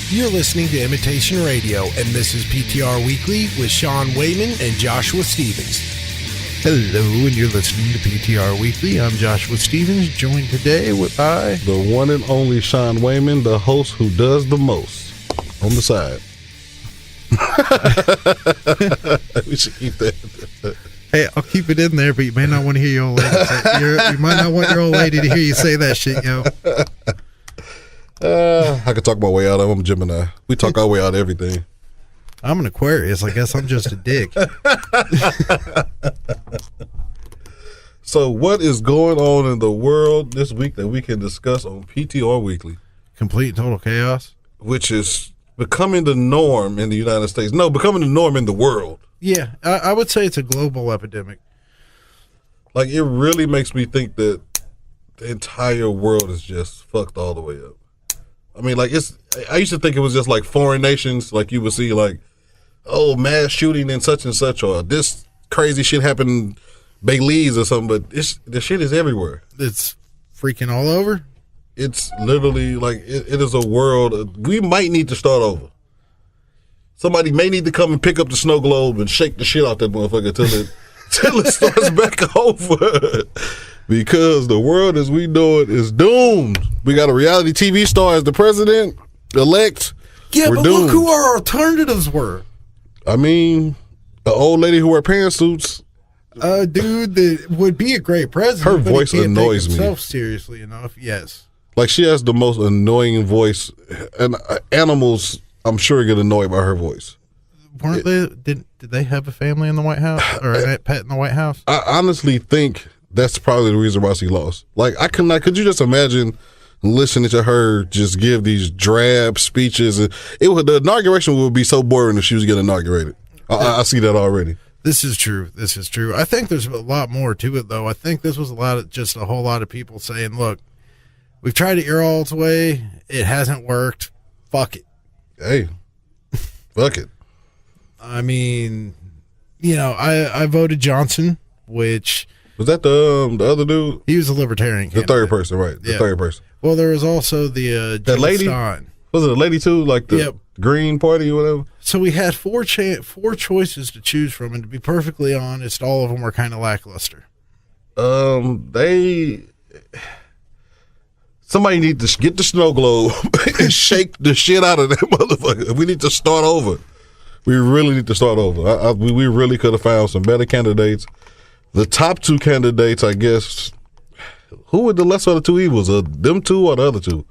You're listening to Imitation Radio, and this is PTR Weekly with Shawn Wayman and Joshua Stevens. Hello, and you're listening to PTR Weekly. I'm Joshua Stevens, joined today by the one and only Shawn Wayman, the host who does the most on the side. We should keep that. Hey, I'll keep it in there, but you may not want to hear your old lady say, you might not want your old lady to hear you say that shit, yo. I could talk my way out of them, Gemini. We talk our way out of everything. I'm an Aquarius. I guess I'm just a dick. So what is going on in the world this week that we can discuss on PTR Weekly? Complete and total chaos. Which is becoming the norm in the United States. No, becoming the norm in the world. Yeah, I would say it's a global epidemic. Like, it really makes me think that the entire world is just fucked all the way up. I mean, like, I used to think it was just like foreign nations, like you would see, like, oh, mass shooting in such and such, or this crazy shit happened in Belize or something, but the shit is everywhere. It's freaking all over. It's literally like, it is a world. We might need to start over. Somebody may need to come and pick up the snow globe and shake the shit out that motherfucker till it starts back over. Because the world as we know it is doomed. We got a reality TV star as the president-elect. Yeah, We're but doomed. look who our alternatives were. I mean, an old lady who wear pantsuits. A dude that would be a great president. Her but voice he can't annoys take me. himself seriously enough, yes. Like, she has the most annoying voice. And animals, I'm sure, get annoyed by her voice. Weren't they? Did they have a family in the White House or a pet in the White House? I honestly think that's probably the reason why she lost. Like, could you just imagine listening to her just give these drab speeches? The inauguration would be so boring if she was getting inaugurated. I see that already. This is true. I think there's a lot more to it, though. I think this was just a whole lot of people saying, look, we've tried it your all's way. It hasn't worked. Fuck it. Hey, fuck it. I mean, I voted Johnson, which... Was that the other dude? He was a libertarian candidate. The third person, right. The third person. Well, there was also the that lady? Stein. Was it a lady, too? Like the Green Party or whatever? So we had four choices to choose from, and to be perfectly honest, all of them were kind of lackluster. Somebody need to get the snow globe and shake the shit out of that motherfucker. We need to start over. We really need to start over. We really could have found some better candidates. The top two candidates, I guess, who were the lesser of the two evils? Them two or the other two?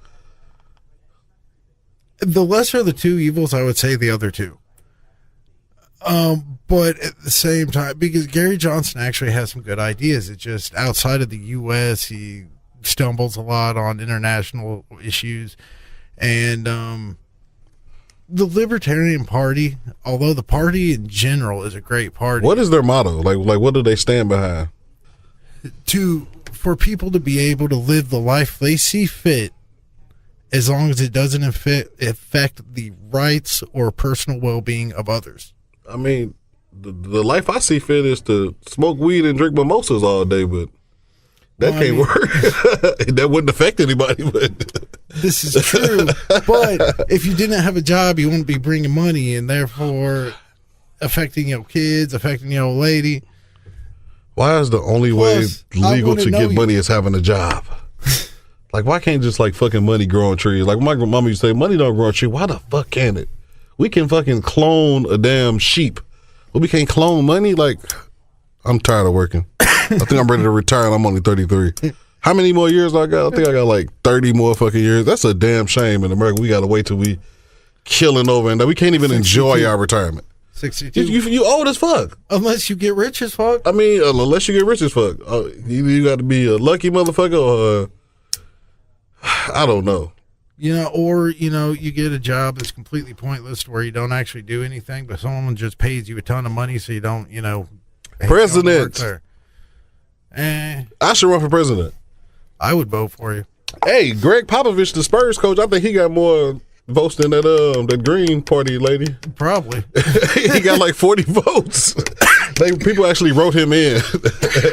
The lesser of the two evils, I would say the other two. But at the same time, because Gary Johnson actually has some good ideas. It's just outside of the U.S., he stumbles a lot on international issues. And the Libertarian Party, although the party in general is a great party. What is their motto? Like what do they stand behind? For people to be able to live the life they see fit, as long as it doesn't affect the rights or personal well-being of others. I mean, the life I see fit is to smoke weed and drink mimosas all day, but that can't work. That wouldn't affect anybody. But this is true. But if you didn't have a job, you wouldn't be bringing money, and therefore affecting your kids, affecting your old lady. Why is the only way legal to get money is having a job? Like, why can't just like fucking money grow on trees? Like my mama used to say, money don't grow on trees. Why the fuck can it? We can fucking clone a damn sheep, but we can't clone money. Like, I'm tired of working. I think I'm ready to retire, and I'm only 33. How many more years I got? I think I got like 30 more fucking years. That's a damn shame in America. We got to wait till we killing over, and we can't even 62. Enjoy our retirement. 62. You old as fuck. Unless you get rich as fuck. I mean, unless you get rich as fuck. You got to be a lucky motherfucker or I don't know. Or you get a job that's completely pointless where you don't actually do anything, but someone just pays you a ton of money so you don't, President. I should run for president. I would vote for you. Hey, Greg Popovich, the Spurs coach, I think he got more votes than that Green Party lady. Probably. He got like 40 votes. People actually wrote him in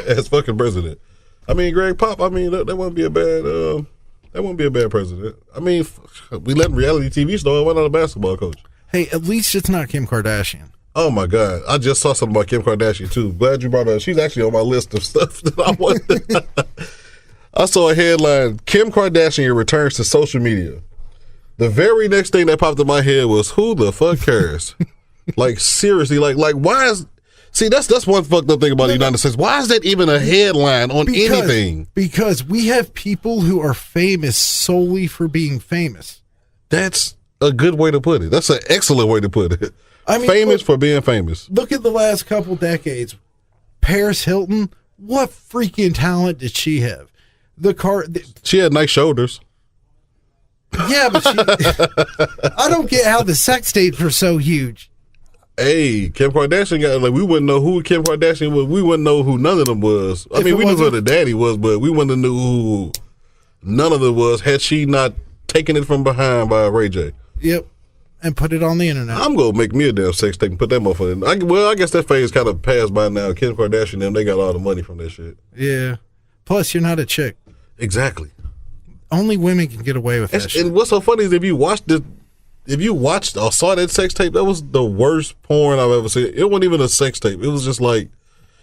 as fucking president. I mean, Greg Pop, that wouldn't be a bad That wouldn't be a bad president. I mean, we let reality TV star. Why not a basketball coach? Hey, at least it's not Kim Kardashian. Oh my God! I just saw something about Kim Kardashian too. Glad you brought her up. She's actually on my list of stuff that I want. I saw a headline: Kim Kardashian returns to social media. The very next thing that popped in my head was, "Who the fuck cares?" Like seriously, like why is? See, that's one fucked up thing about the United States. Why is that even a headline on anything? Because we have people who are famous solely for being famous. That's a good way to put it. That's an excellent way to put it. I mean, famous for being famous. Look at the last couple decades. Paris Hilton, what freaking talent did she have? She had nice shoulders. Yeah, but I don't get how the sex tapes were so huge. Hey, Kim Kardashian got we wouldn't know who Kim Kardashian was. We wouldn't know who none of them was. I mean, we knew who the daddy was, but we wouldn't have knew who none of them was had she not taken it from behind by Ray J. Yep, and put it on the internet. I'm gonna make me a damn sex tape and put that motherfucker in. Well, I guess that phase kind of passed by now. Kim Kardashian, they got all the money from that shit. Yeah. Plus, you're not a chick. Exactly. Only women can get away with that shit. And what's so funny is if you watched or saw that sex tape, that was the worst porn I've ever seen. It wasn't even a sex tape. It was just like,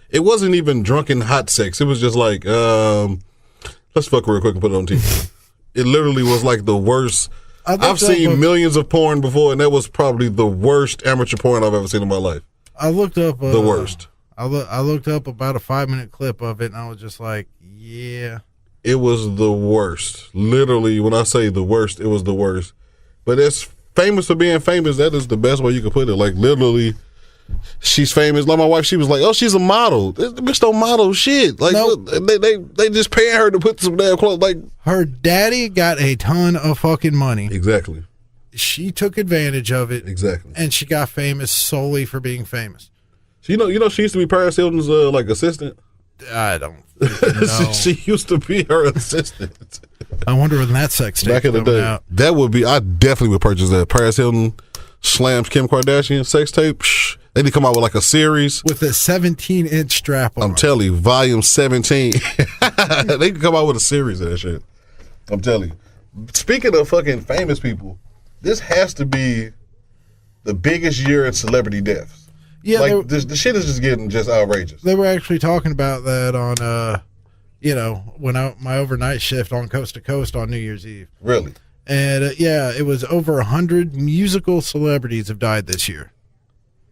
it wasn't even drunken hot sex. It was just like, let's fuck real quick and put it on TV. It literally was like the worst. I've seen millions of porn before, and that was probably the worst amateur porn I've ever seen in my life. I looked up the worst. I looked up about a 5-minute clip of it, and I was just like, yeah. It was the worst. Literally, when I say the worst, it was the worst. But it's famous for being famous. That is the best way you can put it. Like, literally, she's famous. Like my wife, she was like, "Oh, she's a model." This bitch don't model shit. Like, nope. They just paying her to put some damn clothes. Like, her daddy got a ton of fucking money. Exactly. She took advantage of it. Exactly. And she got famous solely for being famous. So, you know, she used to be Paris Hilton's like assistant. I don't know. she used to be her assistant. I wonder when that sex tape back in the day out. That would be. I definitely would purchase that. Paris Hilton slams Kim Kardashian sex tape. They need to come out with like a series with a 17-inch strap on. I'm telling you, volume 17. They can come out with a series of that shit. I'm telling you. Speaking of fucking famous people, this has to be the biggest year in celebrity deaths. Yeah, like the shit is just getting just outrageous. They were actually talking about that on, when my overnight shift on Coast to Coast on New Year's Eve. Really? And yeah, it was over 100 musical celebrities have died this year.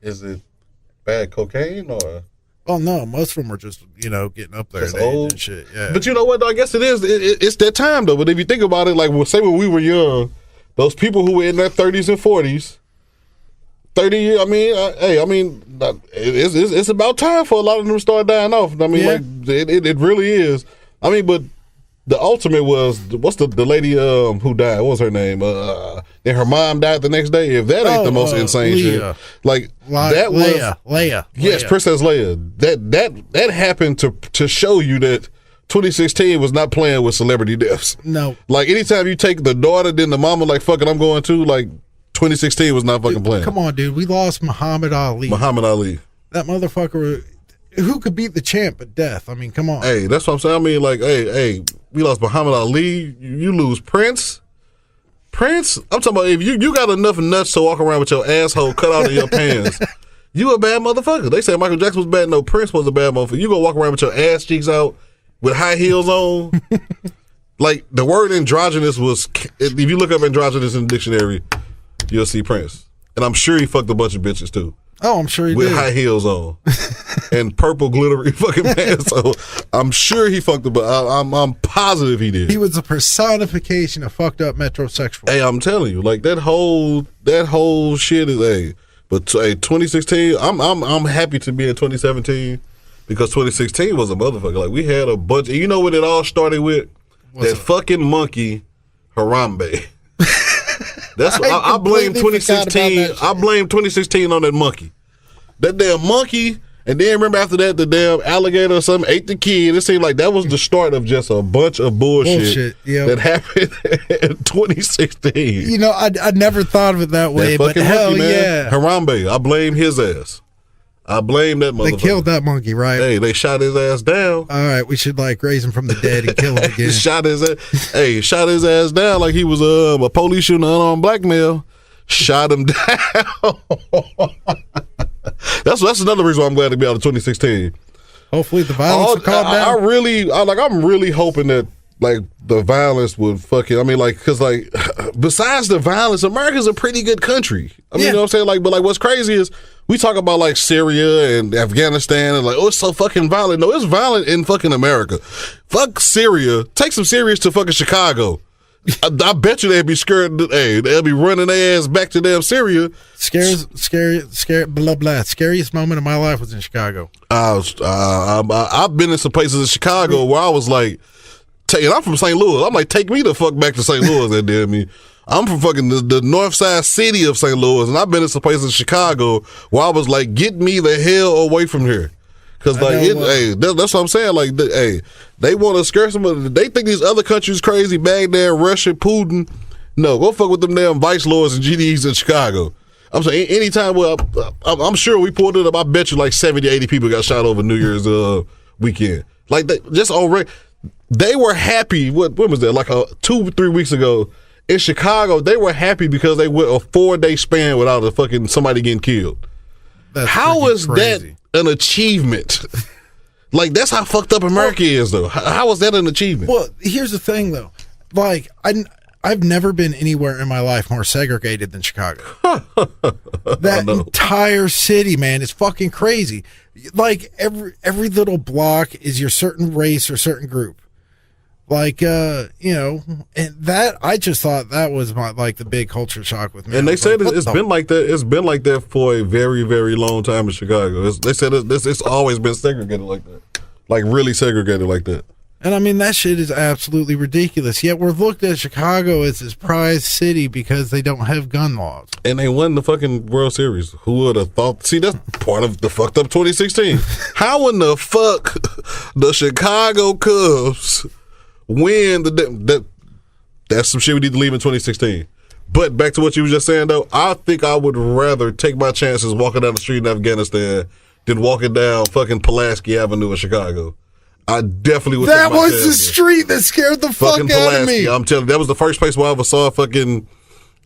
Is it bad cocaine or? Oh no, most of them were just getting up there in age and shit. Yeah. But you know what? I guess it is. It's that time though. But if you think about it, like say when we were young, those people who were in their 30s and 40s. 30 years. I mean, it's about time for a lot of them to start dying off. I mean, like it really is. I mean, but the ultimate was what's the lady who died? What was her name? And her mom died the next day. If that ain't the most insane Leia. shit, like that was Leia. Yes, Princess Leia. That happened to show you that 2016 was not playing with celebrity deaths. No, like anytime you take the daughter, then the mama, like fuck it, I'm going to like. 2016 was not fucking playing. Come on, dude. We lost Muhammad Ali. That motherfucker, who could beat the champ at death? I mean, come on. Hey, that's what I'm saying. I mean, like, hey, we lost Muhammad Ali. You lose Prince. I'm talking about if you got enough nuts to walk around with your asshole cut out of your pants, you a bad motherfucker. They say Michael Jackson was bad. No, Prince was a bad motherfucker. You gonna walk around with your ass cheeks out with high heels on. Like, the word androgynous was, if you look up androgynous in the dictionary, you'll see Prince. And I'm sure he fucked a bunch of bitches too. Oh, I'm sure he did. With high heels on. And purple glittery fucking pants. So I'm sure he fucked but I'm positive he did. He was a personification of fucked up metrosexual. Hey, I'm telling you, like that whole shit is but 2016, I'm happy to be in 2017 because 2016 was a motherfucker. Like we had a bunch you know what it all started with? Fucking monkey Harambe. That's I blame 2016. I blame 2016 on that monkey. That damn monkey, and then remember after that the damn alligator or something ate the kid. It seemed like that was the start of just a bunch of bullshit that happened in 2016. You know, I never thought of it that way, but hell monkey, yeah, Harambe. I blame his ass. I blame that motherfucker. They killed that monkey, right? Hey, they shot his ass down. All right, we should like raise him from the dead and kill him again. shot his ass down like he was a police shooting unarmed black male. Shot him down. That's another reason why I'm glad to be out of 2016. Hopefully the violence will calm down. I'm really hoping that like the violence would fucking. I mean, like, cause like besides the violence, America's a pretty good country. I mean, you know what I'm saying? Like, but like, what's crazy is we talk about like Syria and Afghanistan and like, oh, it's so fucking violent. No, it's violent in fucking America. Fuck Syria. Take some Syrians to fucking Chicago. I bet you they'd be scared. Hey, they'll be running their ass back to damn Syria. Blah blah. Scariest moment of my life was in Chicago. I've been in some places in Chicago where I was like, and I'm from St. Louis. I'm like, take me the fuck back to St. Louis. That damn me. I'm from fucking the north side city of St. Louis, and I've been in some places in Chicago where I was like, get me the hell away from here. Cause like, that's what I'm saying. Like, they want to scare somebody. They think these other countries crazy. Baghdad, Russia, Putin. No, go fuck with them damn vice lords and GDs in Chicago. I'm saying anytime. Well, I'm sure we pulled it up. I bet you like 70, 80 people got shot over New Year's weekend. Like just already, they were happy. When was that? Like 2-3 weeks ago in Chicago, they were happy because they went a 4-day span without a fucking somebody getting killed. How is that an achievement? Like, that's how fucked up America is, though. How is that an achievement? Well, here's the thing, though. Like, I've never been anywhere in my life more segregated than Chicago. That entire city, man, is fucking crazy. Like, every little block is your certain race or certain group. Like, you know, and that, I just thought that was the big culture shock with me. And they said it's been like that. It's been like that for a very, very long time in Chicago. They said it's always been segregated like that. Like, really segregated like that. And I mean, that shit is absolutely ridiculous. Yet we're looked at Chicago as this prize city because they don't have gun laws. And they won the fucking World Series. Who would have thought? See, that's part of the fucked up 2016. How in the fuck the Chicago Cubs win that's some shit we need to leave in 2016. But back to what you were just saying, though, I think I would rather take my chances walking down the street in Afghanistan than walking down fucking Pulaski Avenue in Chicago. I definitely would. That was the street that scared the fuck out of me. I'm telling you, that was the first place where I ever saw fucking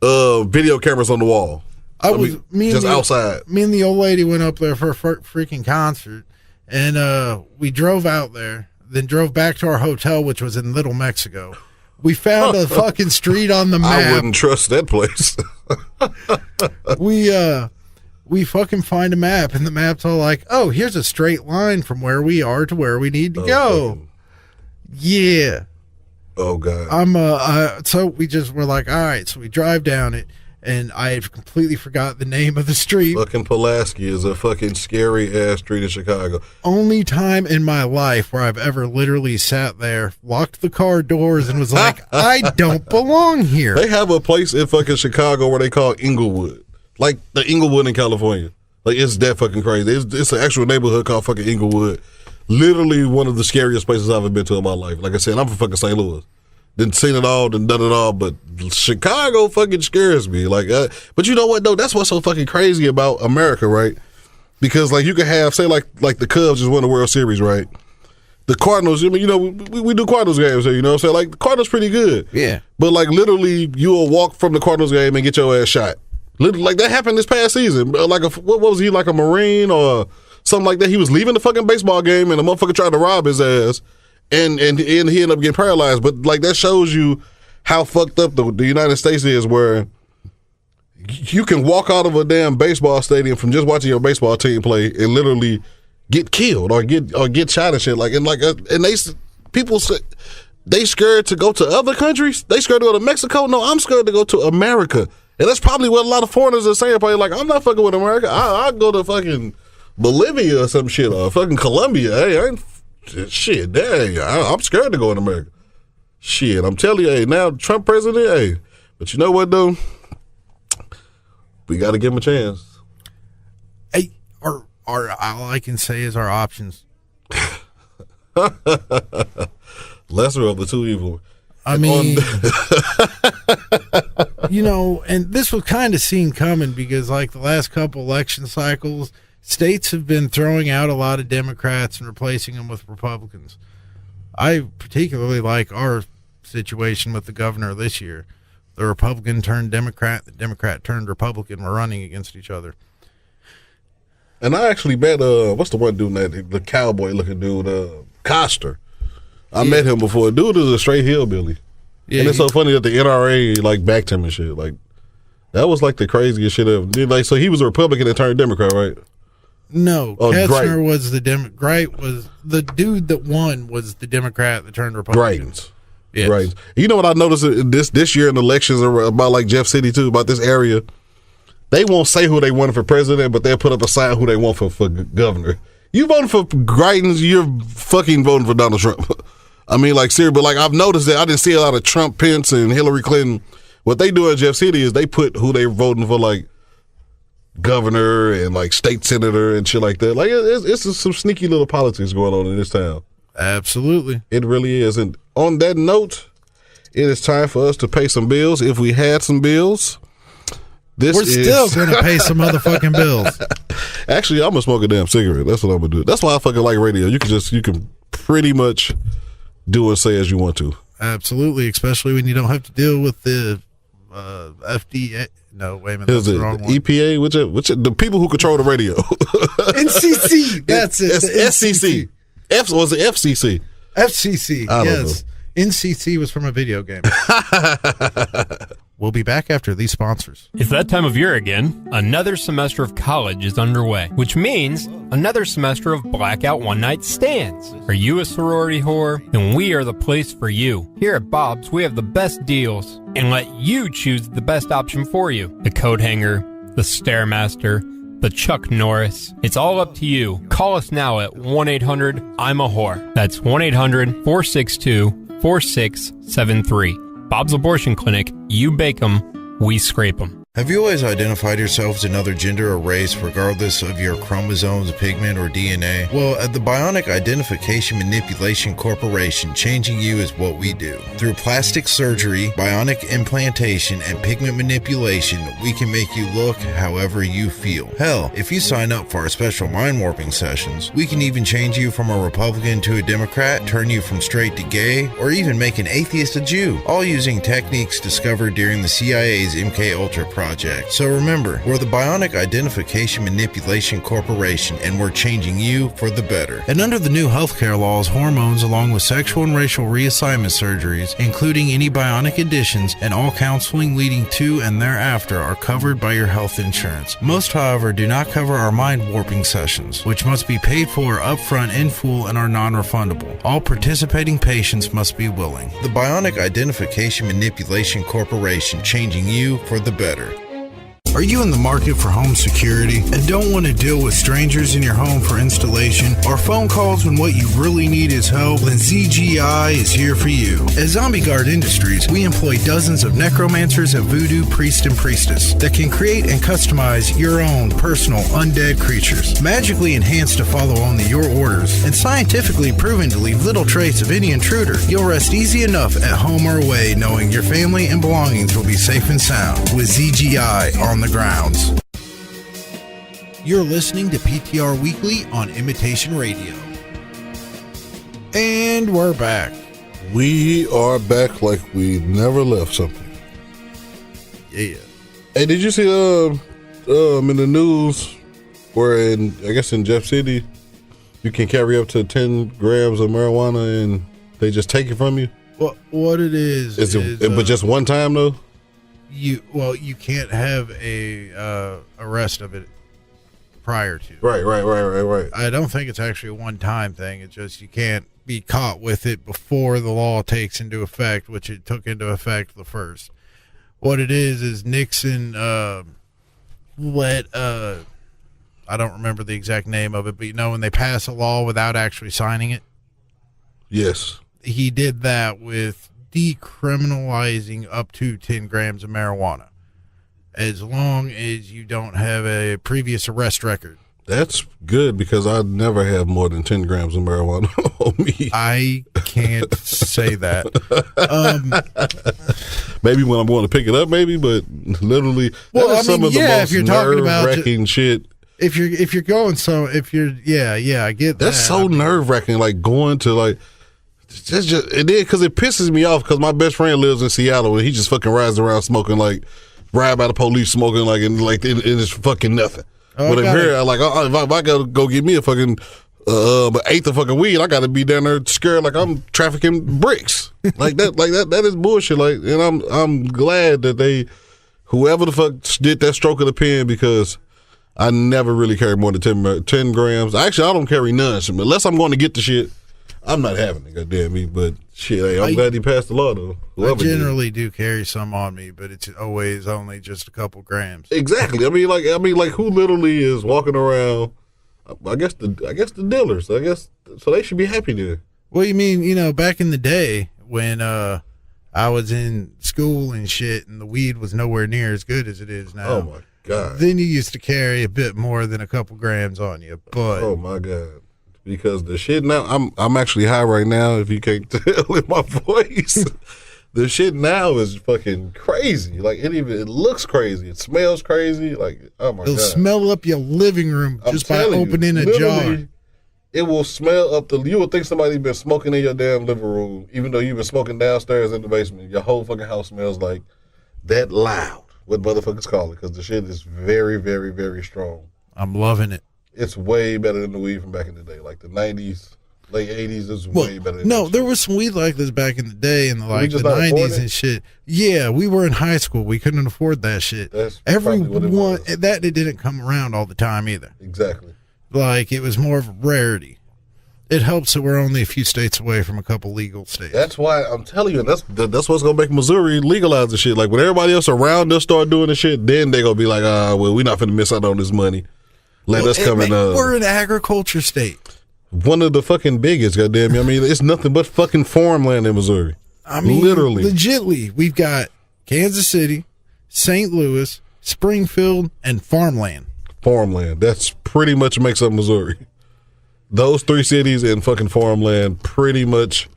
video cameras on the wall. Outside. Me and the old lady went up there for a freaking concert, and we drove out there. Then drove back to our hotel, which was in Little Mexico. We found a fucking street on the map. I wouldn't trust that place. We fucking find a map, and the map's all like, oh, here's a straight line from where we are to where we need to go. Yeah. Oh, God. So we just were like, all right, so we drive down it. And I completely forgot the name of the street. Fucking Pulaski is a fucking scary-ass street in Chicago. Only time in my life where I've ever literally sat there, locked the car doors, and was like, I don't belong here. They have a place in fucking Chicago where they call Inglewood. Like the Inglewood in California. Like, it's that fucking crazy. It's an actual neighborhood called fucking Inglewood. Literally one of the scariest places I've ever been to in my life. Like I said, I'm from fucking St. Louis. Didn't seen it all, done it all, but Chicago fucking scares me. Like, but you know what though? That's what's so fucking crazy about America, right? Because like you could have, say, like the Cubs just won the World Series, right? The Cardinals, I mean, you know, we do Cardinals games here, you know what I'm saying? Like, the Cardinals pretty good. Yeah. But like literally, you'll walk from the Cardinals game and get your ass shot. Literally, like that happened this past season. Like what was he, like a Marine or something like that? He was leaving the fucking baseball game and a motherfucker tried to rob his ass. And he ended up getting paralyzed. But like that shows you how fucked up the United States is, where you can walk out of a damn baseball stadium from just watching your baseball team play and literally get killed or get shot and shit. People say they scared to go to other countries. They scared to go to Mexico. No, I'm scared to go to America. And that's probably what a lot of foreigners are saying. Probably like, I'm not fucking with America. I'll go to fucking Bolivia or some shit, or fucking Colombia. Hey, I ain't. Shit, dang, I'm scared to go in America. Shit, I'm telling you, hey, now Trump president, hey. But you know what, though? We got to give him a chance. Hey, all I can say is our options. Lesser of the two evil. I mean, you know, and this was kind of seen coming because, like, the last couple election cycles, states have been throwing out a lot of Democrats and replacing them with Republicans. I particularly like our situation with the governor this year. The Republican turned Democrat, the Democrat turned Republican were running against each other. And I actually met, what's the one dude, the cowboy-looking dude, Coster. I met him before. Dude is a straight hillbilly. Yeah, and it's so funny that the NRA, like, backed him and shit. Like, that was, like, the craziest shit ever. Like, so he was a Republican and turned Democrat, right? No, Ketzner was the Great was the dude that won was the Democrat that turned Republican. Right. Yes. Right. You know what I noticed this year in elections about, like, Jeff City, too, about this area? They won't say who they want for president, but they'll put up a sign who they want for governor. You voting for Greitens, you're fucking voting for Donald Trump. I mean, like, seriously, but, like, I've noticed that I didn't see a lot of Trump, Pence, and Hillary Clinton. What they do at Jeff City is they put who they're voting for, like, governor and, like, state senator and shit like that. Like, it's some sneaky little politics going on in this town. Absolutely. It really is. And on that note, it is time for us to pay some bills. If we had some bills, we're still going to pay some motherfucking bills. Actually, I'm going to smoke a damn cigarette. That's what I'm going to do. That's why I fucking like radio. You can pretty much do and say as you want to. Absolutely, especially when you don't have to deal with the FDA. No, wait a minute. That's the wrong one. EPA, which the people who control the radio. NCC. That's it. SCC. Was it FCC? FCC. Yes. NCC was from a video game. We'll be back after these sponsors. It's that time of year again. Another semester of college is underway, which means another semester of blackout one-night stands. Are you a sorority whore? Then we are the place for you. Here at Bob's, we have the best deals and let you choose the best option for you. The coat hanger, the Stairmaster, the Chuck Norris. It's all up to you. Call us now at 1-800-I'm-A-Whore. That's 1-800-462-4673. Bob's Abortion Clinic. You bake them, we scrape them. Have you always identified yourself as another gender or race regardless of your chromosomes, pigment, or DNA? Well, at the Bionic Identification Manipulation Corporation, changing you is what we do. Through plastic surgery, bionic implantation, and pigment manipulation, we can make you look however you feel. Hell, if you sign up for our special mind warping sessions, we can even change you from a Republican to a Democrat, turn you from straight to gay, or even make an atheist a Jew, all using techniques discovered during the CIA's MKUltra project. So remember, we're the Bionic Identification Manipulation Corporation, and we're changing you for the better. And under the new healthcare laws, hormones along with sexual and racial reassignment surgeries, including any bionic additions, and all counseling leading to and thereafter are covered by your health insurance. Most, however, do not cover our mind warping sessions, which must be paid for upfront in full and are non-refundable. All participating patients must be willing. The Bionic Identification Manipulation Corporation, changing you for the better. Are you in the market for home security and don't want to deal with strangers in your home for installation or phone calls when what you really need is help? Then ZGI is here for you. At Zombie Guard Industries, we employ dozens of necromancers and voodoo priest and priestess that can create and customize your own personal undead creatures, magically enhanced to follow only your orders and scientifically proven to leave little trace of any intruder. You'll rest easy enough at home or away knowing your family and belongings will be safe and sound with ZGI on the grounds. You're listening to PTR Weekly on Imitation Radio. And we're back. We are back like we never left something. Yeah. Hey, did you see in the news where in Jeff City you can carry up to 10 grams of marijuana and they just take it from you? What it is but just one time though? You can't have a arrest of it prior to. Right. I don't think it's actually a one-time thing. It's just you can't be caught with it before the law takes into effect, which it took into effect the first. What it is Nixon let I don't remember the exact name of it, but when they pass a law without actually signing it? Yes. He did that with decriminalizing up to 10 grams of marijuana as long as you don't have a previous arrest record. That's good because I never have more than 10 grams of marijuana on me. I can't say that. Maybe when I'm going to pick it up, maybe, but literally, some of the most nerve-wracking shit. if you're going, so if you're, yeah, I get that. That's so nerve wracking. Like going to like, it's just it did because it pisses me off because my best friend lives in Seattle and he just fucking rides around smoking like, ride by the police smoking like, and like it's fucking nothing. But if here, like, if I gotta go get me a fucking eighth of fucking weed, I gotta be down there scared like I'm trafficking bricks. Like that is bullshit. Like, and I'm glad that whoever the fuck did that stroke of the pen, because I never really carry more than 10 grams. Actually, I don't carry none. Unless I'm going to get the shit, I'm not having it, goddamn me. But shit, hey, I'm glad he passed the law, though. I generally do carry some on me, but it's always only just a couple grams. Exactly. I mean, like who literally is walking around? I guess the dealers. I guess so. They should be happy there. Well, you mean, back in the day when I was in school and shit, and the weed was nowhere near as good as it is now. Oh my God. Then you used to carry a bit more than a couple grams on you, but oh my God. Because the shit now, I'm actually high right now. If you can't tell with my voice, the shit now is fucking crazy. Like it looks crazy. It smells crazy. Like, oh my God, it'll smell up your living room just by opening a jar. It will smell up you would think somebody been smoking in your damn living room, even though you've been smoking downstairs in the basement. Your whole fucking house smells like that loud. What motherfuckers call it? Because the shit is very, very, very strong. I'm loving it. It's way better than the weed from back in the day. Like the 90s, late 80s is way better than no, there was some weed like this back in the day in the 90s and shit. Yeah, we were in high school. We couldn't afford that shit. That's everyone that it didn't come around all the time either. Exactly. Like it was more of a rarity. It helps that we're only a few states away from a couple legal states. That's why I'm telling you, that's what's gonna make Missouri legalize the shit. Like when everybody else around us start doing the shit, then they gonna be like, well, we're not finna miss out on this money. Let us come in. We're an agriculture state. One of the fucking biggest, goddamn. I mean, it's nothing but fucking farmland in Missouri. I mean, literally, legitly, we've got Kansas City, St. Louis, Springfield, and farmland. Farmland. That's pretty much makes up Missouri. Those three cities and fucking farmland pretty much.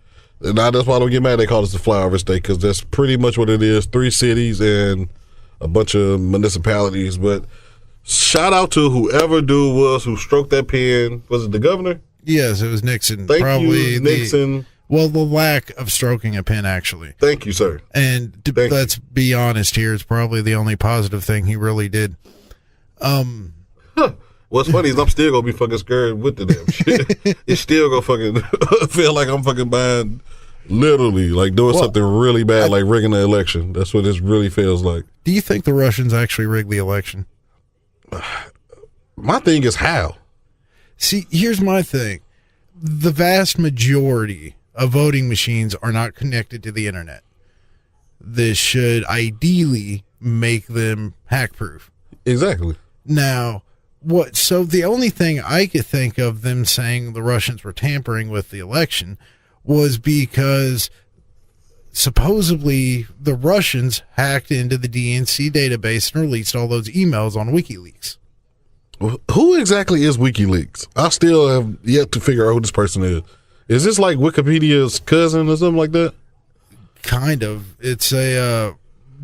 And that's why I don't get mad they call us the flyover state, because that's pretty much what it is. 3 cities and a bunch of municipalities. But shout out to whoever dude was who stroked that pen. Was it the governor? Yes, it was Nixon. Thank you, Nixon. The lack of stroking a pen, actually. Thank you, sir. And let's be honest here, it's probably the only positive thing he really did. What's funny is I'm still gonna be fucking scared with the damn shit. It's still gonna fucking feel like I'm fucking buying, literally, like doing something really bad, like rigging the election. That's what this really feels like. Do you think the Russians actually rigged the election? My thing is how. See, here's my thing. The vast majority of voting machines are not connected to the internet. This should ideally make them hack-proof. Exactly. Now, so the only thing I could think of them saying the Russians were tampering with the election was because supposedly the Russians hacked into the DNC database and released all those emails on WikiLeaks. Who exactly is WikiLeaks? I still have yet to figure out who this person is. Is this like Wikipedia's cousin or something like that? Kind of. It's a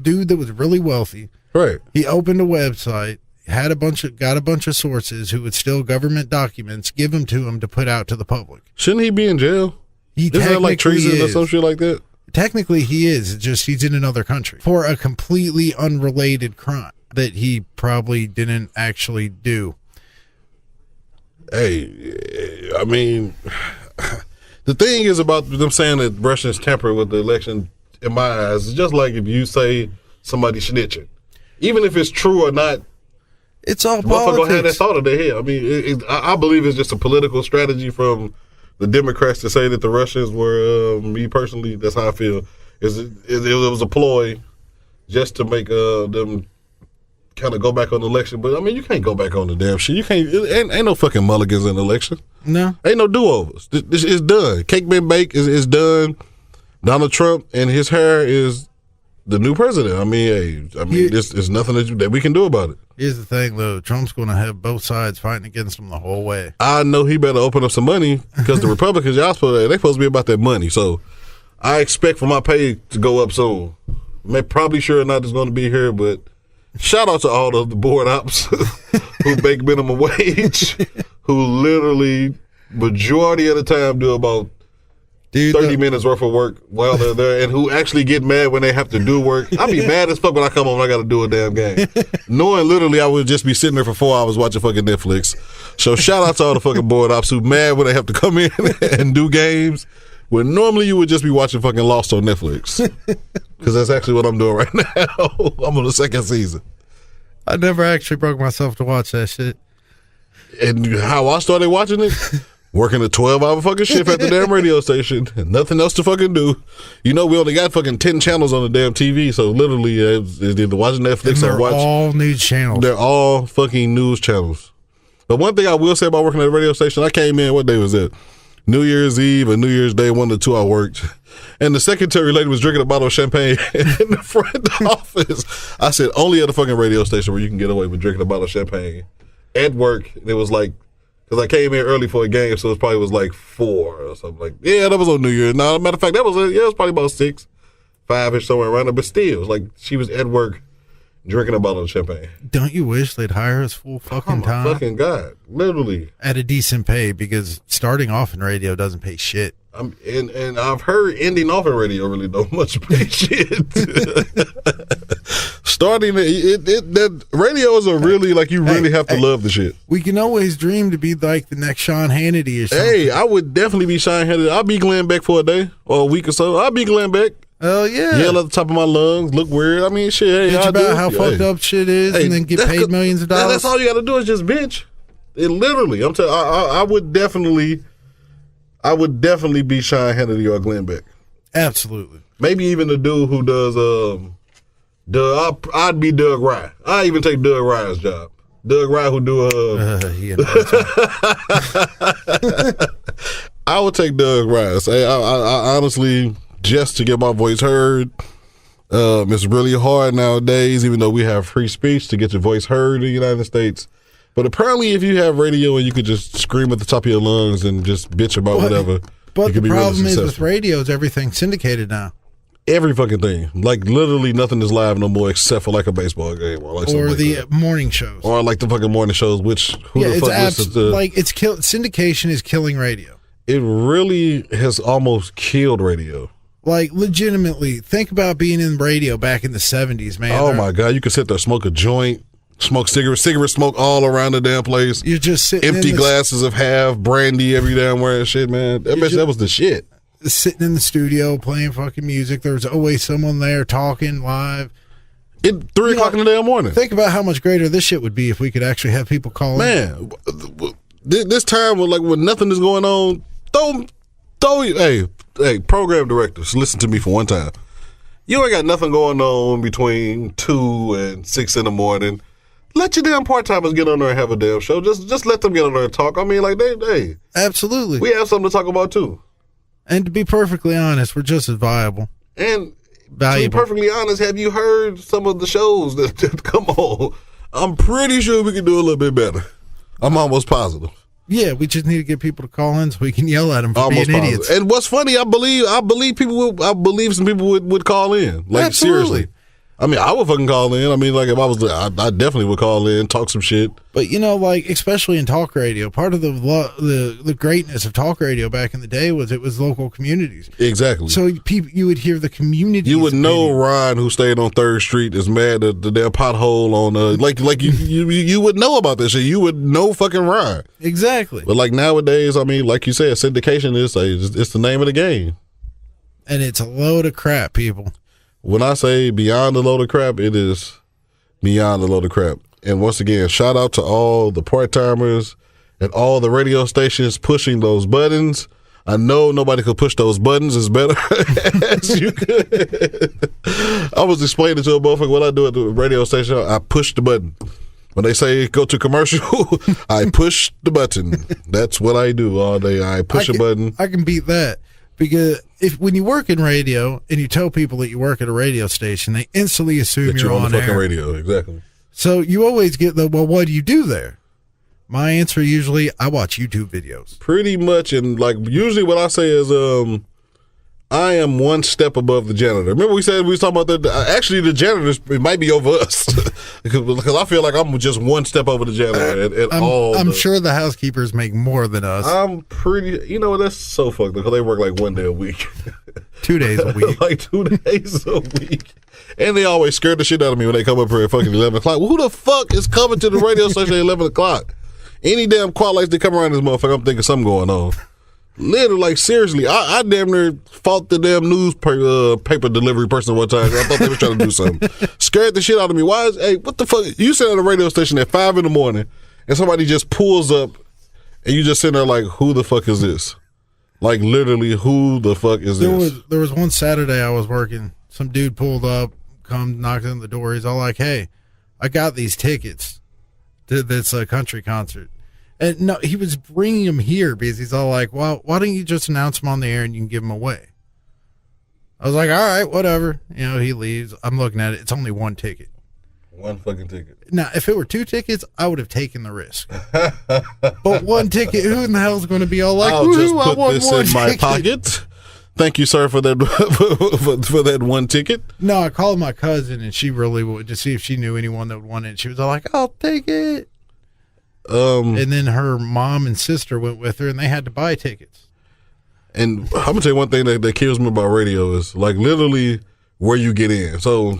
dude that was really wealthy. Right. He opened a website, got a bunch of sources who would steal government documents, give them to him to put out to the public. Shouldn't he be in jail? Isn't that like treason or some shit like that? Technically, he is. It's just he's in another country for a completely unrelated crime that he probably didn't actually do. Hey, I mean, the thing is about them saying that Russians tampered with the election, in my eyes, it's just like if you say somebody snitching. Even if it's true or not, it's all politics. Motherfucker gonna have that thought of their head. I mean, I believe it's just a political strategy from the Democrats to say that the Russians were, me personally, that's how I feel, it was a ploy just to make them kind of go back on the election. But I mean, you can't go back on the damn shit. You can't. Ain't no fucking mulligans in the election. No, ain't no do-overs. This is done. Cake been baked. Is done. Donald Trump and his hair is the new president. I mean, this is nothing that we can do about it. Here's the thing, though. Trump's going to have both sides fighting against him the whole way. I know he better open up some money because the Republicans, they supposed to be about that money. So I expect for my pay to go up soon. Probably sure not it's going to be here, but Shout out to all the board ops who make minimum wage, who literally majority of the time do about 30 minutes worth of work while they're there, and who actually get mad when they have to do work. I be mad as fuck when I come home and I got to do a damn game. Knowing literally I would just be sitting there for 4 hours watching fucking Netflix. So shout out to all the fucking board ops who mad when they have to come in and do games when normally you would just be watching fucking Lost on Netflix. Because that's actually what I'm doing right now. I'm on the second season. I never actually broke myself to watch that shit. And how I started watching it? Working a 12-hour fucking shift at the damn radio station and nothing else to fucking do. You know, we only got fucking 10 channels on the damn TV, so literally it's either watching Netflix or watch. They're all news channels. They're all fucking news channels. But one thing I will say about working at a radio station, I came in, what day was it? New Year's Eve and New Year's Day, 1 to 2 I worked. And the secretary lady was drinking a bottle of champagne in the front office. I said, only at a fucking radio station where you can get away with drinking a bottle of champagne. At work, and it was like, because I came in early for a game, so it probably was like 4 or something. Like, yeah, that was on New Year's. No, matter of fact, it was probably about 6, 5-ish, somewhere around there. But still, it was like she was at work drinking a bottle of champagne. Don't you wish they'd hire us full fucking time? Fucking God, literally. At a decent pay, because starting off in radio doesn't pay shit. And I've heard ending off in radio really don't much pay shit. Starting that radios are really like you really have to love the shit. We can always dream to be like the next Sean Hannity or something. Hey, I would definitely be Sean Hannity. I'll be Glenn Beck for a day or a week or so. I'll be Glenn Beck. Oh yeah. Yell at the top of my lungs, look weird. I mean, shit. Hey, bitch about how fucked up shit is, and then get paid millions of dollars. That's all you got to do is just bitch. It literally. I'm telling. I would definitely be Sean Hannity or Glenn Beck. Absolutely. Maybe even the dude who does I'd be Doug Rye. I even take Doug Rye's job. Doug Rye who do I would take Doug Rye. I honestly, just to get my voice heard, it's really hard nowadays, even though we have free speech, to get your voice heard in the United States. But apparently, if you have radio and you could just scream at the top of your lungs and just bitch about whatever, but the problem is with radio is everything's syndicated now. Every fucking thing, like literally nothing is live no more except for like a baseball game or like or the morning shows or like the fucking morning shows. Which the fuck listens to? Like syndication is killing radio. It really has almost killed radio. Like legitimately, think about being in radio back in the 70s, man. Oh my God, you could sit there, smoke a joint. Smoke cigarette smoke all around the damn place. You're just sitting empty glasses of half brandy every damn where and shit, man. That was the shit. Sitting in the studio playing fucking music. There's always someone there talking live. At 3 o'clock in the damn morning. Think about how much greater this shit would be if we could actually have people call in. Man, this time when nothing is going on, hey, program directors, listen to me for one time. You ain't got nothing going on between 2 and 6 in the morning. Let your damn part-timers get on there and have a damn show. Just let them get on there and talk. I mean, like, they absolutely. We have something to talk about, too. And to be perfectly honest, we're just as viable. And valuable. To be perfectly honest, have you heard some of the shows that come on? I'm pretty sure we can do a little bit better. I'm almost positive. Yeah, we just need to get people to call in so we can yell at them for being idiots. And what's funny, I believe some people would call in. Like, absolutely. Seriously. I mean, I would fucking call in. I mean, like, if I was there, I definitely would call in, talk some shit. But, you know, like, especially in talk radio, part of the greatness of talk radio back in the day was it was local communities. Exactly. So you would hear the community. You would know Ron, who stayed on 3rd Street, is mad at the damn pothole on, you would know about this shit. You would know fucking Ron. Exactly. But, like, nowadays, I mean, like you said, syndication is it's the name of the game. And it's a load of crap, people. When I say beyond a load of crap, it is beyond a load of crap. And once again, shout out to all the part-timers and all the radio stations pushing those buttons. I know nobody could push those buttons as better as you could. I was explaining to a motherfucker what I do at the radio station. I push the button. When they say go to commercial, I push the button. That's what I do all day. I push a button. I can beat that. Because when you work in radio and you tell people that you work at a radio station, they instantly assume you're on the fucking air. Radio. Exactly. So you always get well, what do you do there? My answer usually, I watch YouTube videos. Pretty much, and like usually what I say is, I am one step above the janitor. Remember we said we was talking about actually the janitors, it might be over us. Because I feel like I'm just one step over the janitor I'm sure the housekeepers make more than us. I'm pretty, that's so fucked up because they work like 1 day a week. 2 days a week. Like 2 days a week. And they always scare the shit out of me when they come up here at fucking 11 o'clock. Well, who the fuck is coming to the radio station at 11 o'clock? Any damn quiet lights that come around this motherfucker, I'm thinking something going on. Literally, like, seriously, I damn near fought the damn paper delivery person one time. I thought they were trying to do something. Scared the shit out of me. Hey, what the fuck? You sit at a radio station at 5 in the morning and somebody just pulls up and you just sit there like, who the fuck is this? Like, literally, who the fuck is this? There was one Saturday I was working. Some dude pulled up, knocked on the door. He's all like, hey, I got these tickets to this country concert. And no, he was bringing them here because he's all like, well, why don't you just announce them on the air and you can give them away? I was like, all right, whatever. He leaves. I'm looking at it. It's only one ticket. One fucking ticket. Now, if it were 2 tickets, I would have taken the risk. But 1 ticket, who in the hell is going to be all like, I'll just put this in my pocket. Thank you, sir, for that for that 1 ticket. No, I called my cousin, and she really would to see if she knew anyone that would want it. She was all like, I'll take it. And then her mom and sister went with her, and they had to buy tickets. And I'm going to tell you one thing that kills me about radio is, like, literally where you get in. So,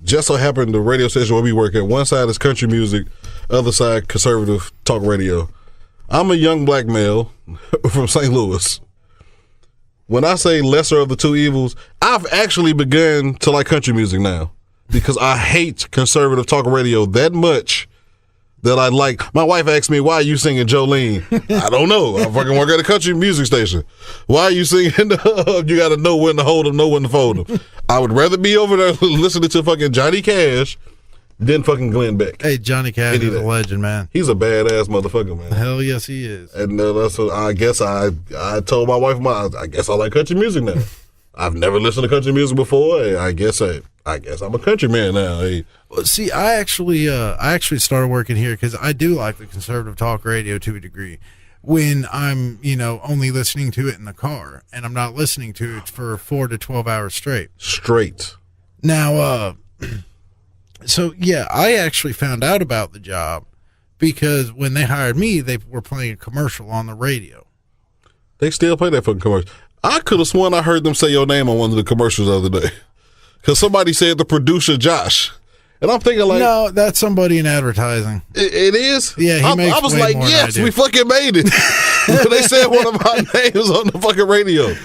just so happened the radio station where we work at, one side is country music, other side conservative talk radio. I'm a young black male from St. Louis. When I say lesser of the two evils, I've actually begun to like country music now because I hate conservative talk radio that much that I like. My wife asked me, why are you singing Jolene? I don't know. I fucking work at a country music station. Why are you singing? You got to know when to hold them, know when to fold them. I would rather be over there listening to fucking Johnny Cash than fucking Glenn Beck. Hey, Johnny Cash is a legend, man. He's a badass motherfucker, man. Hell yes, he is. And that's what I guess I told my wife, I guess I like country music now. I've never listened to country music before. Hey, I guess I'm a country man now. Hey. Well, see, I actually started working here because I do like the conservative talk radio to a degree. When I'm, only listening to it in the car, and I'm not listening to it for 4 to 12 hours straight. Now, so yeah, I actually found out about the job because when they hired me, they were playing a commercial on the radio. They still play that fucking commercial. I could have sworn I heard them say your name on one of the commercials the other day. Because somebody said the producer Josh. And I'm thinking like... No, that's somebody in advertising. It is? Yeah, I was like, yes, we fucking made it. They said one of our names on the fucking radio.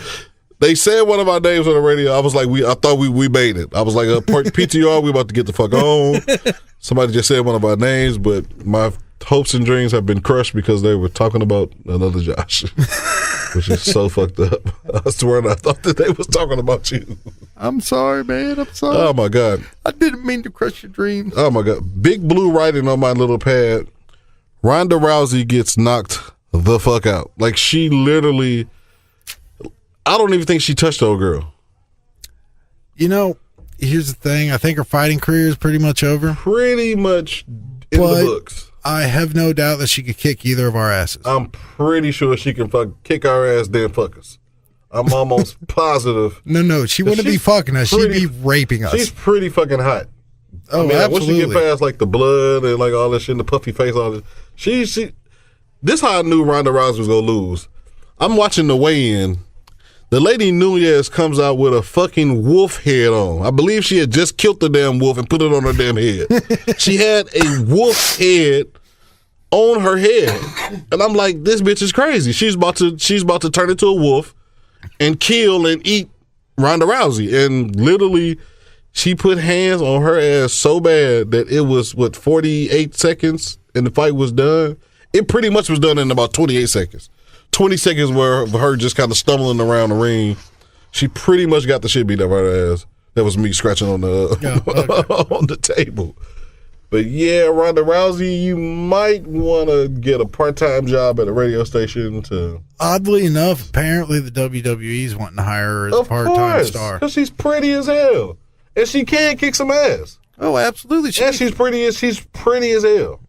They said one of our names on the radio. I was like, I thought we made it. I was like, PTR, we about to get the fuck on. Somebody just said one of our names, but my hopes and dreams have been crushed because they were talking about another Josh, which is so fucked up. I swear I thought that they was talking about you. I'm sorry, man. I'm sorry. Oh, my God. I didn't mean to crush your dreams. Oh, my God. Big blue writing on my little pad. Ronda Rousey gets knocked the fuck out. Like, she literally... I don't even think she touched the old girl. Here's the thing. I think her fighting career is pretty much over. Pretty much in the books. I have no doubt that she could kick either of our asses. I'm pretty sure she can kick our ass, then fuck us. I'm almost positive. No, she wouldn't be fucking us. She'd be raping us. She's pretty fucking hot. Oh, absolutely. Once you get past like the blood and like all that shit, and the puffy face, all this, she. This how I knew Ronda Rousey was gonna lose. I'm watching the weigh-in. The lady Nunez comes out with a fucking wolf head on. I believe she had just killed the damn wolf and put it on her damn head. She had a wolf's head on her head. And I'm like, this bitch is crazy. She's about to turn into a wolf and kill and eat Ronda Rousey. And literally, she put hands on her ass so bad that it was, 48 seconds and the fight was done? It pretty much was done in about 28 seconds. 20 seconds were of her just kind of stumbling around the ring. She pretty much got the shit beat out of her ass. That was me scratching on the on the table. But yeah, Ronda Rousey, you might want to get a part-time job at a radio station to... Oddly enough, apparently the WWE's wanting to hire her as a part-time star. Because she's pretty as hell. And she can kick some ass. Oh, absolutely. She's pretty as hell.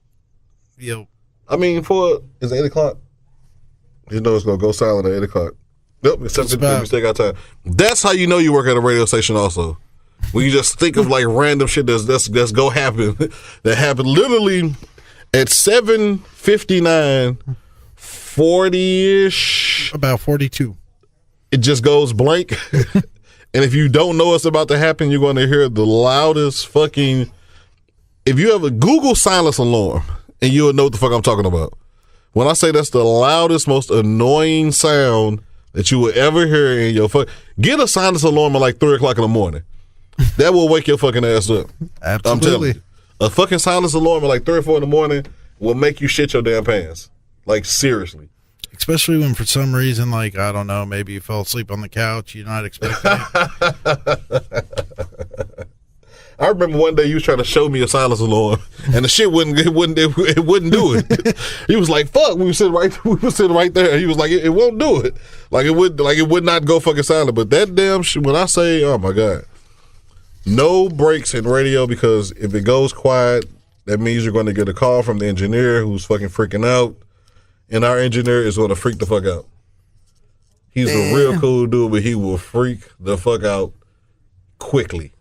Yo. I mean, is it 8 o'clock? You know it's going to go silent at 8 o'clock. Nope, it's 7:50. We still got time. That's how you know you work at a radio station also. When you just think of like random shit that's go happen. That happened literally at 7:59, 40-ish. About 42. It just goes blank. And if you don't know what's about to happen, you're going to hear the loudest fucking... If you ever Google silence alarm, and you'll know what the fuck I'm talking about. When I say that's the loudest, most annoying sound that you will ever hear in your fuck... Get a silence alarm at like 3 o'clock in the morning. That will wake your fucking ass up. Absolutely. I'm telling you. A fucking silence alarm at like 3 or 4 in the morning will make you shit your damn pants. Like, seriously. Especially when for some reason, like, I don't know, maybe you fell asleep on the couch, you're not expecting it. I remember one day you was trying to show me a silence alarm, and the shit wouldn't do it. He was like, "Fuck!" We were sitting right there. He was like, "It won't do it. It would not go fucking silent." But that damn shit. When I say, "Oh my god," no breaks in radio, because if it goes quiet, that means you're going to get a call from the engineer who's fucking freaking out, and our engineer is going to freak the fuck out. He's a real cool dude, but he will freak the fuck out quickly.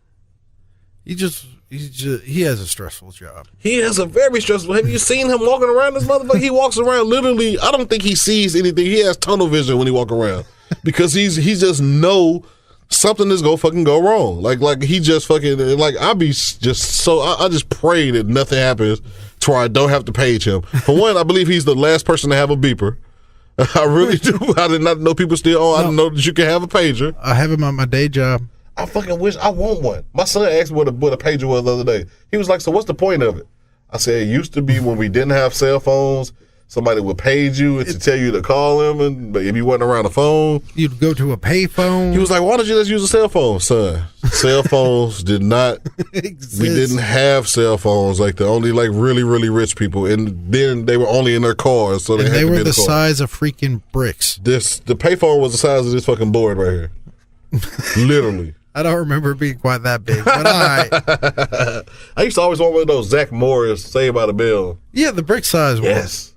He has a stressful job. He has a very stressful. Have you seen him walking around this motherfucker? He walks around literally. I don't think he sees anything. He has tunnel vision when he walk around, because he just know something is gonna fucking go wrong. Like he just fucking I be just so I just pray that nothing happens to where I don't have to page him. For one, I believe he's the last person to have a beeper. I really do. I did not know people still on. I didn't know that you can have a pager. I have him on my day job. I fucking wish I want one. My son asked me what a pager was the other day. He was like, "So what's the point of it?" I said, "It used to be when we didn't have cell phones, somebody would page you and to tell you to call them, but if you wasn't around the phone, you'd go to a pay phone." He was like, "Why don't you just use a cell phone, son?" Cell phones did not exist. We didn't have cell phones, like the only like really, really rich people, and then they were only in their cars, so they were the size of freaking bricks. The payphone was the size of this fucking board right here. Literally. I don't remember it being quite that big, but I used to always want one of those Zach Morris Saved by the Bell. Yeah, the brick size one. Yes.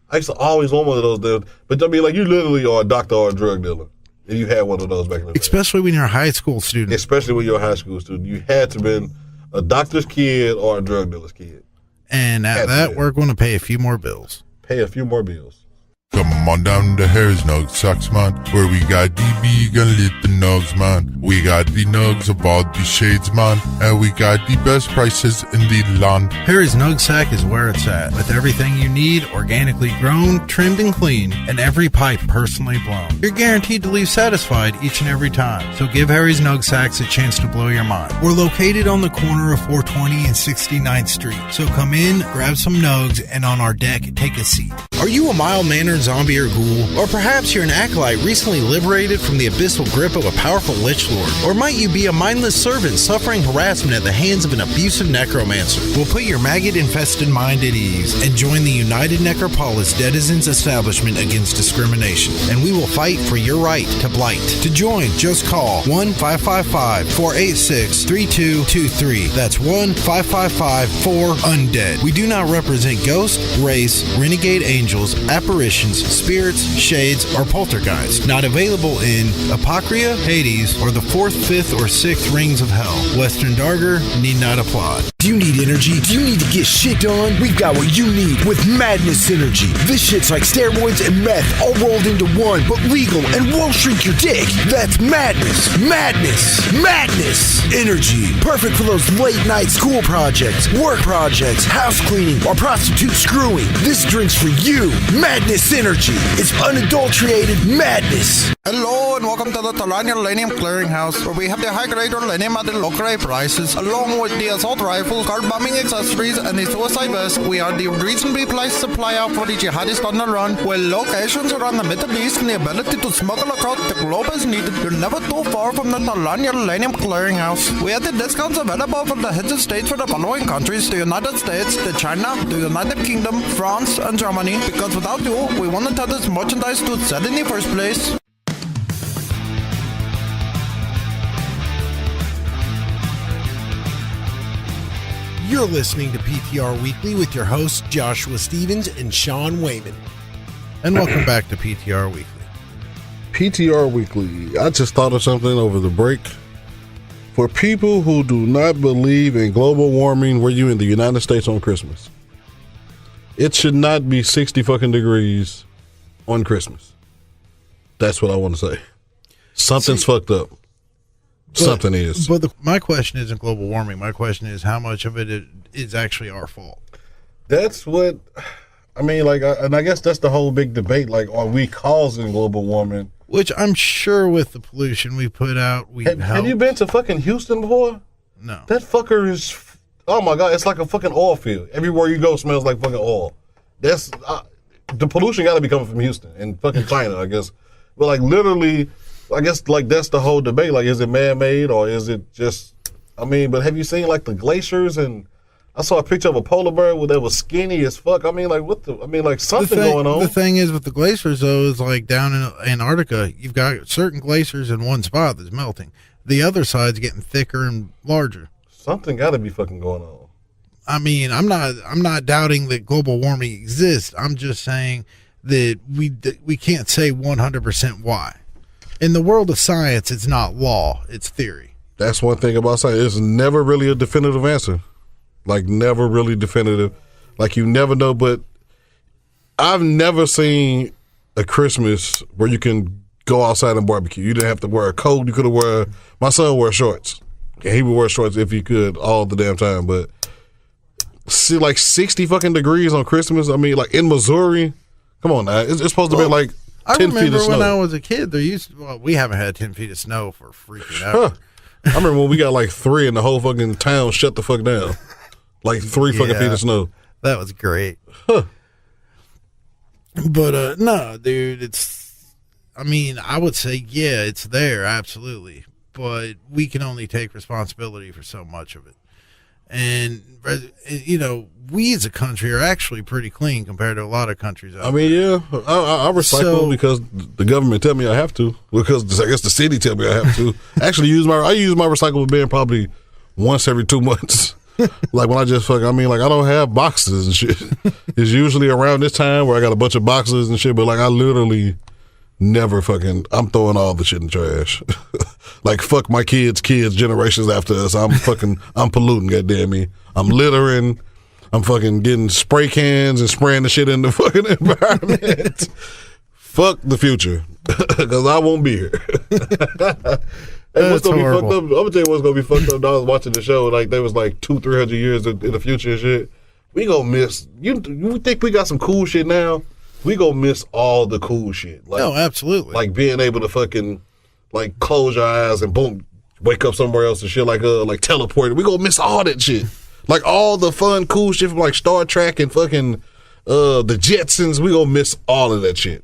I used to always want one of those. But I mean, like, you literally are a doctor or a drug dealer if you had one of those back in the day. Especially when you're a high school student. Especially when you're a high school student. You had to have been a doctor's kid or a drug dealer's kid. And at that, we're going to pay a few more bills. Pay a few more bills. Come on down to Harry's Nugs Sacks, man, where we got the big and little nugs, man. We got the nugs of all the shades, man, and we got the best prices in the land. Harry's Nug Sack is where it's at, with everything you need organically grown, trimmed and clean, and every pipe personally blown. You're guaranteed to leave satisfied each and every time, so give Harry's Nug Sacks a chance to blow your mind. We're located on the corner of 420 and 69th Street, so come in, grab some nugs, and on our deck, take a seat. Are you a mild-mannered zombie or ghoul? Or perhaps you're an acolyte recently liberated from the abyssal grip of a powerful lich lord? Or might you be a mindless servant suffering harassment at the hands of an abusive necromancer? We'll put your maggot-infested mind at ease and join the United Necropolis Denizens Establishment Against Discrimination, and we will fight for your right to blight. To join, just call 1-555-486-3223. That's 1-555-4-UNDEAD. We do not represent ghosts, wraiths, renegade angels, apparitions, spirits, shades, or poltergeists. Not available in Apocria, Hades, or the 4th, 5th, or 6th rings of hell. Western Darger need not apply. Do you need energy? Do you need to get shit done? We've got what you need with Madness Energy. This shit's like steroids and meth all rolled into one, but legal and won't shrink your dick. That's Madness. Madness. Madness Energy. Perfect for those late night school projects, work projects, house cleaning, or prostitute screwing. This drink's for you. Madness Energy. It's unadulterated madness. Hello and welcome to the Talanya Uranium Clearinghouse, where we have the high-grade uranium at the low-grade prices, along with the assault rifles, car bombing accessories, and the suicide vest. We are the reasonably priced supplier for the jihadists on the run, where locations around the Middle East and the ability to smuggle across the globe is needed. You're never too far from the Talanya Uranium Clearinghouse. We have the discounts available for the heads of states for the following countries: the United States, the China, the United Kingdom, France, and Germany, because without you, we wouldn't have this merchandise to sell in the first place. You're listening to PTR Weekly with your hosts Joshua Stevens and Shawn Wayman. And welcome back to PTR Weekly. PTR Weekly. I just thought of something over the break. For people who do not believe in global warming, were you in the United States on Christmas? It should not be 60 fucking degrees on Christmas. That's what I want to say. Something's fucked up. Something is. But my question isn't global warming. My question is how much of it is actually our fault. That's what, I mean, like, and I guess that's the whole big debate. Like, are we causing global warming? Which I'm sure with the pollution we put out, have you been to fucking Houston before? No. That fucker is, oh my God, it's like a fucking oil field. Everywhere you go smells like fucking oil. That's, the pollution got to be coming from Houston and fucking China, I guess. But like literally, I guess like that's the whole debate. Like, is it man-made or is it just, I mean, but have you seen like the glaciers? And I saw a picture of a polar bear that was skinny as fuck. I mean, like like something going on. The thing is with the glaciers though is like down in Antarctica, you've got certain glaciers in one spot that's melting. The other side's getting thicker and larger. Something got to be fucking going on. I mean, I'm not doubting that global warming exists. I'm just saying that we can't say 100% why. In the world of science, it's not law, it's theory. That's one thing about science. It's never really a definitive answer. Like, never really definitive. Like, you never know, but I've never seen a Christmas where you can go outside and barbecue. You didn't have to wear a coat. You could have wear, my son wear shorts. And he would wear shorts if he could all the damn time, but see, like 60 fucking degrees on Christmas. I mean, like in Missouri, come on now. It's supposed to be like 10 feet of snow. I remember when I was a kid, we haven't had 10 feet of snow for freaking ever. I remember when we got like 3 and the whole fucking town shut the fuck down. Like 3 fucking feet of snow. That was great. Huh. But no, dude, I mean, I would say, yeah, it's there, absolutely. But we can only take responsibility for so much of it. And, you know, we as a country are actually pretty clean compared to a lot of countries out I mean, yeah, I recycle because the government tell me I have to. Because I guess the city tell me I have to. Actually, I use my recyclable bin probably once every 2 months. Like when I just I mean, like I don't have boxes and shit. It's usually around this time where I got a bunch of boxes and shit, but like I literally never I'm throwing all the shit in the trash. Like fuck my kids generations after us. I'm polluting, goddamn me. I'm littering. I'm fucking getting spray cans and spraying the shit in the fucking environment. Fuck the future. Cause I won't be here. And what's gonna horrible. Be fucked up? I'm gonna tell you what's gonna be fucked up. I was watching the show, like there was like 200-300 years in the future and shit. We gonna miss. You think we got some cool shit now? We gonna miss all the cool shit. Like, no, absolutely. Like being able to fucking like close your eyes and boom, wake up somewhere else and shit like teleport. We gonna miss all that shit. Like all the fun, cool shit from like Star Trek and fucking the Jetsons. We gonna miss all of that shit.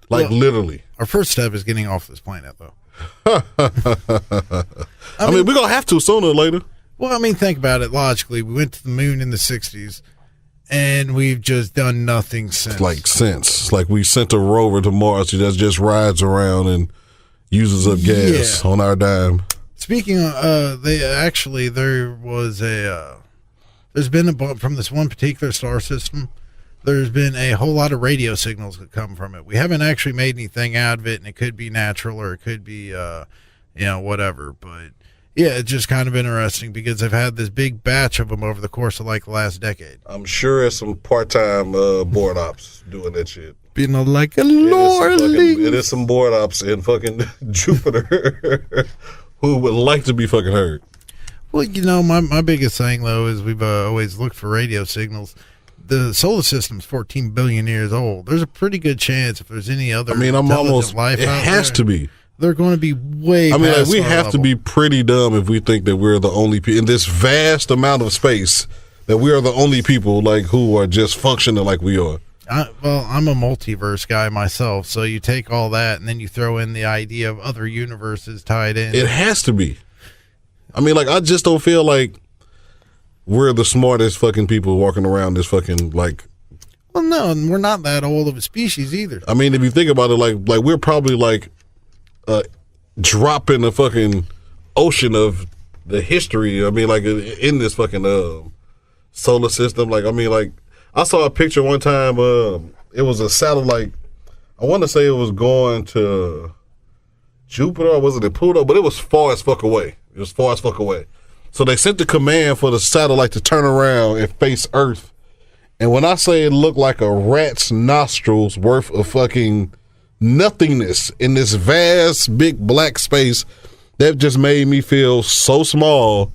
Like literally. Our first step is getting off this planet, though. I mean, we're gonna have to sooner or later. Well, I mean, think about it logically. We went to the moon in the 60s, and we've just done nothing since. Like we sent a rover to Mars that just rides around and uses up gas on our dime. Speaking of, there's been a bump from this one particular star system. There's been a whole lot of radio signals that come from it. We haven't actually made anything out of it, and it could be natural or it could be, whatever. But, yeah, it's just kind of interesting because they've had this big batch of them over the course of, like, the last decade. I'm sure it's some part-time board ops doing that shit. Being like a lordling. It is some board ops in fucking Jupiter who would like to be fucking heard. Well, you know, my biggest thing, though, is we've always looked for radio signals. The solar system's 14 billion years old. There's a pretty good chance if there's any other life out there, it has to be. They're going to be way past like we have level. To be pretty dumb if we think that we're the only people in this vast amount of space that we are the only people like who are just functioning like we are. I'm a multiverse guy myself, so you take all that and then you throw in the idea of other universes tied in. It has to be. I mean, like I just don't feel like we're the smartest fucking people walking around this fucking like. Well, no, and we're not that old of a species either. I mean, if you think about it, like we're probably like a drop in the fucking ocean of the history. I mean, like in this fucking solar system. Like, I mean, like I saw a picture one time. It was a satellite. I want to say it was going to Jupiter, or was it in Pluto? But it was far as fuck away. So they sent the command for the satellite to turn around and face Earth. And when I say it looked like a rat's nostrils worth of fucking nothingness in this vast, big black space, that just made me feel so small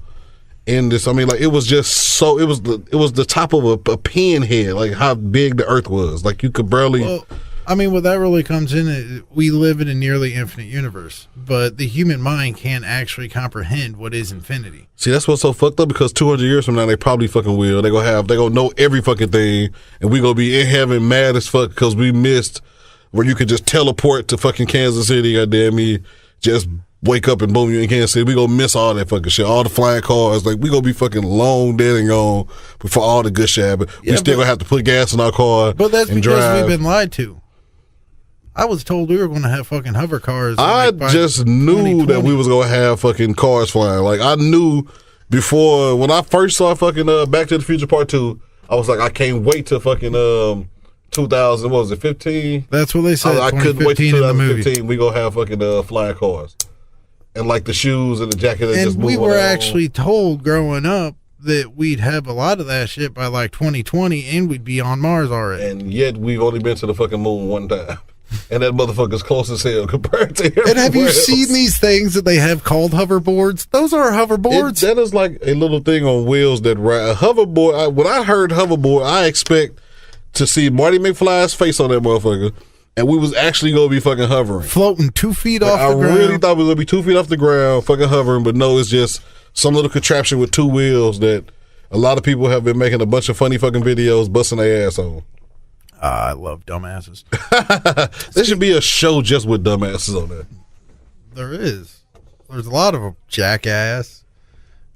in this. I mean, like, it was just so, it was the top of a pinhead, like how big the Earth was. Like, you could barely. Well, I mean, what that really comes in, we live in a nearly infinite universe, but the human mind can't actually comprehend what is infinity. See, that's what's so fucked up, because 200 years from now, they probably fucking will. They gonna know every fucking thing, and we gonna be in heaven mad as fuck because we missed where you could just teleport to fucking Kansas City, goddamn me, just wake up and boom, you're in Kansas City. We gonna miss all that fucking shit, all the flying cars. Like, we gonna be fucking long dead and gone before all the good shit happen. Yeah, we still gonna have to put gas in our car. But that's and because drive. we've been lied to. I was told we were going to have fucking hover cars. I just knew that we was going to have fucking cars flying. Like, I knew before, when I first saw fucking Back to the Future Part 2, I was like, I can't wait till fucking 2000, what was it, 15? That's what they said. I couldn't wait till 2015. We going to have fucking flying cars. And like the shoes and the jacket that just move. And we were actually told growing up that we'd have a lot of that shit by like 2020 and we'd be on Mars already. And yet we've only been to the fucking moon one time. And that motherfucker's close as hell compared to everywhere And have you else. seen these things that they have called hoverboards? Those are hoverboards. That is like a little thing on wheels that ride. A hoverboard, when I heard hoverboard, I expect to see Marty McFly's face on that motherfucker, and we was actually going to be fucking hovering. Floating 2 feet off the ground. I really thought we were going to be 2 feet off the ground, fucking hovering, but no, it's just some little contraption with 2 wheels that a lot of people have been making a bunch of funny fucking videos busting their ass on. I love dumbasses. There should be a show just with dumbasses on there. There is. There's a lot of them. Jackass.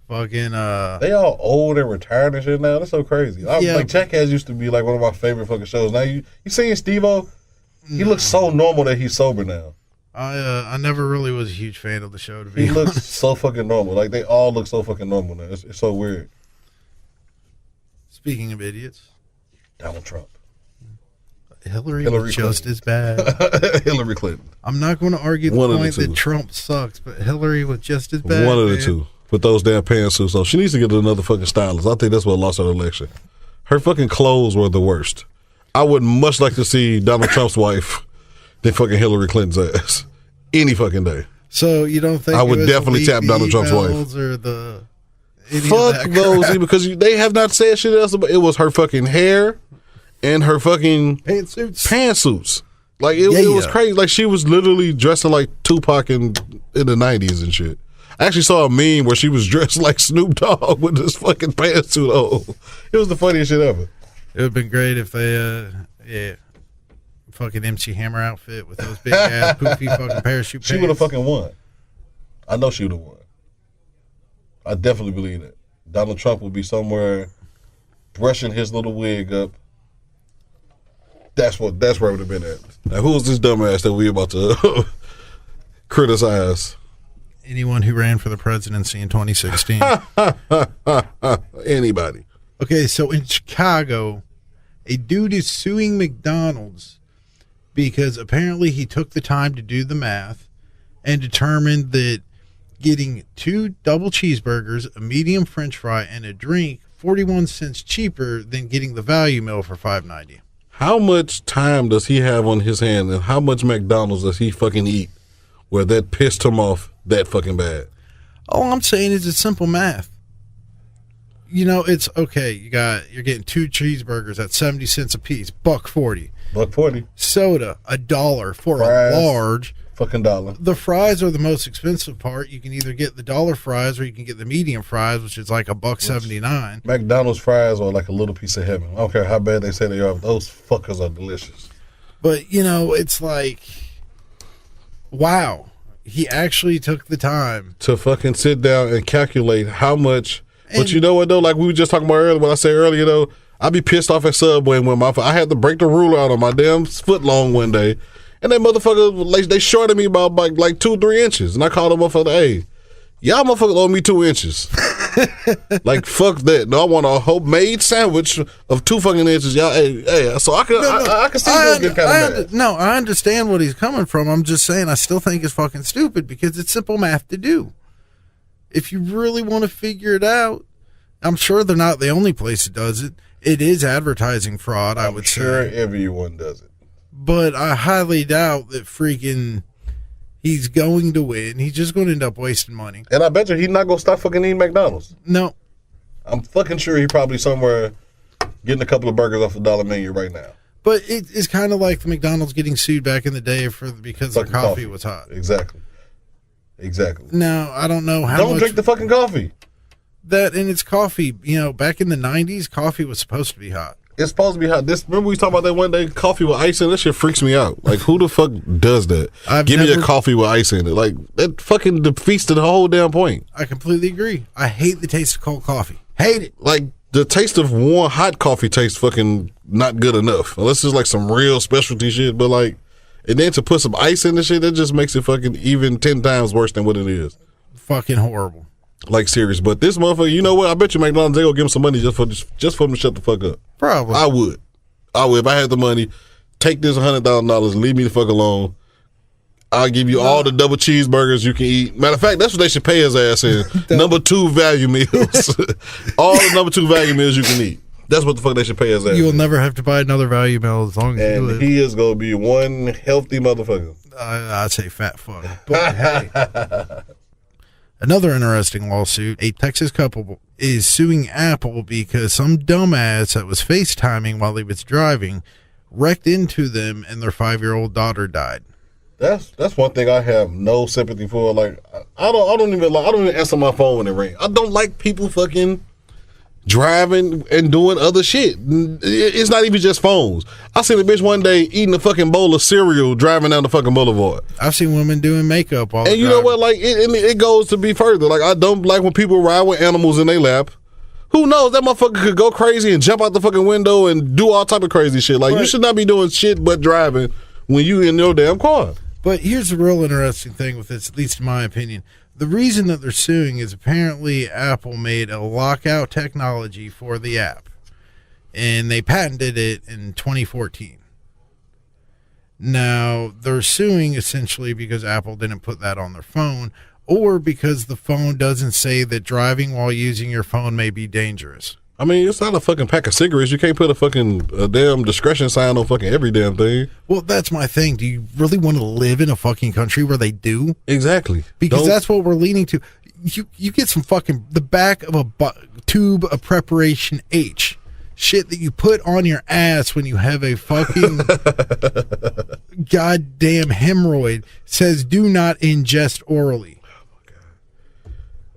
Fucking They all old and retired and shit now. That's so crazy. Like, Jackass used to be like one of my favorite fucking shows. Now you seen Steve-O? He looks so normal that he's sober now. I never really was a huge fan of the show, to be honest. He looks so fucking normal. Like, they all look so fucking normal now. It's so weird. Speaking of idiots, Donald Trump. Hillary was just as bad. Hillary Clinton. I'm not going to argue the point that Trump sucks, but Hillary was just as bad. One of the two. With those damn pantsuits on. She needs to get another fucking stylist. I think that's what lost her election. Her fucking clothes were the worst. I would much like to see Donald Trump's wife than fucking Hillary Clinton's ass. Any fucking day. So you don't think I would definitely tap Donald Trump's wife. Or fuck those, because they have not said shit else about it. Was her fucking hair and her fucking pantsuits. Like, it was crazy. Like, she was literally dressing like Tupac in the 90s and shit. I actually saw a meme where she was dressed like Snoop Dogg with this fucking pantsuit on. It was the funniest shit ever. It would have been great if they, fucking MC Hammer outfit with those big ass poofy fucking parachute pants. She would have fucking won. I know she would have won. I definitely believe that. Donald Trump would be somewhere brushing his little wig up. That's where it would have been at. Now, who is this dumbass that we about to criticize? Anyone who ran for the presidency in 2016. Anybody. Okay, so in Chicago, a dude is suing McDonald's because apparently he took the time to do the math and determined that getting 2 double cheeseburgers, a medium French fry, and a drink 41 cents cheaper than getting the value meal for $5.90. How much time does he have on his hand, and how much McDonald's does he fucking eat where that pissed him off that fucking bad? All I'm saying is it's simple math. You know, it's okay. You're getting 2 cheeseburgers at 70 cents a piece, $1.40. $1.40. Soda, $1 for fries, a large. Fucking $1. The fries are the most expensive part. You can either get the $1 fries or you can get the medium fries, which is like $1.79. McDonald's fries are like a little piece of heaven. I don't care how bad they say they are, but those fuckers are delicious. But, you know, it's like, wow. He actually took the time to fucking sit down and calculate how much. But you know what, though? Like we were just talking about earlier, when I said earlier, though, I'd be pissed off at Subway when I had to break the ruler out on my damn foot long one day. And that motherfucker, they shorted me by like 2-3 inches. And I called them motherfucker, hey, y'all motherfuckers owe me 2 inches. Like, fuck that. No, I want a homemade sandwich of 2 fucking inches. Y'all, hey, so I can see those get kind of mad. No, I understand what he's coming from. I'm just saying I still think it's fucking stupid because it's simple math to do. If you really want to figure it out, I'm sure they're not the only place that does it. It is advertising fraud, I would say. I'm sure everyone does it. But I highly doubt that freaking he's going to win. He's just going to end up wasting money. And I bet you he's not going to stop fucking eating McDonald's. No. I'm fucking sure he's probably somewhere getting a couple of burgers off the $1 menu right now. But it's kind of like the McDonald's getting sued back in the day because their coffee was hot. Exactly. Now, I don't know how Don't drink the fucking coffee. That, and it's coffee. Back in the 90s, coffee was supposed to be hot. It's supposed to be hot. Remember we talked about that one day, coffee with ice in it? That shit freaks me out. Like, who the fuck does that? Give me a coffee with ice in it. Like, that fucking defeats the whole damn point. I completely agree. I hate the taste of cold coffee. Hate it. Like, the taste of warm, hot coffee tastes fucking not good enough. Unless it's like some real specialty shit. But, like, and then to put some ice in the shit, that just makes it fucking even 10 times worse than what it is. Fucking horrible. Like, serious. But this motherfucker, you know what? I bet you McDonald's, they gonna give him some money just for him to shut the fuck up. Probably. I would. If I had the money, take this $100,000 and leave me the fuck alone. I'll give you all the double cheeseburgers you can eat. Matter of fact, that's what they should pay his ass in. Number 2 value meals. All the number 2 value meals you can eat. That's what the fuck they should pay his ass. You will never have to buy another value meal as long as you live. And he is going to be one healthy motherfucker. I'd say fat fuck. But hey. Another interesting lawsuit. A Texas couple is suing Apple because some dumbass that was FaceTiming while he was driving wrecked into them and their 5-year-old daughter died. That's one thing I have no sympathy for. Like, I don't even answer my phone when it rings. I don't like people fucking driving and doing other shit. It's not even just phones. I seen a bitch one day eating a fucking bowl of cereal driving down the fucking boulevard. I've seen women doing makeup all the time. And you know what? Like, it goes to be further. Like, I don't like when people ride with animals in their lap. Who knows? That motherfucker could go crazy and jump out the fucking window and do all type of crazy shit. Like, you should not be doing shit but driving when you in your damn car. But here's the real interesting thing with this, at least in my opinion. The reason that they're suing is apparently Apple made a lockout technology for the app, and they patented it in 2014. Now, they're suing essentially because Apple didn't put that on their phone, or because the phone doesn't say that driving while using your phone may be dangerous. I mean, it's not a fucking pack of cigarettes. You can't put a damn discretion sign on fucking every damn thing. Well, that's my thing. Do you really want to live in a fucking country where they do? Exactly. Because that's what we're leaning to. You get some fucking, the back of a tube of preparation H. Shit that you put on your ass when you have a fucking goddamn hemorrhoid says do not ingest orally.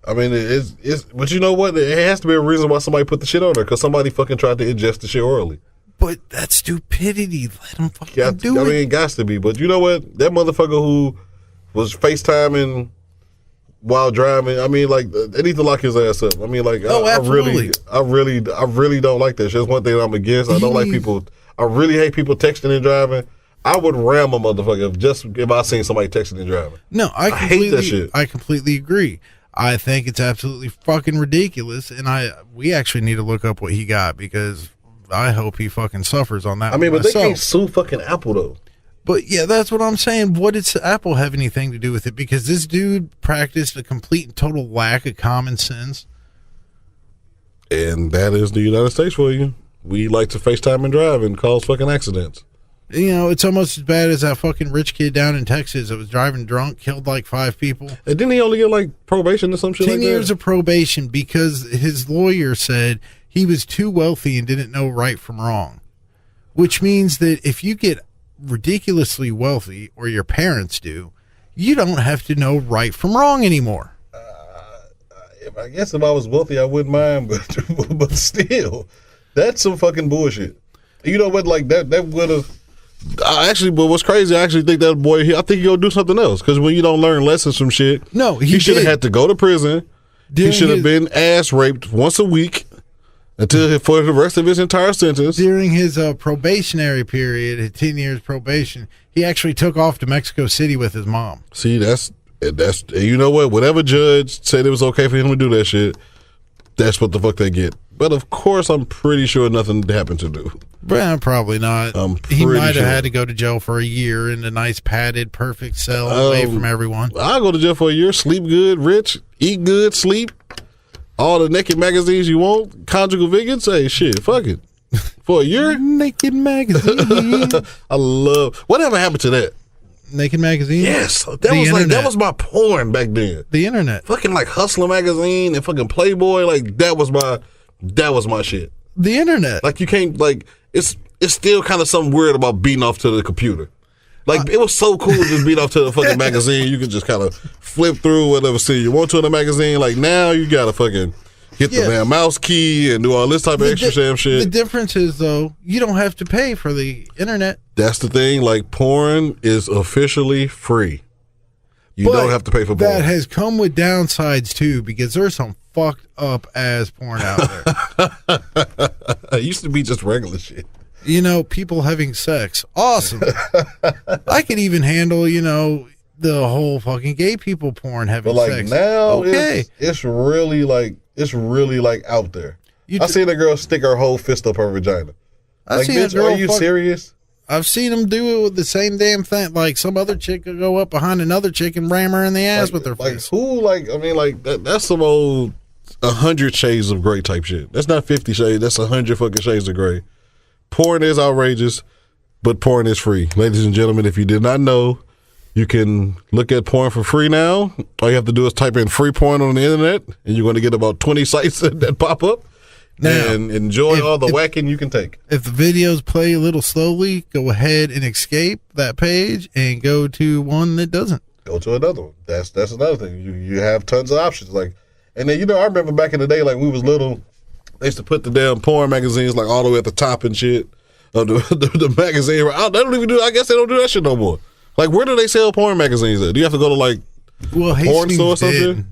I mean, it's but you know what? It has to be a reason why somebody put the shit on there, because somebody fucking tried to ingest the shit orally. But that's stupidity. Let them fucking do it. I mean, it got to be. But you know what? That motherfucker who was FaceTiming while driving, I mean, like, they need to lock his ass up. I mean, like, absolutely. I really don't like that shit. That's one thing I'm against. I don't like people. I really hate people texting and driving. I would ram a motherfucker if I seen somebody texting and driving. No, I hate that shit. I completely agree. I think it's absolutely fucking ridiculous, and we actually need to look up what he got, because I hope he fucking suffers on that. I mean, but myself. They can't sue fucking Apple though. But yeah, that's what I'm saying. What does Apple have anything to do with it? Because this dude practiced a complete and total lack of common sense. And that is the United States for you. We like to FaceTime and drive and cause fucking accidents. You know, it's almost as bad as that fucking rich kid down in Texas that was driving drunk, killed like 5 people. And didn't he only get like probation or some shit like that? 10 years of probation because his lawyer said he was too wealthy and didn't know right from wrong. Which means that if you get ridiculously wealthy, or your parents do, you don't have to know right from wrong anymore. I guess if I was wealthy, I wouldn't mind, but still, that's some fucking bullshit. You know what? Like that would have. But what's crazy, I actually think that boy, I think he'll do something else. Because when you don't learn lessons from shit, no, he should have had to go to prison. He should have been ass raped once a week for the rest of his entire sentence. During his probationary period, his 10 years probation, he actually took off to Mexico City with his mom. See, that's you know what? Whatever judge said it was okay for him to do that shit, that's what the fuck they get. But of course, I'm pretty sure nothing happened to do. Well, probably not. He might have had to go to jail for a year in a nice padded, perfect cell away from everyone. I'll go to jail for a year, sleep good, rich, eat good, sleep, all the naked magazines you want, conjugal vigilance. Hey, shit, fuck it. For a year? Naked magazine. I love. Whatever happened to that? Naked magazine? Yes. That was my porn back then. The internet. Fucking like Hustler magazine and fucking Playboy. Like that was my shit. The internet. Like you can't like it's still kind of something weird about beating off to the computer. Like it was so cool to just beat off to the fucking magazine. You could just kind of flip through whatever scene you want to in the magazine. Like now you gotta fucking hit the damn mouse key and do all this type of extra damn shit. The difference is, though, you don't have to pay for the internet. That's the thing. Like, porn is officially free. You don't have to pay for porn. That has come with downsides, too, because there's some fucked up ass porn out there. It used to be just regular shit. You know, people having sex. Awesome. I could even handle, the whole fucking gay people porn having sex. But, now, it's really like out there. I seen a girl stick her whole fist up her vagina. Like, bitch, are you serious? I've seen them do it with the same damn thing. Like some other chick could go up behind another chick and ram her in the ass with her face. Who? That's some old 100 Shades of Grey type shit. That's not 50 Shades. That's 100 fucking Shades of Grey. Porn is outrageous, but porn is free. Ladies and gentlemen, if you did not know, you can look at porn for free now. All you have to do is type in free porn on the internet, and you're going to get about 20 sites that pop up. Now, and enjoy all the whacking you can take. If the videos play a little slowly, go ahead and escape that page and go to one that doesn't. Go to another one. That's another thing. You have tons of options. And then I remember back in the day, like we was little, they used to put the damn porn magazines like all the way at the top and shit of the magazine. They don't even do. I guess they don't do that shit no more. Like, where do they sell porn magazines at? Do you have to go to porn store or something?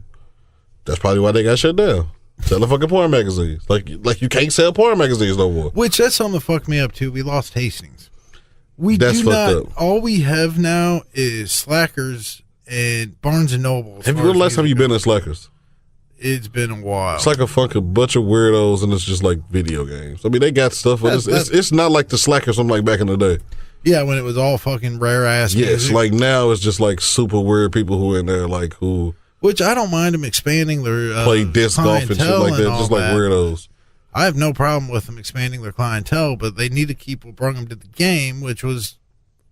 That's probably why they got shut down. Selling fucking porn magazines. Like you can't sell porn magazines no more. Which that's something that fucked me up too. We lost Hastings. That's fucked up. All we have now is Slackers and Barnes and Noble. Have you realized last time you been in Slackers? It's been a while. It's like a fucking bunch of weirdos and it's just like video games. I mean, they got stuff, but it's not like the Slackers from like back in the day. Yeah, when it was all fucking rare ass music. Yes, like now it's just like super weird people who are in there like who. Which I don't mind them expanding their play disc golf and shit like that, just like weirdos. I have no problem with them expanding their clientele, but they need to keep what brought them to the game, which was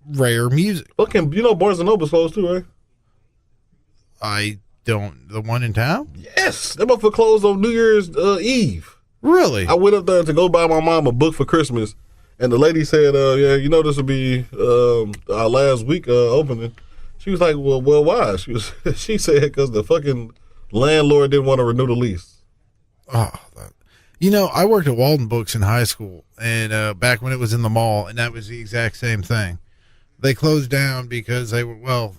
rare music. Fucking, Barnes & Noble's closed too, right? I don't. The one in town? Yes, that motherfucker closed on New Year's Eve. Really? I went up there to go buy my mom a book for Christmas, and the lady said, this will be our last week opening. She was like, well, why? She said because the fucking landlord didn't want to renew the lease. Oh, I worked at Walden Books in high school, and back when it was in the mall, and that was the exact same thing. They closed down because the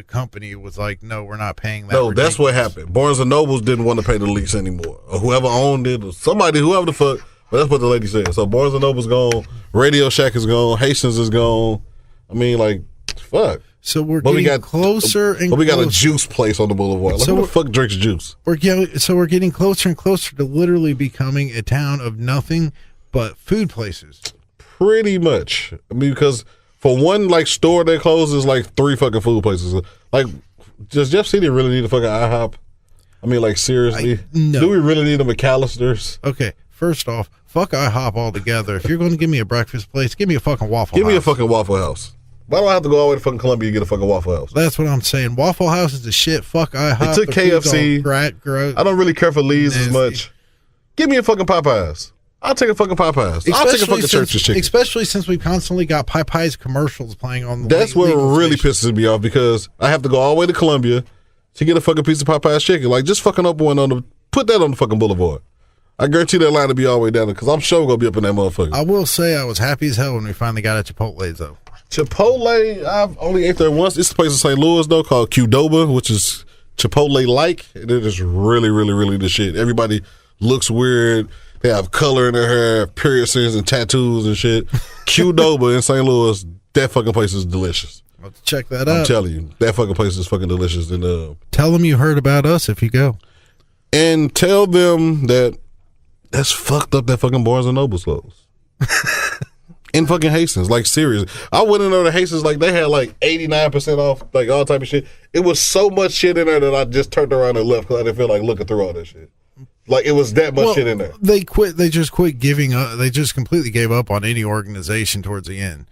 company was like, no, we're not paying that. No, that's what happened. Barnes and Nobles didn't want to pay the lease anymore, or whoever owned it, or somebody, whoever the fuck. But that's what the lady said. So Barnes and Noble's gone, Radio Shack is gone, Hastings is gone. I mean, like, fuck. So we're getting closer and closer. But we got a juice place on the boulevard. Like, who the fuck drinks juice? We're getting closer and closer to literally becoming a town of nothing but food places. Pretty much. I mean, because for one store that closes, like 3 fucking food places. Like, does Jeff City really need a fucking IHOP? I mean, like, seriously? No. Do we really need a McAllister's? Okay, first off, fuck IHOP altogether. If you're going to give me a breakfast place, give me a fucking Waffle House. Give me a fucking Waffle House. Why do I have to go all the way to fucking Columbia to get a fucking Waffle House? That's what I'm saying. Waffle House is the shit. Fuck IHOP. It took KFC. I don't really care for Lee's as much. Give me a fucking Popeyes. I'll take a fucking Popeyes. I'll take a fucking Church's chicken. Especially since we've constantly got Popeyes commercials playing on the That's what really pisses me off, because I have to go all the way to Columbia to get a fucking piece of Popeyes chicken. Like, just fucking up one put that on the fucking boulevard. I guarantee that line will be all the way down there, because I'm sure we're going to be up in that motherfucker. I will say I was happy as hell when we finally got at Chipotle's, though. Chipotle, I've only ate there once. It's a place in St. Louis, though, called Qdoba, which is Chipotle-like. And it is really, really, really the shit. Everybody looks weird. They have color in their hair, piercings and tattoos and shit. Qdoba in St. Louis, that fucking place is delicious. I'll have to check that out. I'm telling you, that fucking place is fucking delicious. And tell them you heard about us if you go. And tell them that That's fucked up that fucking Barnes & Noble's closed. In fucking Hastings, like serious. I went in there to Hastings, like they had like 89% off, like all type of shit. It was so much shit in there that I just turned around and left because I didn't feel like looking through all that shit. Like it was that much shit in there. They just quit giving up. They just completely gave up on any organization towards the end.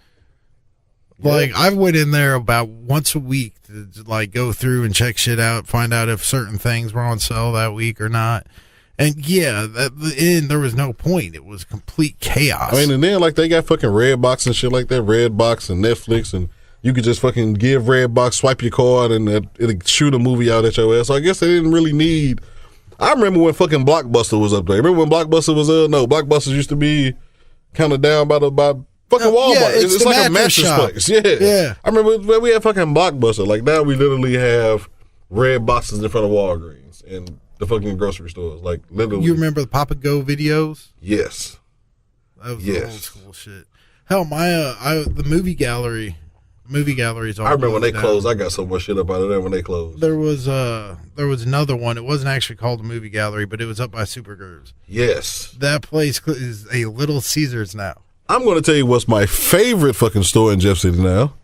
Yeah. Like I went in there about once a week to like go through and check shit out, find out if certain things were on sale that week or not. And yeah, at the end, there was no point. It was complete chaos. I mean, and then like they got fucking Redbox and shit like that, Redbox and Netflix, and you could just fucking give Redbox, swipe your card, and it'll shoot a movie out at your ass. So I guess they didn't really need. I remember when fucking Blockbuster was up there. Remember when Blockbuster was no, Blockbuster used to be kind of down by fucking Walmart. Yeah, it's like a mattress place. Yeah. I remember when we had fucking Blockbuster. Like now we literally have red boxes in front of Walgreens and the fucking grocery stores. Like literally. You remember the Papa Go videos? Yes. That was old school shit. Hell, the movie galleries. I remember when they closed. I got so much shit up out of there when they closed. There was another one. It wasn't actually called a movie gallery, but it was up by Supergirls. Yes. That place is a Little Caesars now. I'm going to tell you what's my favorite fucking store in Jeff City now.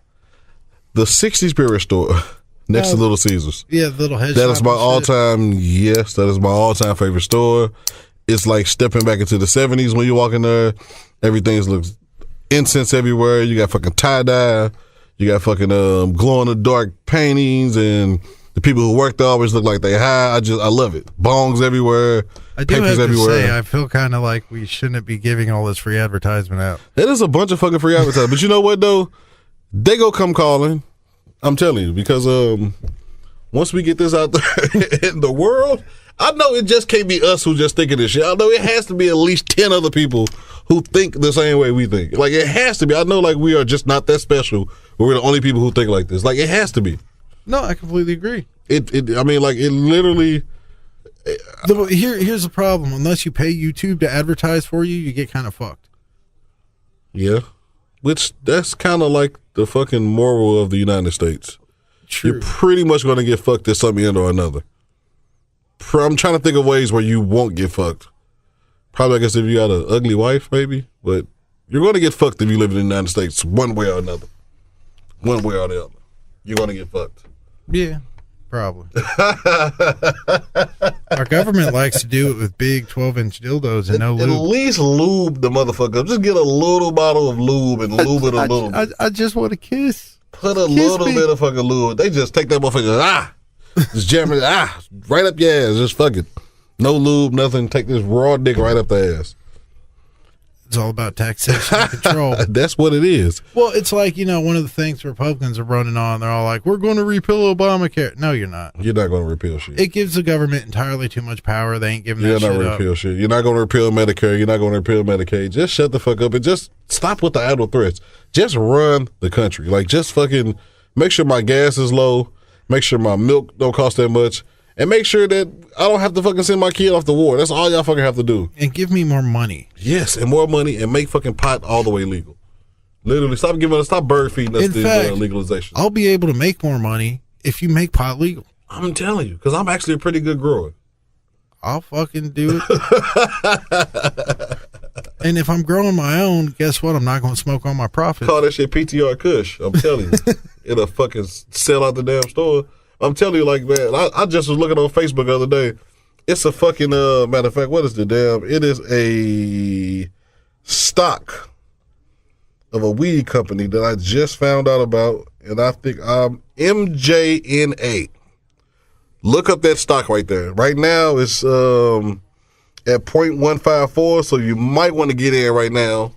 The 60s Spirit store next to Little Caesars. Yeah, the little head That shop is my all-time, yes, that is my all-time favorite store. It's like stepping back into the 70s when you walk in there. Everything looks incense everywhere. You got fucking tie-dye. You got fucking glow-in-the-dark paintings, and the people who work there always look like they high. I love it. Bongs everywhere. I do have to say, I feel kind of like we shouldn't be giving all this free advertisement out. It is a bunch of fucking free advertising. But you know what, though? They go come calling. I'm telling you, because once we get this out there in the world, I know it just can't be us who just thinking this shit. I know it has to be at least 10 other people who think the same way we think. Like, it has to be. I know, like, we are just not that special, but we're the only people who think like this. Like, it has to be. No, I completely agree. I mean, like, it literally... Here's the problem. Unless you pay YouTube to advertise for you, you get kind of fucked. Yeah. Which, that's kind of like the fucking moral of the United States. True. You're pretty much going to get fucked at some end or another. I'm trying to think of ways where you won't get fucked. Probably, I guess, if you got an ugly wife, maybe. But you're going to get fucked if you live in the United States one way or another. One way or the other. You're going to get fucked. Yeah. Probably. Our government likes to do it with big 12-inch dildos and no lube. At least lube the motherfucker up. Just get a little bottle of lube and lube it a little bit. I just want to kiss. Put a little bit of fucking lube. They just take that motherfucker, just jam it, right up your ass. Just fuck it. No lube, nothing. Take this raw dick right up the ass. It's all about taxation and control. That's what it is. Well, it's like, one of the things Republicans are running on. They're all like, we're going to repeal Obamacare. No, you're not. You're not going to repeal shit. It gives the government entirely too much power. They ain't giving that shit up. You're not going to repeal shit. You're not going to repeal Medicare. You're not going to repeal Medicaid. Just shut the fuck up and just stop with the idle threats. Just run the country. Like, just fucking make sure my gas is low. Make sure my milk don't cost that much. And make sure that I don't have to fucking send my kid off to war. That's all y'all fucking have to do. And give me more money. Yes, and more money, and make fucking pot all the way legal. Literally, stop bird feeding us this legalization. I'll be able to make more money if you make pot legal. I'm telling you, because I'm actually a pretty good grower. I'll fucking do it. And if I'm growing my own, guess what? I'm not going to smoke on my profit. Call that shit PTR Kush. I'm telling you. It'll fucking sell out the damn store. I'm telling you, like, man, I just was looking on Facebook the other day. It's a fucking, matter of fact, what is the damn? It is a stock of a weed company that I just found out about, and I think MJNA. Look up that stock right there. Right now, it's at 0.154, so you might want to get in right now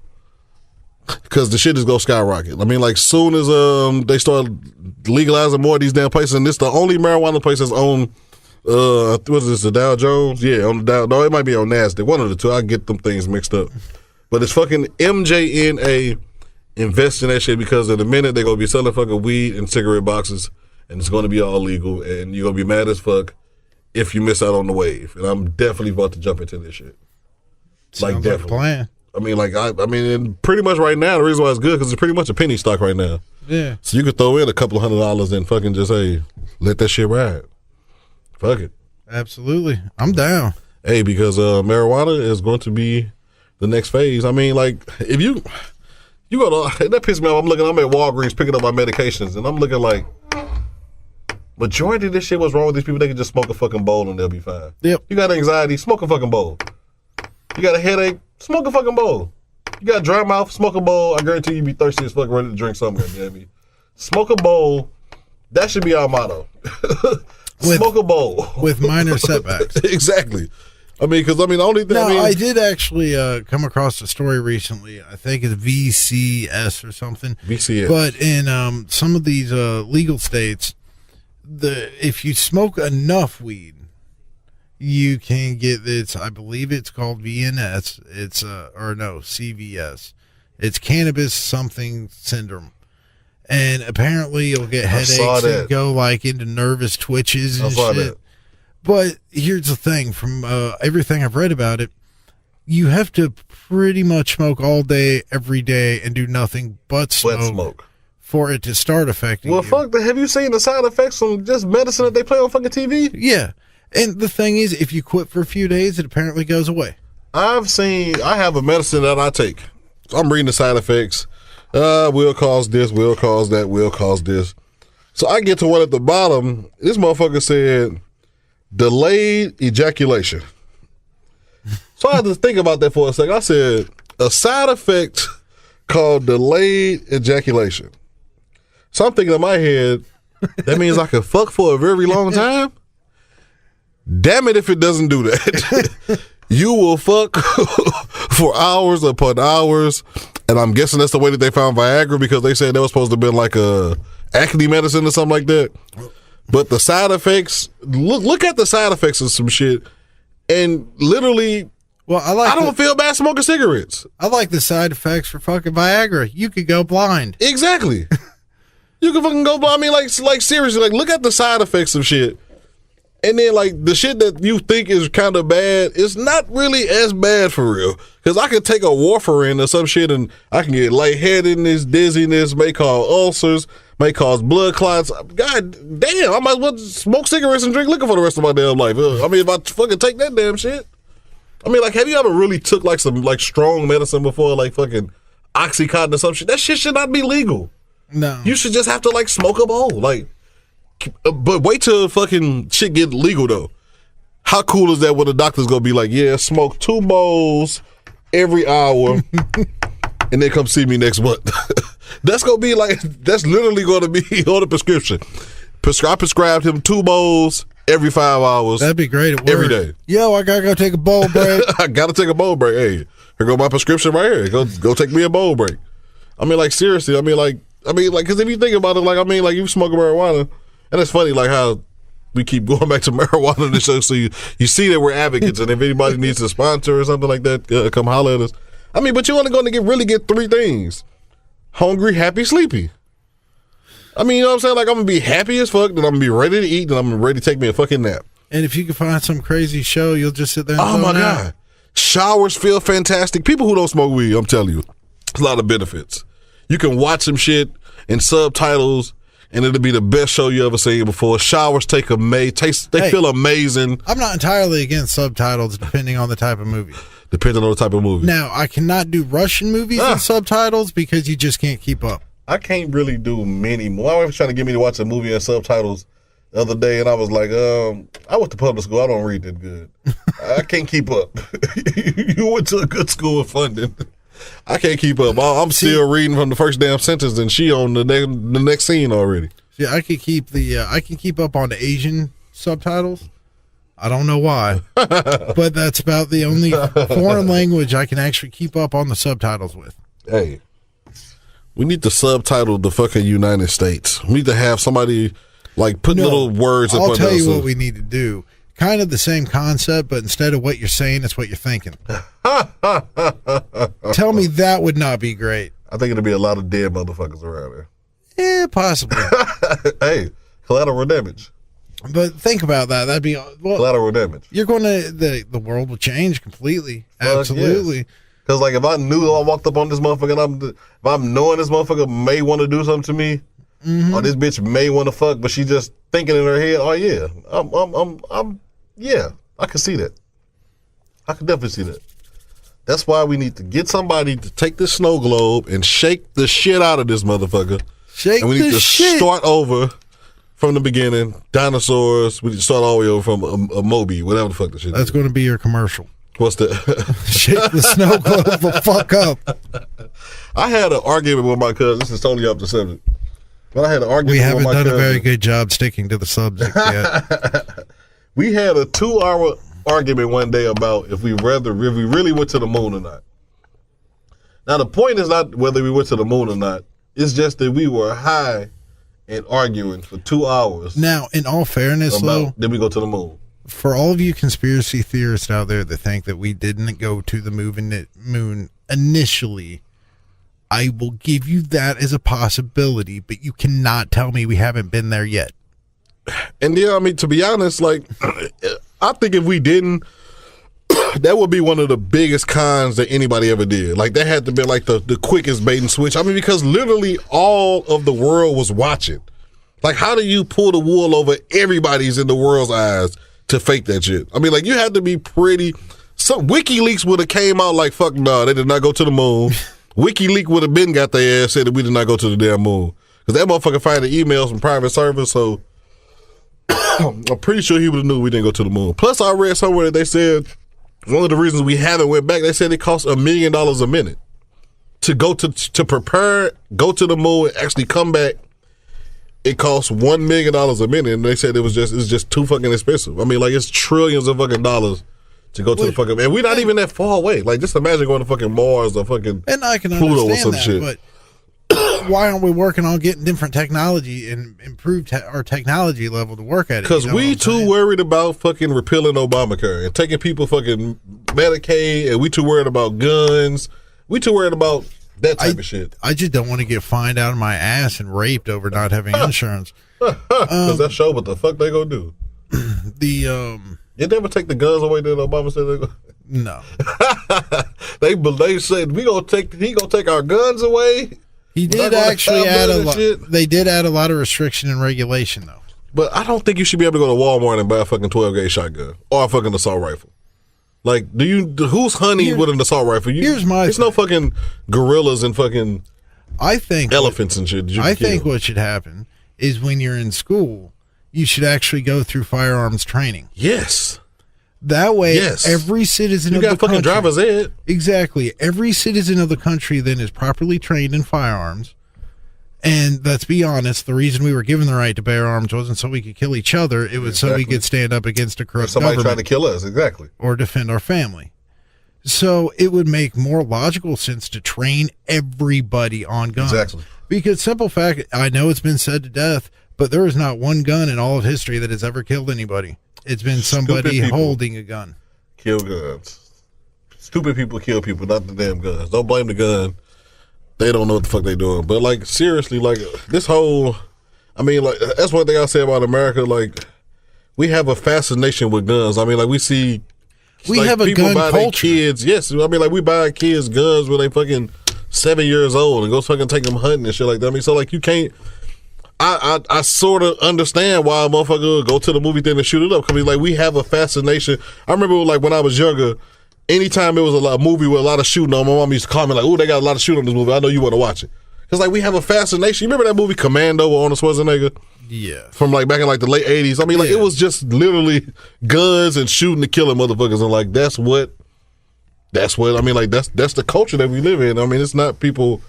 because the shit is going to skyrocket. I mean, like, soon as they start legalizing more of these damn places, and this the only marijuana place that's on, what is this, the Dow Jones? Yeah, on the Dow. No, it might be on NASDAQ. One of the two. I get them things mixed up. But it's fucking MJNA. Invest in that shit because in a minute they're going to be selling fucking weed and cigarette boxes, and it's going to be all legal, and you're going to be mad as fuck if you miss out on the wave. And I'm definitely about to jump into this shit. Sounds like a plan. I mean, like, I mean, pretty much right now, the reason why it's good because it's pretty much a penny stock right now. Yeah. So you could throw in a couple of $100 and fucking just, hey, let that shit ride. Fuck it. Absolutely. I'm down. Hey, because marijuana is going to be the next phase. I mean, like, if you go to, that pisses me off. I'm at Walgreens picking up my medications, and I'm looking like, majority of this shit, what's wrong with these people? They can just smoke a fucking bowl and they'll be fine. Yep. You got anxiety, smoke a fucking bowl. You got a headache, smoke a fucking bowl. You got dry mouth, smoke a bowl. I guarantee you be thirsty as fuck, ready to drink something. Damn. Smoke a bowl. That should be our motto. Smoke a bowl. With minor setbacks. Exactly. I mean, because, the only thing... I did actually come across a story recently. I think it's VCS or something. VCS. But in some of these legal states, if you smoke enough weed, you can get this. I believe it's called VNS. It's CVS. It's cannabis something syndrome, and apparently you'll get headaches and go like into nervous twitches and shit. That. But here's the thing: from everything I've read about it, you have to pretty much smoke all day, every day, and do nothing but smoke. For it to start affecting you. Fuck, have you seen the side effects from just medicine that they play on fucking TV? Yeah. And the thing is, if you quit for a few days, it apparently goes away. I have a medicine that I take. So I'm reading the side effects. Will cause this, will cause that, will cause this. So I get to one at the bottom. This motherfucker said, delayed ejaculation. So I had to think about that for a second. I said, a side effect called delayed ejaculation. So I'm thinking in my head, that means I can fuck for a very long time? Damn it if it doesn't do that. You will fuck for hours upon hours, and I'm guessing that's the way that they found Viagra, because they said that was supposed to be like a acne medicine or something like that. But the side effects, look at the side effects of some shit, and literally... Well, I don't feel bad smoking cigarettes. I like the side effects for fucking Viagra. You could go blind. Exactly. You can fucking go blind. I mean, like seriously, like look at the side effects of shit. And then like the shit that you think is kind of bad, it's not really as bad for real. Because I could take a warfarin or some shit and I can get lightheadedness, dizziness, may cause ulcers, may cause blood clots. God damn, I might as well smoke cigarettes and drink liquor for the rest of my damn life. I mean, if I fucking take that damn shit. I mean, like, have you ever really took like some like strong medicine before, like fucking Oxycontin or some shit? That shit should not be legal. No. You should just have to like smoke a bowl. Like, but wait till fucking shit get legal though. How cool is that when the doctor's gonna be like, yeah, smoke 2 bowls every hour and then come see me next month. That's gonna be like, that's literally gonna be on the prescription. I prescribed him 2 bowls every 5 hours. That'd be great at work. Every day. Yo, I gotta go take a bowl break. I gotta take a bowl break. Hey, here go my prescription right here. Go take me a bowl break. I mean, like, seriously, I mean, like, because if you think about it, like, I mean, like, you smoke marijuana, and it's funny, like, how we keep going back to marijuana in the show, so you see that we're advocates, and if anybody needs a sponsor or something like that, come holler at us. I mean, but you're only going to really get 3 things. Hungry, happy, sleepy. I mean, you know what I'm saying? Like, I'm going to be happy as fuck, then I'm going to be ready to eat, then I'm ready to take me a fucking nap. And if you can find some crazy show, you'll just sit there and oh my God. Showers feel fantastic. People who don't smoke weed, I'm telling you, there's a lot of benefits. You can watch some shit in subtitles, and it'll be the best show you ever seen before. Showers feel amazing. I'm not entirely against subtitles, depending on the type of movie. Depending on the type of movie. Now, I cannot do Russian movies with subtitles because you just can't keep up. I can't really do many more. My wife was trying to get me to watch a movie in subtitles the other day, and I was like, I went to public school. I don't read that good. I can't keep up. You went to a good school of funding. I can't keep up. I'm still reading from the first damn sentence, and she on the next scene already. Yeah, I can keep up on the Asian subtitles. I don't know why, but that's about the only foreign language I can actually keep up on the subtitles with. Hey, we need to subtitle the fucking United States. We need to have somebody like put little words up. I'll tell you what we need to do. Kind of the same concept, but instead of what you're saying, it's what you're thinking. Tell me that would not be great. I think it'll be a lot of dead motherfuckers around there. Yeah, possibly. Hey, collateral damage. But think about that. That'd be collateral damage. You're going to the world will change completely. Absolutely. Because like if I knew I walked up on this motherfucker, and if I'm knowing this motherfucker may want to do something to me, or this bitch may want to fuck, but she just thinking in her head, oh yeah, yeah, I can see that. I can definitely see that. That's why we need to get somebody to take this snow globe and shake the shit out of this motherfucker. And we need to start over from the beginning. Dinosaurs. We need to start all the way over from a Moby, whatever the fuck the shit. That's going to be your commercial. What's that? Shake the snow globe the fuck up. I had an argument with my cousin. This is totally off the subject. But I had an argument with my cousin. We haven't done a very good job sticking to the subject yet. We had a 2-hour argument one day about if we really went to the moon or not. Now the point is not whether we went to the moon or not. It's just that we were high and arguing for 2 hours. Now, in all fairness, though, did we go to the moon? For all of you conspiracy theorists out there that think that we didn't go to the moon initially, I will give you that as a possibility, but you cannot tell me we haven't been there yet. And yeah, I mean, to be honest, like, I think if we didn't, that would be one of the biggest cons that anybody ever did. Like, that had to be like the quickest bait and switch. I mean, because literally all of the world was watching. Like, how do you pull the wool over everybody's in the world's eyes to fake that shit? I mean, like, you had to be pretty. Some WikiLeaks would have came out like, fuck no, they did not go to the moon. WikiLeaks would have been got their ass said that we did not go to the damn moon. Because that motherfucker find the emails from private servers, so I'm pretty sure he would have knew we didn't go to the moon. Plus, I read somewhere that they said one of the reasons we haven't went back, they said it costs $1 million a minute to go to prepare, go to the moon, and actually come back. It costs $1 million a minute, and they said it's just too fucking expensive. I mean, like, it's trillions of fucking dollars to go to the fucking, and we're not even that far away. Like, just imagine going to fucking Mars or fucking and I can Pluto or understand some that, shit. But why aren't we working on getting different technology and improve our technology level to work at it? Because we too worried about fucking repealing Obamacare and taking people fucking Medicaid, and we too worried about guns. We too worried about that type of shit. I just don't want to get fined out of my ass and raped over not having insurance. Because that show what the fuck they gonna do. Did they ever take the guns away that Obama said they go? No. they said he gonna take our guns away. He did actually add a lot. They did add a lot of restriction and regulation, though. But I don't think you should be able to go to Walmart and buy a fucking 12-gauge shotgun or a fucking assault rifle. Like, who's hunting with an assault rifle? There's no fucking gorillas and fucking elephants and shit. I think what should happen is when you're in school, you should actually go through firearms training. Yes. That way, every citizen of the country... You got fucking driver's ed. Exactly. Every citizen of the country then is properly trained in firearms. And let's be honest, the reason we were given the right to bear arms wasn't so we could kill each other. It was so we could stand up against a corrupt government. Somebody trying to kill us, exactly. Or defend our family. So it would make more logical sense to train everybody on guns. Exactly. Because simple fact, I know it's been said to death, but there is not one gun in all of history that has ever killed anybody. It's been somebody holding a gun. Kill guns. Stupid people kill people, not the damn guns. Don't blame the gun. They don't know what the fuck they doing. But, like, seriously, like, this whole, I mean, like, that's one thing I say about America. Like, we have a fascination with guns. I mean, like, we see, we have a gun culture. Kids, yes. I mean, like, we buy kids guns when they fucking 7 years old and go fucking take them hunting and shit like that. I mean, so, like, you can't, I sort of understand why a motherfucker would go to the movie theater and shoot it up. Because, like, we have a fascination. I remember, like, when I was younger, anytime it was a movie with a lot of shooting on, my mom used to call me like, "Oh, they got a lot of shooting on this movie. I know you want to watch it." Because, like, we have a fascination. You remember that movie Commando with Arnold Schwarzenegger? Yeah. From, like, back in, like, the late 80s. I mean, like, it was just literally guns and shooting and killing motherfuckers. And, like, that's what, I mean, like, that's the culture that we live in. I mean, it's not people,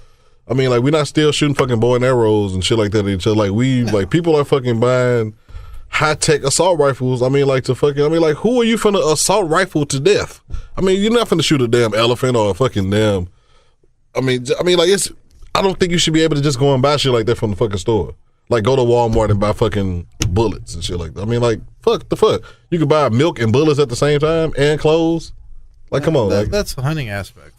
I mean, like, we're not still shooting fucking bow and arrows and shit like that at each other. Like, like, people are fucking buying high-tech assault rifles. I mean, like, who are you finna assault rifle to death? I mean, you're not finna shoot a damn elephant or a fucking damn, I mean, like, I don't think you should be able to just go and buy shit like that from the fucking store. Like, go to Walmart and buy fucking bullets and shit like that. I mean, like, fuck the fuck. You can buy milk and bullets at the same time and clothes. Like, come on. That's the hunting aspect.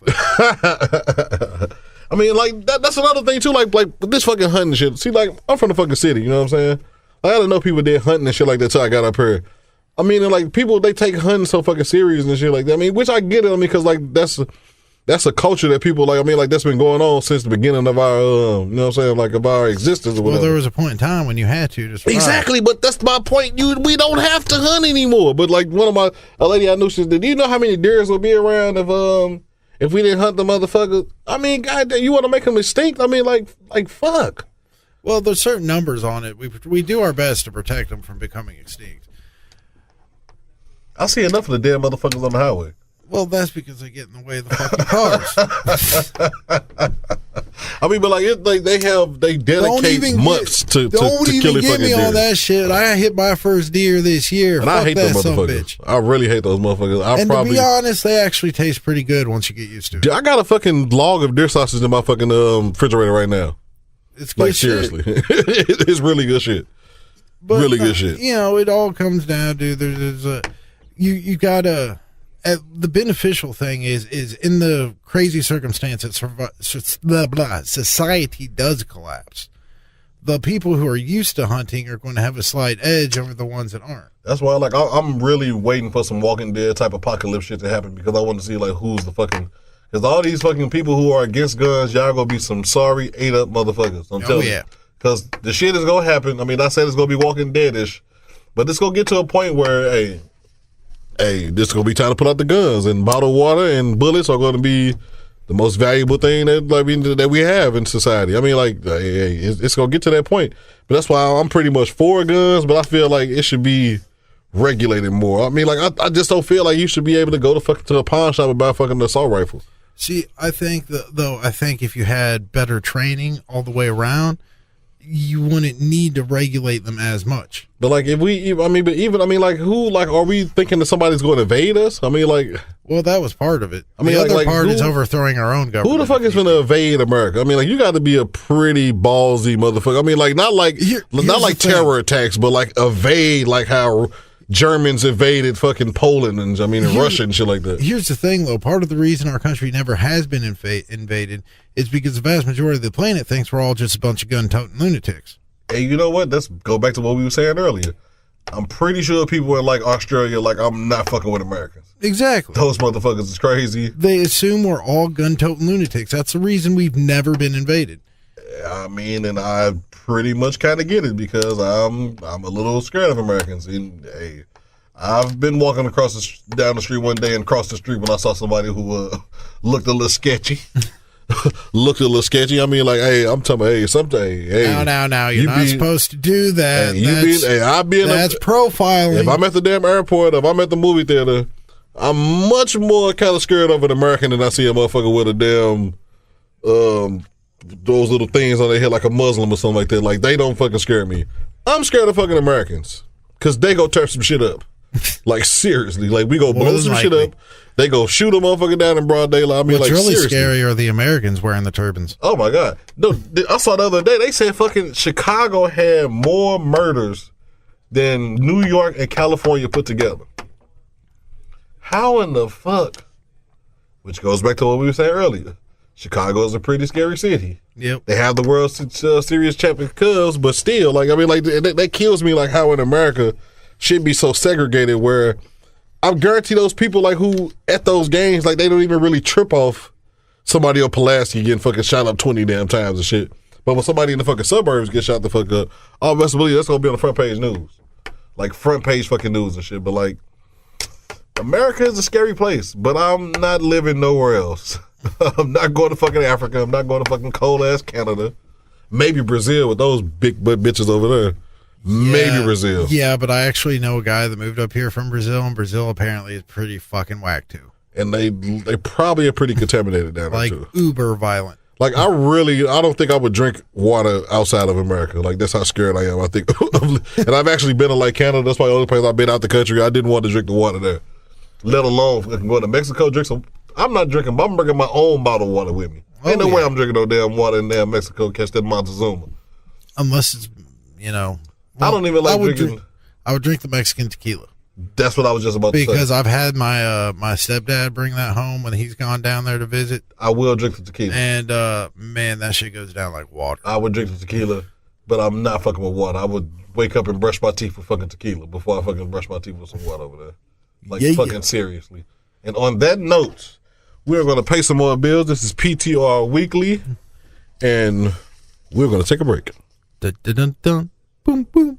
I mean, like, that's another thing, too. Like this fucking hunting shit. See, like, I'm from the fucking city, you know what I'm saying? I didn't know people did hunting and shit like that till I got up here. I mean, like, people, they take hunting so fucking serious and shit like that. I mean, which I get it, I mean, because, like, that's a culture that people like. I mean, like that's been going on since the beginning of our, you know what I'm saying, like of our existence. Or whatever. Well, there was a point in time when you had to. Exactly, but that's my point. We don't have to hunt anymore. But like a lady I knew, she said, "Do you know how many deers would be around if we didn't hunt the motherfuckers?" I mean, goddamn, you want to make them extinct? I mean, like fuck. Well, there's certain numbers on it. We do our best to protect them from becoming extinct. I see enough of the damn motherfuckers on the highway. Well, that's because they get in the way of the fucking cars. I mean, but like they dedicate months to killing fucking deer. Don't even get me on that shit. I hit my first deer this year. And I hate those motherfuckers. I really hate those motherfuckers. To be honest, they actually taste pretty good once you get used to it. I got a fucking log of deer sausage in my fucking refrigerator right now. It's good seriously. It's really good shit. But, really good shit. You know, it all comes down to you gotta. The beneficial thing is in the crazy circumstance that society does collapse. The people who are used to hunting are going to have a slight edge over the ones that aren't. That's why, like, I'm really waiting for some Walking Dead type apocalypse shit to happen because I want to see like who's the fucking. Because all these fucking people who are against guns, y'all gonna be some sorry ate up motherfuckers. I'm telling you. Because the shit is gonna happen. I mean, I said it's gonna be Walking Dead-ish, but it's gonna get to a point where this is going to be time to put out the guns, and bottled water and bullets are going to be the most valuable thing that we have in society. I mean, like, it's going to get to that point. But that's why I'm pretty much for guns, but I feel like it should be regulated more. I mean, like, I just don't feel like you should be able to go to a pawn shop and buy a fucking assault rifle. See, I think if you had better training all the way around, you wouldn't need to regulate them as much. But like, who, like, are we thinking that somebody's going to invade us? I mean, like, well, that was part of it. I mean, the other part is overthrowing our own government. Who the fuck is going to invade America? I mean, like, you got to be a pretty ballsy motherfucker. I mean, like, not like terror attacks, but like invade, like how Germans invaded fucking Poland and Russia and shit like that. Here's the thing, though. Part of the reason our country never has been invaded is because the vast majority of the planet thinks we're all just a bunch of gun-toting lunatics. Hey, you know what? Let's go back to what we were saying earlier. I'm pretty sure people in like Australia, like, I'm not fucking with Americans. Exactly. Those motherfuckers is crazy. They assume we're all gun-toting lunatics. That's the reason we've never been invaded. I mean, and I pretty much kind of get it because I'm a little scared of Americans. And hey, I've been walking down the street one day and crossed the street when I saw somebody who looked a little sketchy. I mean, like, hey, I'm talking about, hey, someday, hey. Now, you're not supposed to do that. That's profiling. If I'm at the damn airport, if I'm at the movie theater, I'm much more kind of scared of an American than I see a motherfucker with a damn, those little things on their head like a Muslim or something like that. Like, they don't fucking scare me. I'm scared of fucking Americans because they go tear some shit up. Like, seriously. Like, we go blow some shit up. They go shoot a motherfucker down in broad daylight. I mean, what's like, really seriously. scary are the Americans wearing the turbans. Oh, my God. No, I saw the other day, they said fucking Chicago had more murders than New York and California put together. How in the fuck? Which goes back to what we were saying earlier. Chicago is a pretty scary city. Yep. They have the World Series champion Cubs, but still, like, I mean, like, that kills me, like, how in America should be so segregated where I guarantee those people, like, who at those games, like, they don't even really trip off somebody on Pulaski getting fucking shot up 20 damn times and shit. But when somebody in the fucking suburbs get shot the fuck up, oh, best believe that's gonna be on the front page news. Like, front page fucking news and shit. But, like, America is a scary place, but I'm not living nowhere else. I'm not going to fucking Africa. I'm not going to fucking cold-ass Canada. Maybe Brazil with those big butt bitches over there. Maybe Brazil. Yeah, but I actually know a guy that moved up here from Brazil, and Brazil apparently is pretty fucking whack, too. And they probably are pretty contaminated down there, too. Like, uber violent. Like, I don't think I would drink water outside of America. Like, that's how scared I am, I think. And I've actually been to, like, Canada. That's probably the only place I've been out the country. I didn't want to drink the water there. Let alone going to Mexico, drink some. I'm not drinking, but I'm bringing my own bottled water with me. Ain't no way I'm drinking no damn water in damn Mexico, catch that Montezuma. Unless it's, well, I don't even like drinking. I would drink the Mexican tequila. That's what I was just about to say. Because I've had my my stepdad bring that home when he's gone down there to visit. I will drink the tequila. And, man, that shit goes down like water. I would drink the tequila, but I'm not fucking with water. I would wake up and brush my teeth with fucking tequila before I fucking brush my teeth with some water over there. Like, fucking seriously. And on that note, We're going to pay some more bills. This is PTR Weekly, and we're going to take a break. Dun, dun, dun, dun. Boom, boom.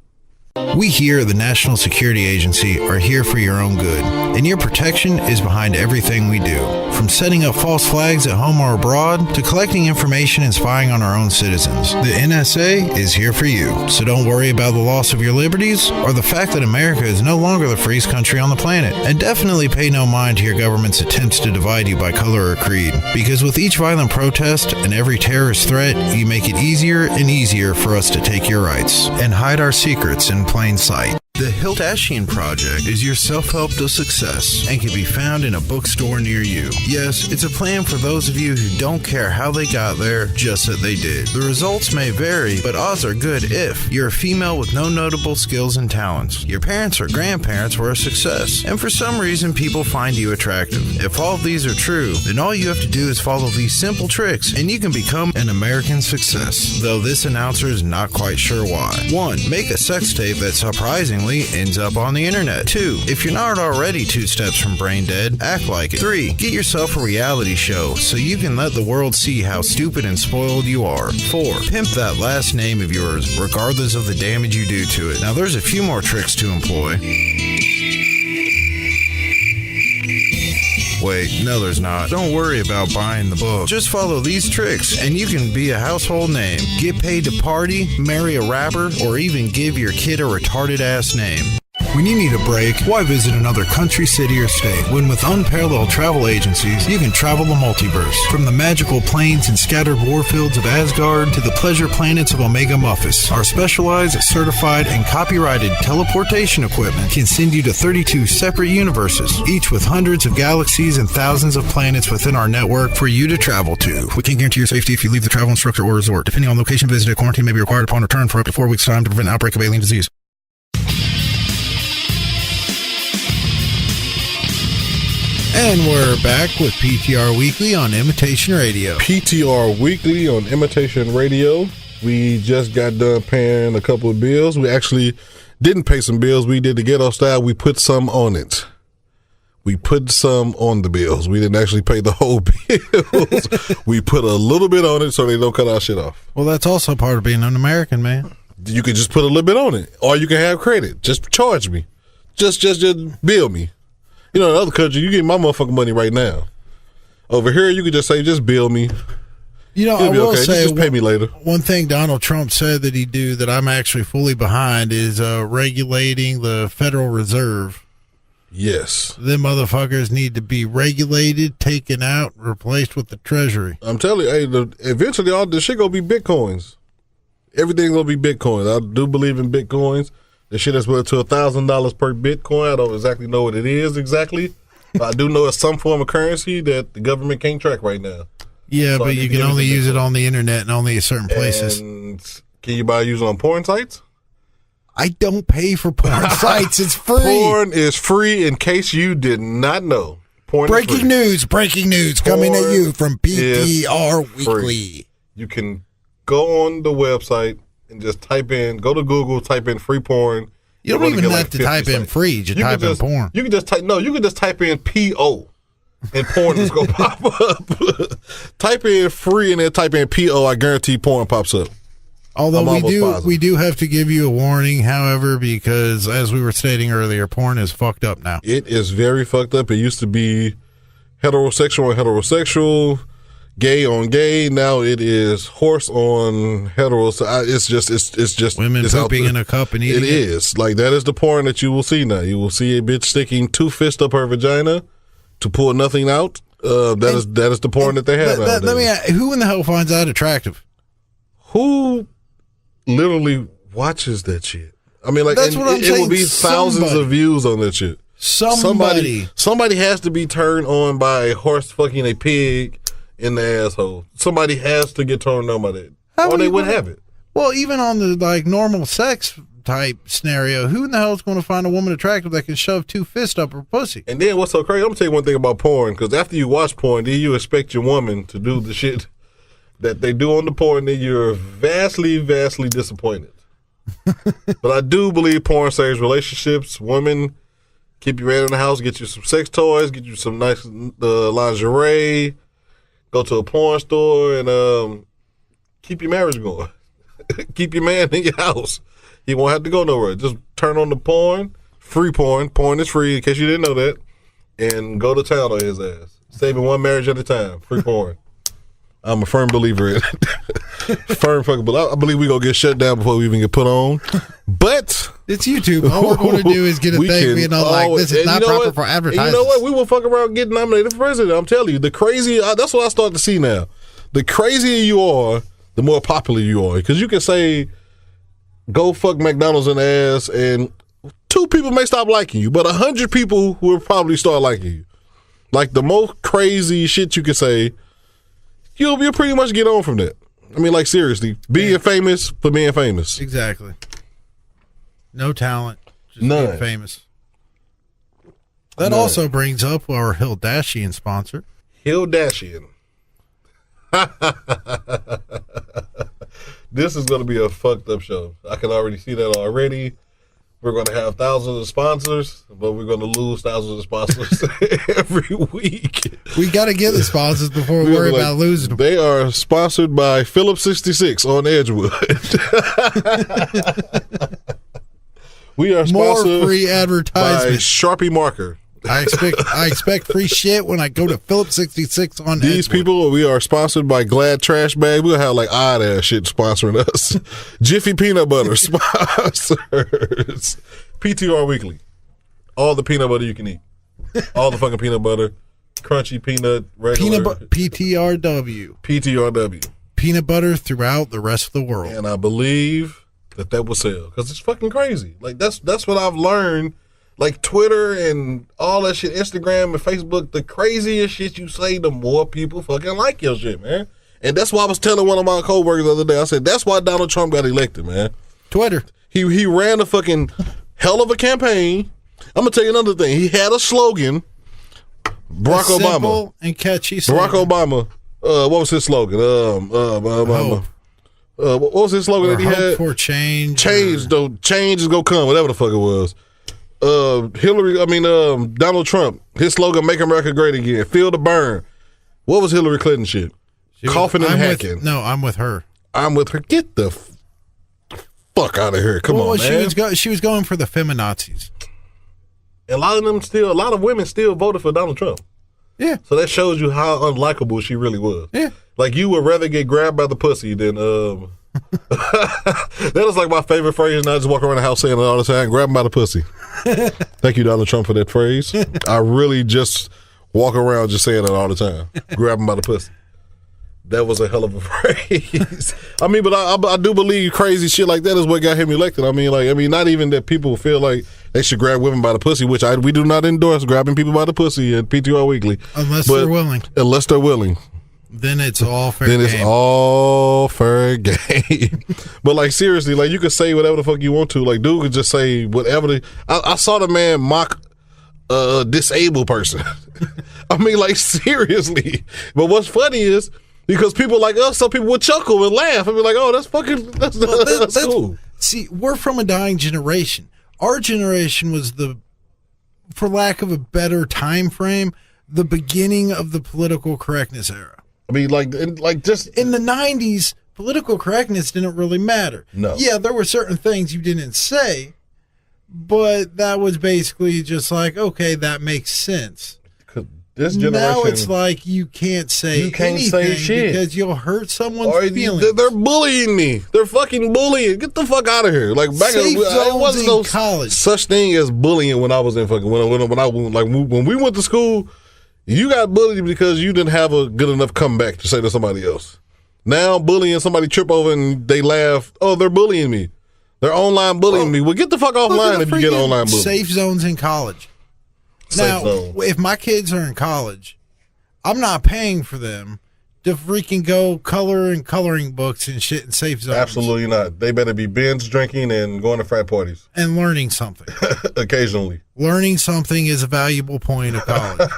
We here at the National Security Agency are here for your own good, and your protection is behind everything we do. From setting up false flags at home or abroad, to collecting information and spying on our own citizens, the NSA is here for you. So don't worry about the loss of your liberties, or the fact that America is no longer the freest country on the planet. And definitely pay no mind to your government's attempts to divide you by color or creed, because with each violent protest and every terrorist threat, you make it easier and easier for us to take your rights and hide our secrets in plain sight. The Hiltashian Project is your self-help to success and can be found in a bookstore near you. Yes, it's a plan for those of you who don't care how they got there, just that they did. The results may vary, but odds are good if you're a female with no notable skills and talents, your parents or grandparents were a success, and for some reason people find you attractive. If all of these are true, then all you have to do is follow these simple tricks and you can become an American success, though this announcer is not quite sure why. 1. Make a sex tape that surprisingly ends up on the internet. 2. If you're not already 2 steps from brain dead, act like it. 3. Get yourself a reality show so you can let the world see how stupid and spoiled you are. 4. Pimp that last name of yours, regardless of the damage you do to it. Now there's a few more tricks to employ. Wait, no there's not. Don't worry about buying the book. Just follow these tricks and you can be a household name. Get paid to party, marry a rapper, or even give your kid a retarded ass name. When you need a break, why visit another country, city, or state? When with unparalleled travel agencies, you can travel the multiverse. From the magical plains and scattered warfields of Asgard to the pleasure planets of Omega Muffus, our specialized, certified, and copyrighted teleportation equipment can send you to 32 separate universes, each with hundreds of galaxies and thousands of planets within our network for you to travel to. We can't guarantee your safety if you leave the travel instructor or resort. Depending on location visited, quarantine may be required upon return for up to 4 weeks' time to prevent outbreak of alien disease. And we're back with PTR Weekly on Imitation Radio. PTR Weekly on Imitation Radio. We just got done paying a couple of bills. We actually didn't pay some bills. We did the ghetto style. We put some on it. We put some on the bills. We didn't actually pay the whole bills. We put a little bit on it so they don't cut our shit off. Well, that's also part of being an American, man. You could just put a little bit on it, or you can have credit. Just charge me. Just bill me. You know, in other countries, you get my motherfucking money right now. Over here, you could just say, just bill me. You know, I will say, just pay me later. One thing Donald Trump said that he'd do that I'm actually fully behind is regulating the Federal Reserve. Yes. Them motherfuckers need to be regulated, taken out, replaced with the Treasury. I'm telling you, eventually all this shit gonna be Bitcoins. Everything's gonna be Bitcoins. I do believe in Bitcoins. The shit is worth to $1,000 per Bitcoin. I don't exactly know what it is exactly, but I do know it's some form of currency that the government can't track right now. Yeah, so but you can only use it on the internet and only at certain places. And can you use it on porn sites? I don't pay for porn sites. It's free. Porn is free, in case you did not know. Breaking news coming at you from PTR Weekly. You can go on the website and just go to Google, type in free porn. You don't even have to type in free, you type in porn. You can just type in PO and porn is going to pop up. Type in free and then type in PO, I guarantee porn pops up. Although we do have to give you a warning, however, because as we were stating earlier, porn is fucked up now. It is very fucked up. It used to be heterosexual on heterosexual, gay on gay. Now it is horse on heterosexual. It's just women pooping in a cup and eating it. It is. Like, that is the porn that you will see now. You will see a bitch sticking 2 fists up her vagina to pull nothing out. That is the porn that they have nowadays. Let me ask, who in the hell finds that attractive? Who literally watches that shit? I mean, like, that's what I'm saying. It will be thousands of views on that shit. Somebody has to be turned on by a horse fucking a pig in the asshole. Somebody has to get turned on by that, or they wouldn't have it. Well, even on the normal sex type scenario, who in the hell is going to find a woman attractive that can shove 2 fists up her pussy? And then what's so crazy? I'm gonna tell you one thing about porn, because after you watch porn, then you expect your woman to do the shit that they do on the porn, then you're vastly, vastly disappointed. But I do believe porn saves relationships. Women Keep your man in the house. Get you some sex toys. Get you some nice lingerie. Go to a porn store and keep your marriage going. Keep your man in your house. He won't have to go nowhere. Just turn on the porn. Free porn. Porn is free, in case you didn't know that. And go to town on his ass. Saving one marriage at a time. Free porn. I'm a firm believer in it. Firm fucking believer. I believe we gonna get shut down before we even get put on. But it's YouTube. All we're going to do is get a thing being like, this is not proper for advertising. You know what? We will fuck around getting nominated for president. I'm telling you. The crazy, that's what I start to see now. The crazier you are, the more popular you are. Because you can say, go fuck McDonald's in the ass, and 2 people may stop liking you, but 100 people will probably start liking you. Like the most crazy shit you can say, you'll pretty much get on from that. I mean, like, seriously, being famous for being famous. Exactly. No talent, just None. being famous. That also brings up our Hildashian sponsor. Hildashian. This is going to be a fucked up show. I can already see that already. We're going to have thousands of sponsors, but we're going to lose thousands of sponsors every week. We got to get the sponsors before we worry about losing them. They are sponsored by Phillips 66 on Edgewood. We are sponsored more free advertisement by Sharpie Marker. I expect free shit when I go to Phillips 66 on These Edgewood. people, we are sponsored by Glad Trash Bag. We'll have like odd ass shit sponsoring us. Jiffy Peanut Butter sponsors. PTR Weekly. All the peanut butter you can eat. All the fucking peanut butter. Crunchy peanut, regular. PTRW. PTRW. Peanut butter throughout the rest of the world. And I believe that will sell because it's fucking crazy. Like that's what I've learned. Like Twitter and all that shit, Instagram and Facebook, the craziest shit you say, the more people fucking like your shit, man. And that's why I was telling one of my coworkers the other day. I said, that's why Donald Trump got elected, man. Twitter. He ran a fucking hell of a campaign. I'm going to tell you another thing. He had a slogan. Barack Obama. Simple and catchy slogan. Barack Obama. What was his slogan? What was his slogan that he had? For change. Change, though. Change is going to come, whatever the fuck it was. Donald Trump, his slogan, Make America Great Again. Feel the burn. What was Hillary Clinton shit? Coughing and hacking. I'm with her. I'm with her. Get the fuck out of here. Come on, man. She was going for the feminazis. A lot of women still voted for Donald Trump. Yeah. So that shows you how unlikable she really was. Yeah. Like you would rather get grabbed by the pussy than that is like my favorite phrase, and I just walk around the house saying it all the time, grab him by the pussy. Thank you, Donald Trump, for that phrase. I really just walk around just saying it all the time. Grab him by the pussy. That was a hell of a phrase. I mean, but I do believe crazy shit like that is what got him elected. I mean, not even that people feel like they should grab women by the pussy, which we do not endorse grabbing people by the pussy at PTR Weekly. Unless they're willing. Unless they're willing. Then it's all fair game. Then it's all fair game. But like seriously, like you could say whatever the fuck you want to. Like dude could just say whatever. I saw the man mock a disabled person. I mean, like seriously. But what's funny is because people like us, some people would chuckle and laugh and be like, "Oh, that's cool." See, we're from a dying generation. Our generation was for lack of a better time frame, the beginning of the political correctness era. I mean, just in the 90s, political correctness didn't really matter. No. Yeah, there were certain things you didn't say, but that was basically just like, okay, that makes sense. This generation, now it's like you can't say shit because you'll hurt someone's feelings. They're bullying me. They're fucking bullying. Get the fuck out of here. Like back it wasn't no college such thing as bullying when I was in fucking when we went to school. You got bullied because you didn't have a good enough comeback to say to somebody else. Now bullying, somebody trip over and they laugh. Oh, they're bullying me. They're online bullying me. Well, get the fuck offline if you get online bullying. Safe zones in college. Now, if my kids are in college, I'm not paying for them to freaking go color in coloring books and shit in safe zones. Absolutely not. They better be binge drinking and going to frat parties. And learning something. Occasionally. Learning something is a valuable point of college.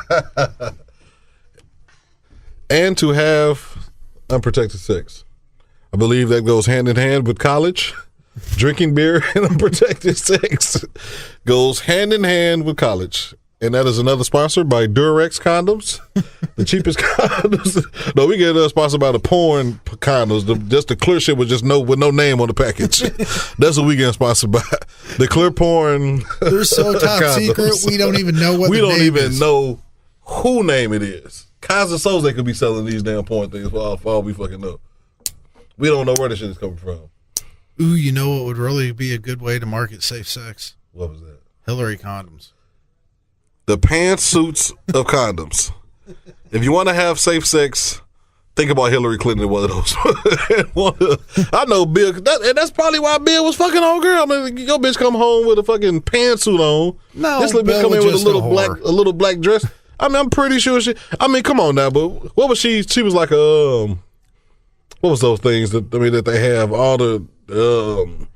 And to have unprotected sex. I believe that goes hand in hand with college. Drinking beer and unprotected sex goes hand in hand with college. And that is another sponsor by Durex condoms, the cheapest condoms. No, we get sponsored by the porn condoms, just the clear shit with no name on the package. That's what we get sponsored by. The clear porn. They're so top condoms. Secret, we don't even know what. We the don't name even is. know who name it is. Kinds of souls they could be selling these damn porn things for all we fucking know. We don't know where this shit is coming from. Ooh, you know what would really be a good way to market safe sex? What was that? Hillary condoms. The pantsuits of condoms. If you want to have safe sex, think about Hillary Clinton in one of those. I know Bill, and that's probably why Bill was fucking old girl. I mean, your bitch come home with a fucking pantsuit on. No, this little bitch come in with a little black dress. I mean, I'm pretty sure come on now, but what was she? She was like what was those things that they have all the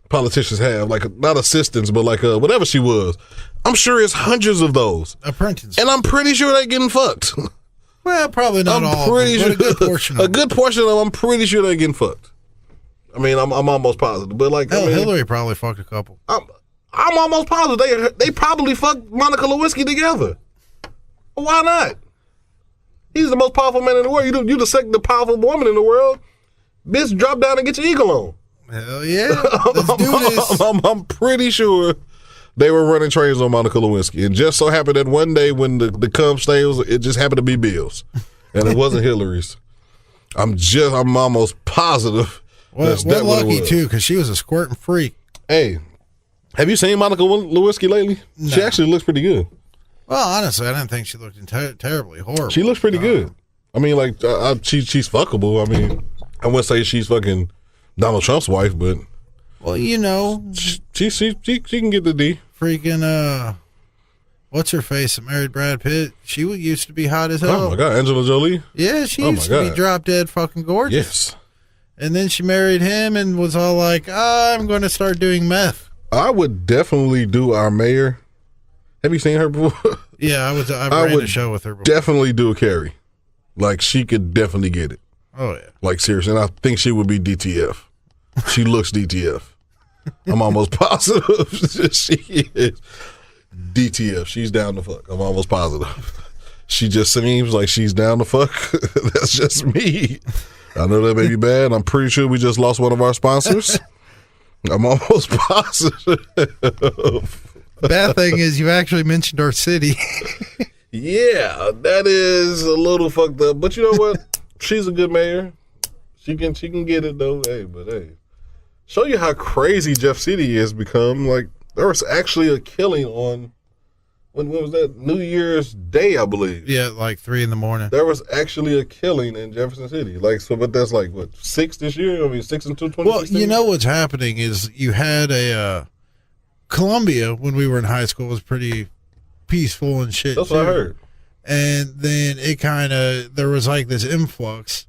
politicians have, like not assistants, but like whatever she was. I'm sure it's hundreds of those. Apprentices. And I'm pretty sure they're getting fucked. Well, probably not all of them, but a good portion of them. A good portion of them, I'm pretty sure they're getting fucked. I mean, I'm almost positive. But like, Hillary probably fucked a couple. I'm almost positive they probably fucked Monica Lewinsky together. Why not? He's the most powerful man in the world. You the second powerful woman in the world. Bitch, drop down and get your eagle on. Hell yeah. Let's do this. I'm pretty sure they were running trains on Monica Lewinsky. And just so happened that one day when the cum stains, it just happened to be Bill's. And it wasn't Hillary's. I'm almost positive. Well, we're lucky too, because she was a squirting freak. Hey, have you seen Monica Lewinsky lately? No. She actually looks pretty good. Well, honestly, I didn't think she looked terribly horrible. She looks pretty good. I mean, like, she's fuckable. I mean, I wouldn't say she's fucking Donald Trump's wife, but well, you know, she can get the D. Freaking what's her face that married Brad Pitt? She used to be hot as hell. Oh my god, Angela Jolie. Yeah, she used to be drop dead fucking gorgeous. Yes. And then she married him and was all like, I'm going to start doing meth. I would definitely do our mayor. Have you seen her before? Yeah, I ran a show with her before. Definitely do a Carrie. Like, she could definitely get it. Oh, yeah. Like, seriously. And I think she would be DTF. She looks DTF. I'm almost positive she is DTF. She's down to fuck. I'm almost positive. She just seems like she's down to fuck. That's just me. I know that may be bad. I'm pretty sure we just lost one of our sponsors. I'm almost positive. Bad thing is you actually mentioned our city. Yeah, that is a little fucked up. But you know what? She's a good mayor. She can get it though. Hey, show you how crazy Jeff City has become. Like, there was actually a killing on when was that? New Year's Day, I believe. Yeah, like 3 a.m. There was actually a killing in Jefferson City. Like, so, but that's like what, 6 this year? I mean, 6 and 2, 2016? Well, you know what's happening is you had a Columbia when we were in high school was pretty peaceful and shit. That's what I heard. And then there was like this influx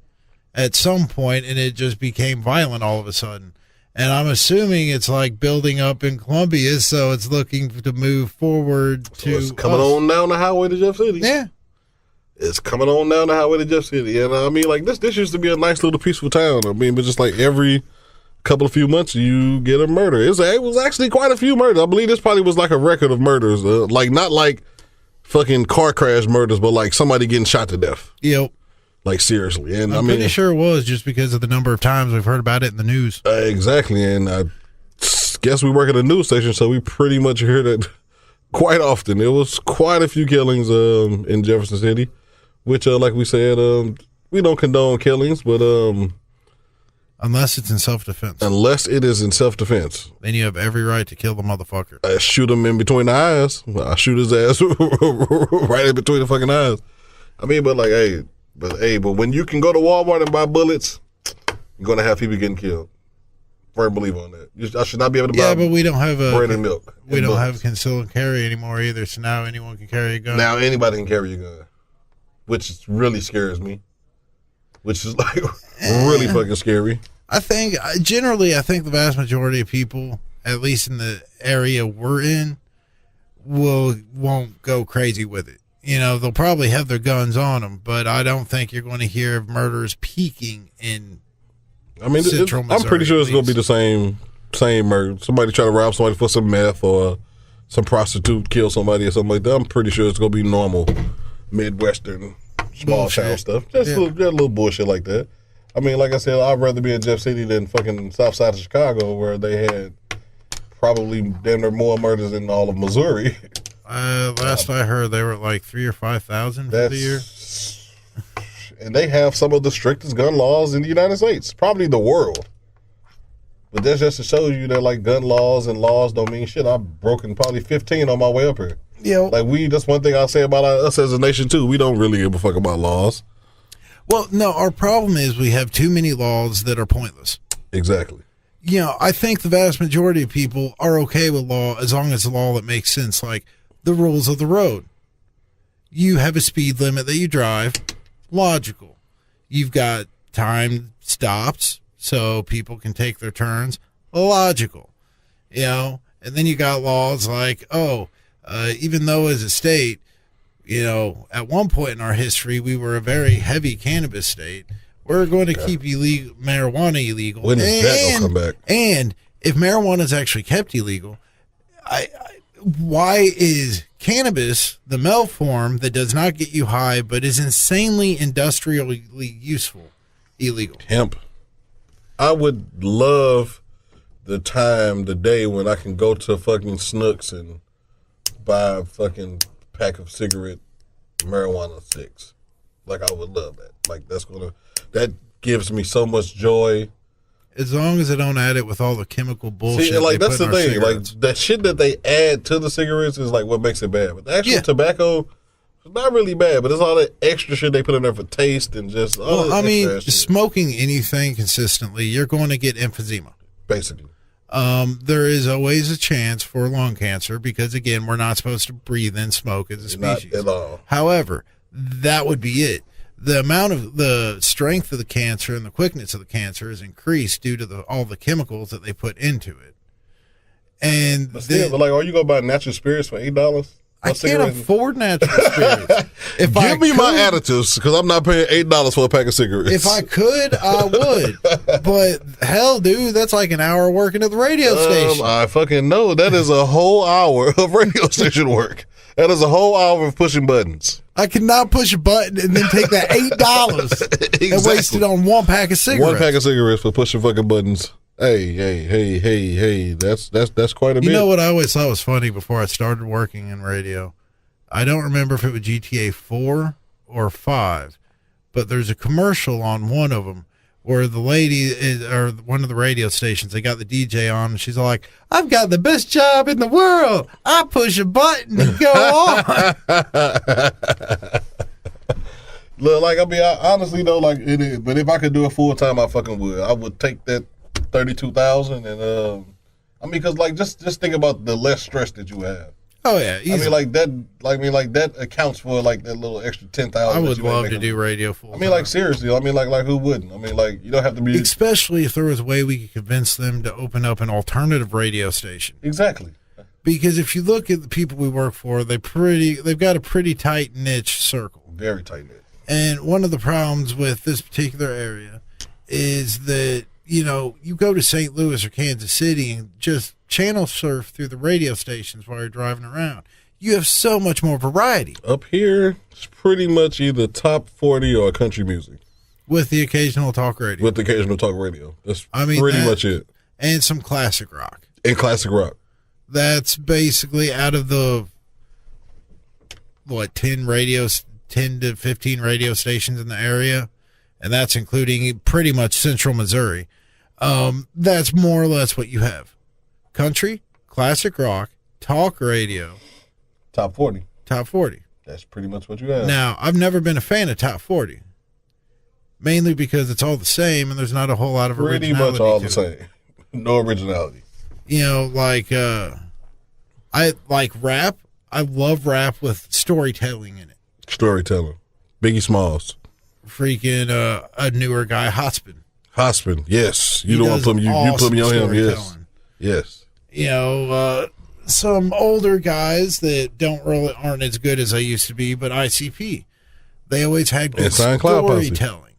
at some point, and it just became violent all of a sudden. And I'm assuming it's like building up in Columbia, so it's looking to move forward to. It's coming on down the highway to Jeff City. Yeah. It's coming on down the highway to Jeff City. And I mean, like, this used to be a nice little peaceful town. I mean, but just like every couple of few months, you get a murder. It was actually quite a few murders. I believe this probably was like a record of murders. Like, not like fucking car crash murders, but like somebody getting shot to death. Yep. Like, seriously. And I'm pretty sure it was just because of the number of times we've heard about it in the news. Exactly. And I guess we work at a news station, so we pretty much hear that quite often. There was quite a few killings in Jefferson City, which, like we said, we don't condone killings, but unless it's in self-defense. Unless it is in self-defense. Then you have every right to kill the motherfucker. I shoot him in between the eyes. I shoot his ass right in between the fucking eyes. I mean, but like, but when you can go to Walmart and buy bullets, you're going to have people getting killed. Firm believer on that. I should not be able to buy but we don't have bread and milk. We don't have conceal and carry anymore either, so now anyone can carry a gun. Now anybody can carry a gun, which really scares me, which is like really fucking scary. I think the vast majority of people, at least in the area we're in, won't go crazy with it. You know, they'll probably have their guns on them, but I don't think you're going to hear of murders peaking in Central Missouri. I'm pretty sure it's going to be the same same murder. Somebody try to rob somebody for some meth or some prostitute kill somebody or something like that. I'm pretty sure it's going to be normal Midwestern small town stuff. Just a little bullshit like that. I mean, like I said, I'd rather be in Jeff City than fucking south side of Chicago where they had probably damn near more murders than all of Missouri. Last I heard, they were like 3,000 or 5,000 for the year. And they have some of the strictest gun laws in the United States, probably the world. But that's just to show you that like gun laws and laws don't mean shit. I've broken probably 15 on my way up here. Yeah. Like that's one thing I'll say about us as a nation too. We don't really give a fuck about laws. Well, no, our problem is we have too many laws that are pointless. Exactly. I think the vast majority of people are okay with law as long as the law that makes sense, like the rules of the road. You have a speed limit that you drive, logical. You've got time stops so people can take their turns, logical. And then you got laws like, even though as a state, at one point in our history, we were a very heavy cannabis state. We're going to keep marijuana illegal. When is that going to come back? And if marijuana is actually kept illegal, why is cannabis, the mel form that does not get you high but is insanely industrially useful, illegal? Hemp. I would love the day when I can go to fucking Snooks and buy a fucking pack of cigarette marijuana sticks. Like, I would love that. Like, that gives me so much joy. As long as they don't add it with all the chemical bullshit. See, like, that's the thing. Like, that shit that they add to the cigarettes is like what makes it bad. But the actual tobacco is not really bad, but it's all that extra shit they put in there for taste and just smoking anything consistently, you're going to get emphysema. Basically. There is always a chance for lung cancer because, again, we're not supposed to breathe in smoke as a species. Not at all. However, that would be it. The amount of the strength of the cancer and the quickness of the cancer is increased due to all the chemicals that they put into it. And but are you going to buy natural spirits for $8? I can't afford natural spirits. Give me my additives because I'm not paying $8 for a pack of cigarettes. If I could, I would. But hell, dude, that's like an hour working at the radio station. I fucking know. That is a whole hour of radio station work. That is a whole hour of pushing buttons. I cannot push a button and then take that $8 exactly. and waste it on one pack of cigarettes. One pack of cigarettes for pushing fucking buttons. Hey, that's quite a bit. You know what I always thought was funny before I started working in radio? I don't remember if it was GTA 4 or 5, but there's a commercial on one of them where the lady or one of the radio stations, they got the DJ on, and she's like, "I've got the best job in the world. I push a button and go on." Look, like, I mean, honestly though, like it is, but if I could do it full time, I fucking would. I would take that 32,000 and I mean, because like just think about the less stress that you have. Oh yeah, easy. I mean, like that accounts for like that little extra 10,000. I would love to do radio full. I mean, like seriously. I mean, like who wouldn't? I mean, like you don't have to be. Especially if there was a way we could convince them to open up an alternative radio station. Exactly. Because if you look at the people we work for, they've got a pretty tight niche circle. Very tight niche. And one of the problems with this particular area is that, you go to St. Louis or Kansas City and just channel surf through the radio stations while you're driving around. You have so much more variety. Up here, it's pretty much either top 40 or country music. With the occasional talk radio. That's pretty much it. And some classic rock. That's basically out of the, 10 to 15 radio stations in the area, and that's including pretty much central Missouri. That's more or less what you have. Country, classic rock, talk radio. Top 40. That's pretty much what you have. Now, I've never been a fan of top 40. Mainly because it's all the same and there's not a whole lot of originality. Pretty much all the same. No originality. I like rap. I love rap with storytelling in it. Storytelling. Biggie Smalls. Freaking a newer guy, Hospen, yes. You don't want to put me. You put me on him, yes. Some older guys that aren't as good as I used to be, but ICP, they always had good storytelling.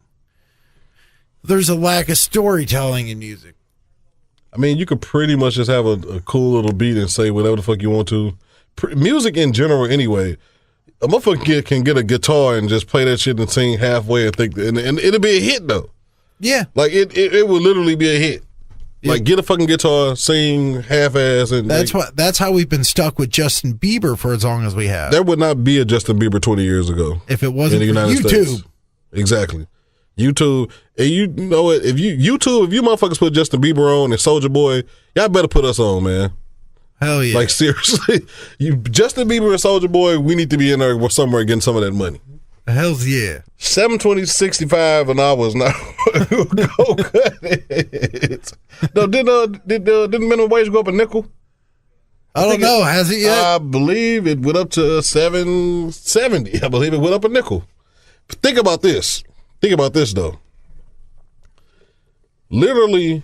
There's a lack of storytelling in music. I mean, you could pretty much just have a cool little beat and say whatever the fuck you want to. Music in general, anyway. A motherfucker can get a guitar and just play that shit and sing halfway and think, and it'll be a hit though. Yeah, like it will literally be a hit. Like get a fucking guitar, sing half-ass, and that's how we've been stuck with Justin Bieber for as long as we have. There would not be a Justin Bieber 20 years ago if it wasn't in the United YouTube. States. Exactly, YouTube. And you know what? If you motherfuckers put Justin Bieber on and Soulja Boy, y'all better put us on, man. Hell yeah! Like seriously, Justin Bieber and Soulja Boy, we need to be in there somewhere getting some of that money. Hell's yeah. 720.65 an hour is not go cut it. No, did the minimum wage go up a nickel? I don't know. Has it yet? I believe it went up to $7.70. I believe it went up a nickel. But think about this. Think about this though. Literally,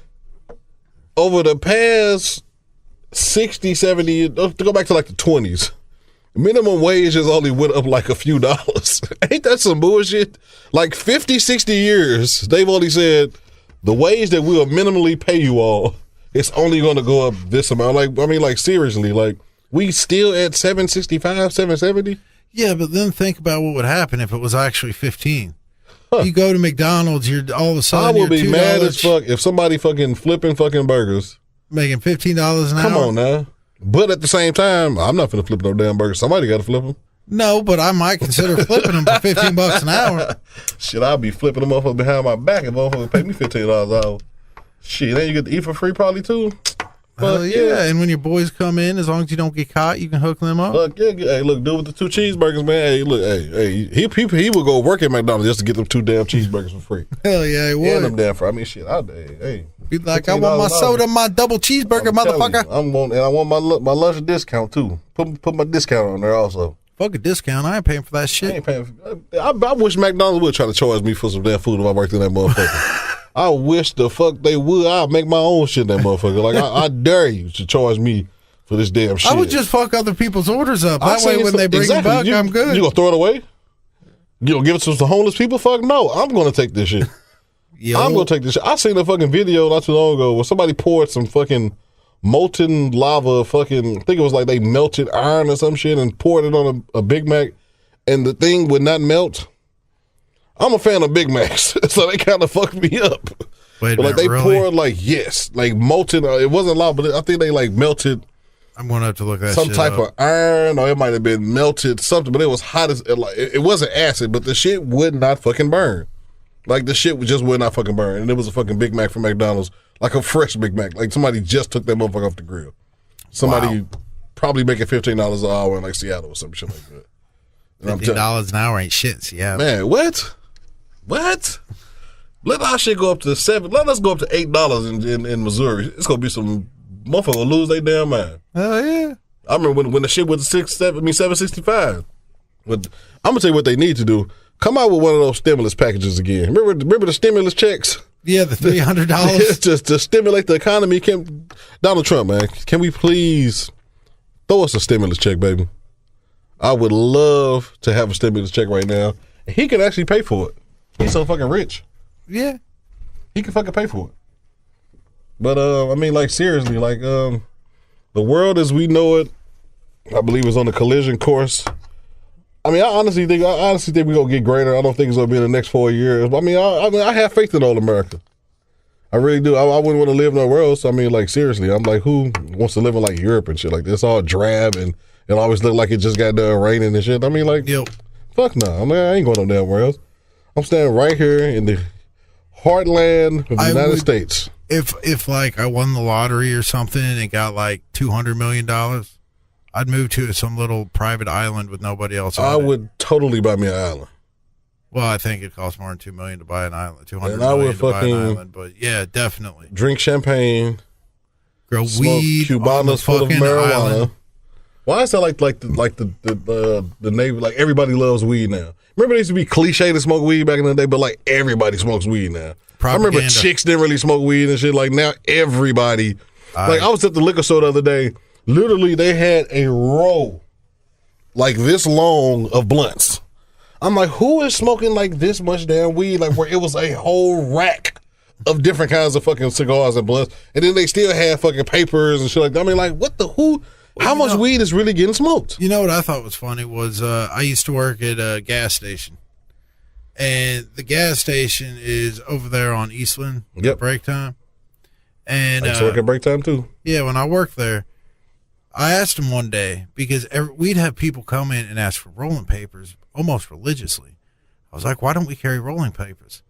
over the past 60, 70, to go back to like the 20s, minimum wage has only went up like a few dollars. Ain't that some bullshit? Like 50, 60 years, they've only said the wage that we'll minimally pay you all, it's only going to go up this amount. Like, I mean, like seriously, like we still at 765, 770? Yeah, but then think about what would happen if it was actually 15. You go to McDonald's, you're all of a sudden I would be mad as fuck if somebody fucking flipping fucking burgers. Making $15 an hour. Come on now. But at the same time, I'm not finna flip no damn burgers. Somebody got to flip them. No, but I might consider flipping them for $15 an hour. Shit, I'll be flipping them motherfuckers behind my back if motherfuckers pay me $15 an hour. Shit, then you get to eat for free probably too. Hell yeah. And when your boys come in, as long as you don't get caught, you can hook them up. Look, yeah, hey, look, dude with the 2 cheeseburgers, man. Hey, look, he would go work at McDonald's just to get them 2 damn cheeseburgers for free. Hell yeah, he would. And them damn for. I mean, shit, hey. Be like, I want my soda, my double cheeseburger, motherfucker. I want my lunch discount too. Put my discount on there also. Fuck a discount. I ain't paying for that shit. I ain't paying for, I wish McDonald's would try to charge me for some damn food if I worked in that motherfucker. I wish the fuck they would. I'll make my own shit in that motherfucker. Like, I dare you to charge me for this damn shit. I would just fuck other people's orders up. That way when they bring them back, I'm good. You gonna throw it away? You gonna give it to the homeless people? Fuck no. I'm gonna take this shit. I'm gonna take this shit. I seen a fucking video not too long ago where somebody poured some fucking molten lava, fucking, I think it was like they melted iron or some shit and poured it on a Big Mac, and the thing would not melt. I'm a fan of Big Macs, so they kind of fucked me up. Wait a minute, they poured like molten. It wasn't lava, but I think they like melted. I'm gonna have to look at some type of iron, or it might have been melted something, but it was hot as like it wasn't acid, but the shit would not fucking burn. Like the shit just would not fucking burn, and it was a fucking Big Mac from McDonald's, like a fresh Big Mac, like somebody just took that motherfucker off the grill. Somebody probably making $15 an hour in like Seattle or some shit like that. $15 an hour ain't shit in Seattle. Man, what? Let our shit go up to $7. Let us go up to $8 in Missouri. It's gonna be some motherfucker gonna lose their damn mind. Hell yeah! I remember when the shit was $7.65. But I'm gonna tell you what they need to do. Come out with one of those stimulus packages again. Remember the stimulus checks? Yeah, the $300. Just to stimulate the economy. Donald Trump, man, can we please throw us a stimulus check, baby? I would love to have a stimulus check right now. He can actually pay for it. He's so fucking rich. Yeah. He can fucking pay for it. But, I mean, like, seriously, like, the world as we know it, I believe is on a collision course. I mean, I honestly think we're going to get greater. I don't think it's going to be in the next 4 years. But, I have faith in all America. I really do. I wouldn't want to live nowhere else. I mean, like, seriously, I'm like, who wants to live in, like, Europe and shit like this? It's all drab and it always look like it just got done raining and shit. I mean, like, fuck no. I mean, I ain't going no damn where else. I'm standing right here in the heartland of the United States. If like I won the lottery or something and got like $200 million, I'd move to some little private island with nobody else on it. I would totally buy me an island. Well, I think it costs more than $2 million to buy an island. $200 million to buy an island, but yeah, definitely. Drink champagne, grow weed, Cubanas full of marijuana. Island. Why is that like the Navy? Like everybody loves weed now. Remember, it used to be cliche to smoke weed back in the day, but like everybody smokes weed now. Propaganda. I remember chicks didn't really smoke weed and shit. Like now, everybody. Like I was at the liquor store the other day. Literally, they had a row like this long of blunts. I'm like, who is smoking like this much damn weed? Like where it was a whole rack of different kinds of fucking cigars and blunts, and then they still have fucking papers and shit like that. I mean, like, what the who? How much weed is really getting smoked? You know what I thought was funny was I used to work at a gas station, and the gas station is over there on Eastland. Yep. Break time. And I used to work at break time too. Yeah, when I worked there, I asked him one day because we'd have people come in and ask for rolling papers almost religiously. I was like, why don't we carry rolling papers?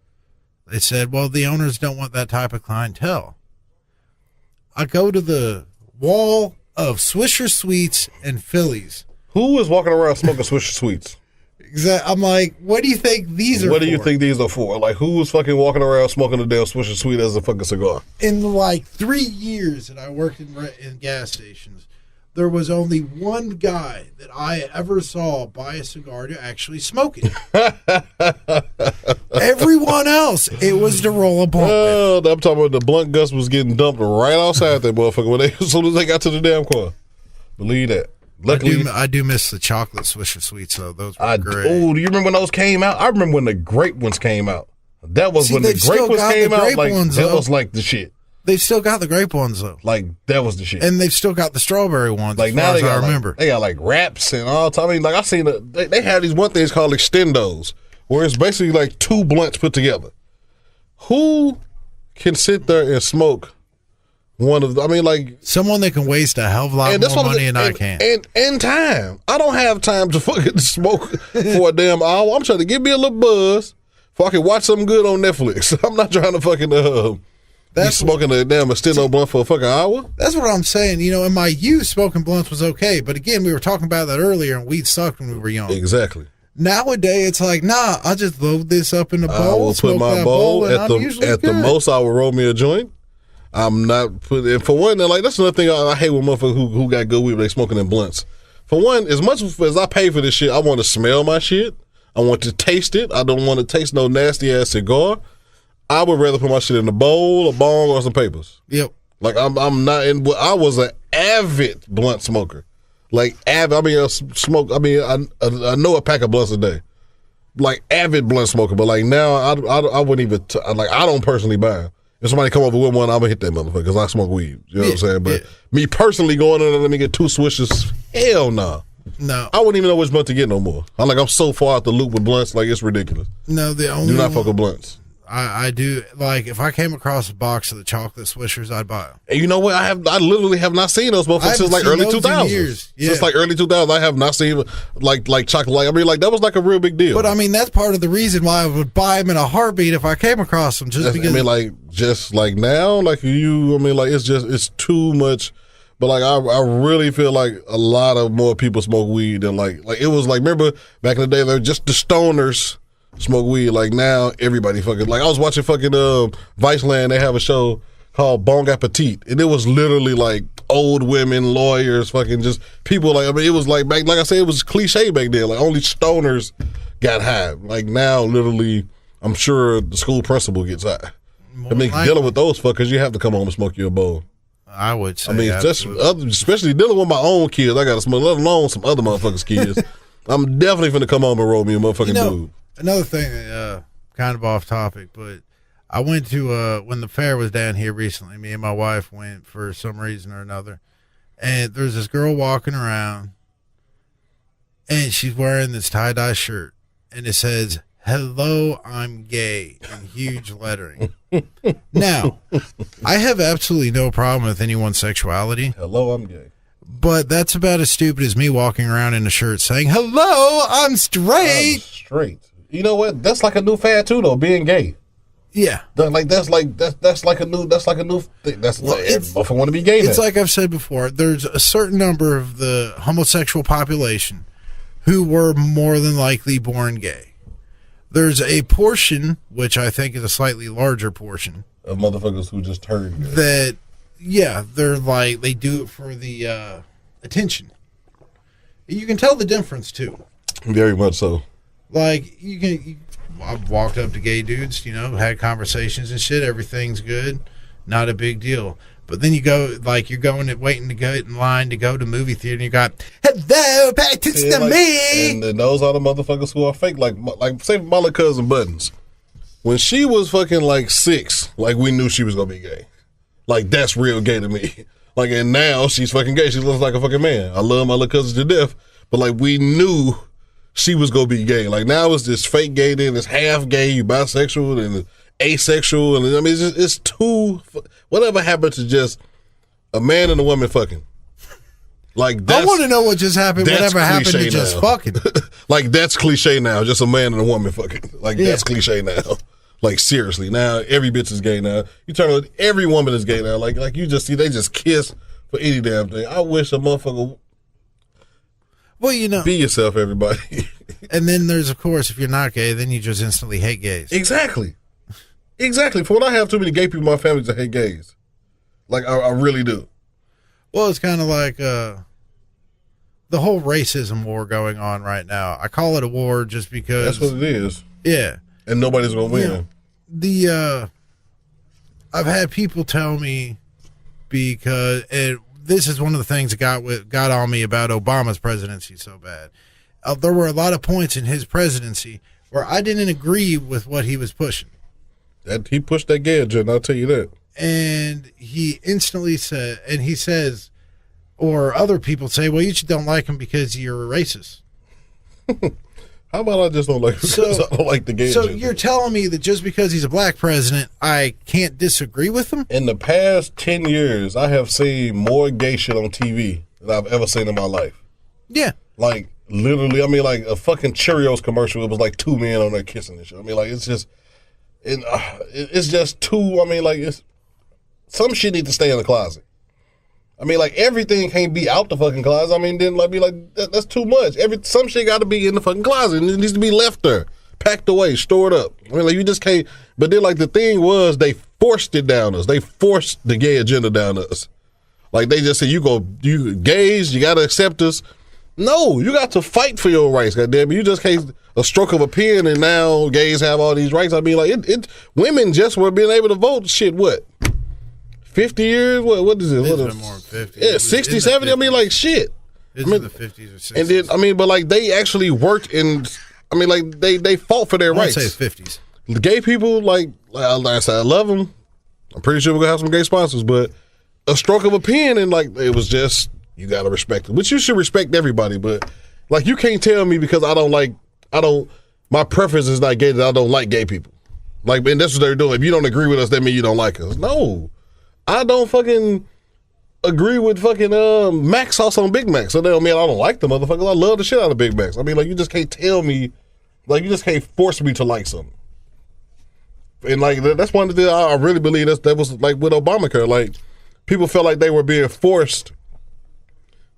They said, well, the owners don't want that type of clientele. I go to the wall of Swisher Sweets and Phillies. Who is walking around smoking Swisher Sweets? Exactly. I'm like, what do you think these are What for? do you think these are for? Like, who is fucking walking around smoking a damn Swisher Sweet as a fucking cigar? In like 3 years that I worked in gas stations, there was only one guy that I ever saw buy a cigar to actually smoke it. Everyone else, it was to roll a blunt with. I'm talking about the blunt gust was getting dumped right outside that motherfucker as soon as they got to the damn car. Believe that. Luckily, I do miss the chocolate Swisher Sweets, though. Those were great. Oh, do you remember when those came out? I remember when the grape ones came out. That was when the grape ones came out. Like, that was like the shit. They've still got the grape ones, though. Like, that was the shit. And they've still got the strawberry ones, like, as now far they as got, I remember. They got, like, wraps and all. I mean, like, I seen they have these one things called extendos, where it's basically like 2 blunts put together. Who can sit there and smoke one of I mean, like... Someone that can waste a hell of a lot more money than I can. And time. I don't have time to fucking smoke for a damn hour. I'm trying to give me a little buzz so I can watch something good on Netflix. I'm not trying to fucking... That's smoking a damn extendo blunt for a fucking hour? That's what I'm saying. You know, in my youth, smoking blunts was okay. But again, we were talking about that earlier, and weed sucked when we were young. Exactly. Nowadays, it's like, nah, I'll just load this up in the bowl. I will put my bowl at the most. I will roll me a joint. I'm not putting. For one, like that's another thing I hate with motherfuckers who got good weed, they smoking in blunts. For one, as much as I pay for this shit, I want to smell my shit. I want to taste it. I don't want to taste no nasty ass cigar. I would rather put my shit in a bowl, a bong, or some papers. Yep. Like I'm not in. I was an avid blunt smoker. Like avid. I mean, I know a pack of blunts a day. Like avid blunt smoker, but like now I wouldn't even like I don't personally buy them. If somebody come over with one, I'm gonna hit that motherfucker because I smoke weed. You know what I'm saying? But me personally going in and let me get 2 swishes, hell no. No. I wouldn't even know which blunt to get no more. I'm so far out the loop with blunts, like it's ridiculous. No, the only do not fuck with blunts. I do, like, if I came across a box of the chocolate Swishers, I'd buy them. And you know what? I literally have not seen those motherfuckers since like early 2000s. Yeah. Since like early 2000s, I have not seen like chocolate. Like, I mean, like that was like a real big deal. But I mean, that's part of the reason why I would buy them in a heartbeat if I came across them. Because I mean, like just like now, like you. I mean, like it's too much. But like I really feel like a lot of more people smoke weed than like it was like, remember back in the day, they're just the stoners smoke weed. Like now everybody fucking, like I was watching fucking Viceland. They have a show called Bon Appetit, and it was literally like old women, lawyers, fucking just people. Like, I mean, it was like back, like I said, it was cliche back then. Like only stoners got high. Like now, literally, I'm sure the school principal gets high. I mean, dealing with those fuckers, you have to come home and smoke you a bowl. I would say. I mean, especially dealing with my own kids, I got to smoke, let alone some other motherfuckers' kids. I'm definitely finna come home and roll me a motherfucking dude. Another thing, kind of off topic, but I went to when the fair was down here recently. Me and my wife went for some reason or another, and there's this girl walking around, and she's wearing this tie-dye shirt, and it says, "Hello, I'm gay," in huge lettering. Now, I have absolutely no problem with anyone's sexuality. Hello, I'm gay. But that's about as stupid as me walking around in a shirt saying, "Hello, I'm straight." I'm straight. You know what? That's like a new fad too, though. Being gay. Yeah. That's like a new thing. That's well, if I want to be gay. It's like I've said before. There's a certain number of the homosexual population who were more than likely born gay. There's a portion, which I think is a slightly larger portion, of motherfuckers who just turned gay. That, yeah, they're like, they do it for the attention. You can tell the difference too. Very much so. Like, I've walked up to gay dudes, had conversations and shit. Everything's good. Not a big deal. But then you go, like, you're waiting to go in line to go to movie theater, and you got, "Hello, pay attention to me." And those are the motherfuckers who are fake. Like say my little cousin Buttons. When she was fucking like 6, like we knew she was gonna be gay. Like that's real gay to me. Like, and now she's fucking gay. She looks like a fucking man. I love my little cousin to death, but like we knew she was gonna be gay. Like now it's this fake gay, then it's half gay, you bisexual, and asexual, and I mean it's too. Whatever happened to just a man and a woman fucking? Like I want to know what just happened. Whatever happened to just now. fucking? Like that's cliche now. Just a man and a woman fucking. Like that's cliche now. Like seriously, now every bitch is gay now. You turn on every woman is gay now. Like you just see they just kiss for any damn thing. I wish a motherfucker. Well, you know, be yourself, everybody. And then there's, of course, if you're not gay, then you just instantly hate gays. Exactly. For when I have too many gay people in my family that hate gays. Like I really do. Well, it's kind of like the whole racism war going on right now. I call it a war just because that's what it is. Yeah. And nobody's gonna win. I've had people tell me because this is one of the things that got on me about Obama's presidency so bad. There were a lot of points in his presidency where I didn't agree with what he was pushing. He pushed that gay agenda, I'll tell you that. And he instantly said, and he says, or other people say, well, you just don't like him because you're a racist. How about I just don't like him because I don't like the gay agenda? So you're telling me that just because he's a black president, I can't disagree with him? In the past 10 years, I have seen more gay shit on TV than I've ever seen in my life. Yeah. Like, literally, I mean, like a fucking Cheerios commercial, it was like 2 men on there kissing and shit. I mean, like, it's just, it's just too, I mean, like, some shit need to stay in the closet. I mean, like, everything can't be out the fucking closet. I mean, then, like, be like, that's too much. Some shit got to be in the fucking closet, and it needs to be left there, packed away, stored up. I mean, like, you just can't, but then, like, the thing was, they forced it down us. They forced the gay agenda down us. Like, they just said, you gays, you got to accept us. No, you got to fight for your rights, goddamn it. You just can't, a stroke of a pen, and now gays have all these rights. I mean, like, women just were being able to vote, shit, what? 50 years? What is it? It's been more than 50. Yeah, 60, 70. I mean, like, shit. It's in the 50s or 60s. And then, I mean, but, like, they actually worked in, I mean, like, they fought for their rights. I'd say 50s. The gay people, like I said, I love them. I'm pretty sure we're going to have some gay sponsors, but a stroke of a pen, and, like, it was just, you got to respect it. Which you should respect everybody, but, like, you can't tell me because my preference is not gay that I don't like gay people. Like, and that's what they're doing. If you don't agree with us, that means you don't like us. No. I don't fucking agree with fucking Mac sauce on Big Mac. So that don't mean I don't like the motherfuckers. I love the shit out of Big Macs. I mean, like, you just can't tell me, like, you just can't force me to like something. And, like, that's one of the things I really believe that was, like, with Obamacare. Like, people felt like they were being forced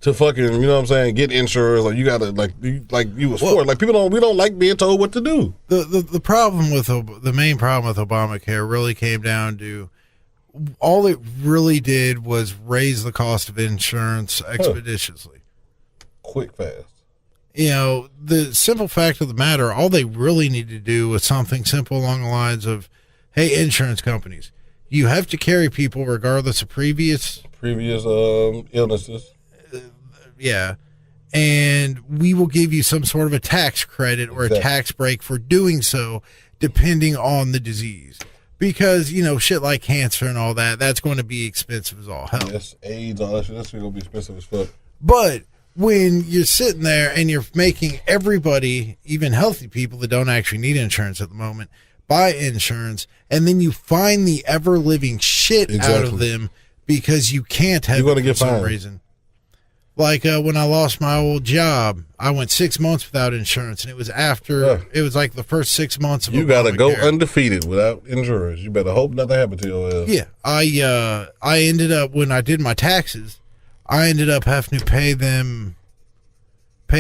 to fucking, you know what I'm saying, get insurance. Like, you gotta, you was forced. Like, we don't like being told what to do. The problem with, the main problem with Obamacare really came down to, all it really did was raise the cost of insurance expeditiously. Quick, fast. You know, the simple fact of the matter, all they really need to do was something simple along the lines of, hey, insurance companies, you have to carry people regardless of previous illnesses. Yeah. And we will give you some sort of a tax credit or a tax break for doing so, depending on the disease. Because, you know, shit like cancer and all that, that's going to be expensive as all hell. Yes, AIDS, all that shit, that's going to be expensive as fuck. But when you're sitting there and you're making everybody, even healthy people that don't actually need insurance at the moment, buy insurance, and then you find the ever-living shit out of them because you can't have it for some reason. Like when I lost my old job, I went 6 months without insurance, and it was after, it was like the first 6 months of You got to go undefeated without insurance. You better hope nothing happened to your ass. Yeah. I ended up, when I did my taxes, I ended up having to pay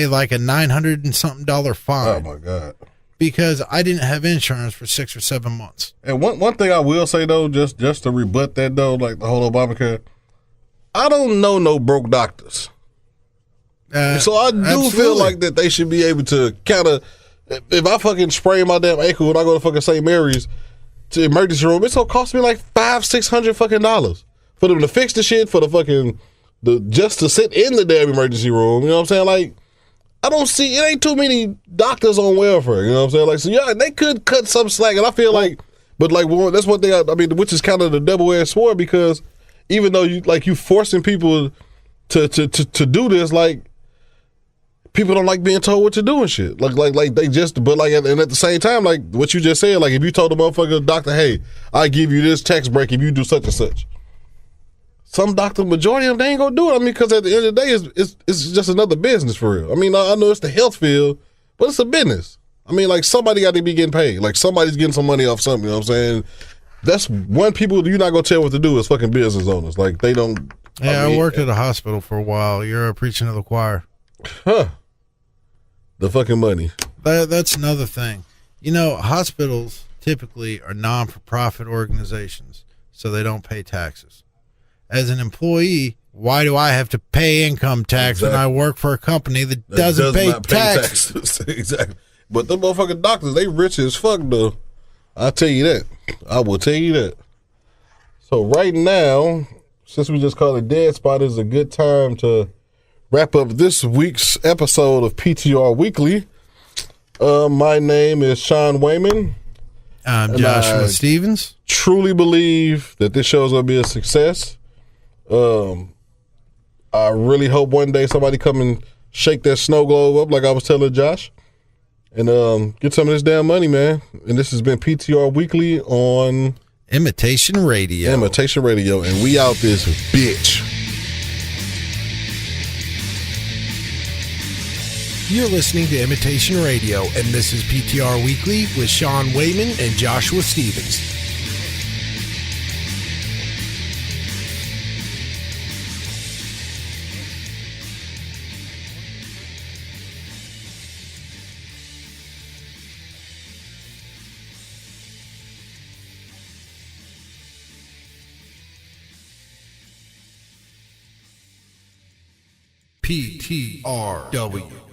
like a $900 and something fine. Oh, my God. Because I didn't have insurance for 6 or 7 months. And one thing I will say, though, just to rebut that, though, like the whole Obamacare, I don't know no broke doctors. So I do feel like that they should be able to kind of, if I fucking sprain my damn ankle when I go to fucking St. Mary's to emergency room, it's gonna cost me like $500-600 fucking dollars for them to fix the shit, for the fucking just to sit in the damn emergency room. You know what I'm saying? Like, I don't see, it ain't too many doctors on welfare, you know what I'm saying? Like, so yeah, they could cut some slack, and I feel like, but like, well, that's one thing, I mean, which is kind of the double-edged sword, because even though you forcing people to do this, like, people don't like being told what to do and shit. Like they just, but like, and at the same time, like what you just said, like if you told the motherfucker doctor, hey, I give you this tax break if you do such and such. Some doctor, majority of them, they ain't gonna do it. I mean, because at the end of the day, it's just another business for real. I mean, I know it's the health field, but it's a business. I mean, like somebody got to be getting paid. Like somebody's getting some money off something. You know what I'm saying? That's one people you're not gonna tell what to do is fucking business owners. Like they don't. Yeah, I worked at a hospital for a while. You're preaching to the choir. Huh. The fucking money. That's another thing. You know, hospitals typically are non-for-profit organizations, so they don't pay taxes. As an employee, why do I have to pay income tax when I work for a company that doesn't pay taxes? Exactly. But the motherfucking doctors, they rich as fuck, though. I'll tell you that. I will tell you that. So right now, since we just called it Dead Spot, is a good time to wrap up this week's episode of PTR Weekly. My name is Shawn Wayman. I'm Joshua Stevens. Truly believe that this show is going to be a success. I really hope one day somebody come and shake that snow globe up like I was telling Josh and get some of this damn money, man. And this has been PTR Weekly on Imitation Radio. Imitation Radio, and we out this bitch. You're listening to Imitation Radio, and this is PTR Weekly with Shawn Wayman and Joshua Stevens. PTRW.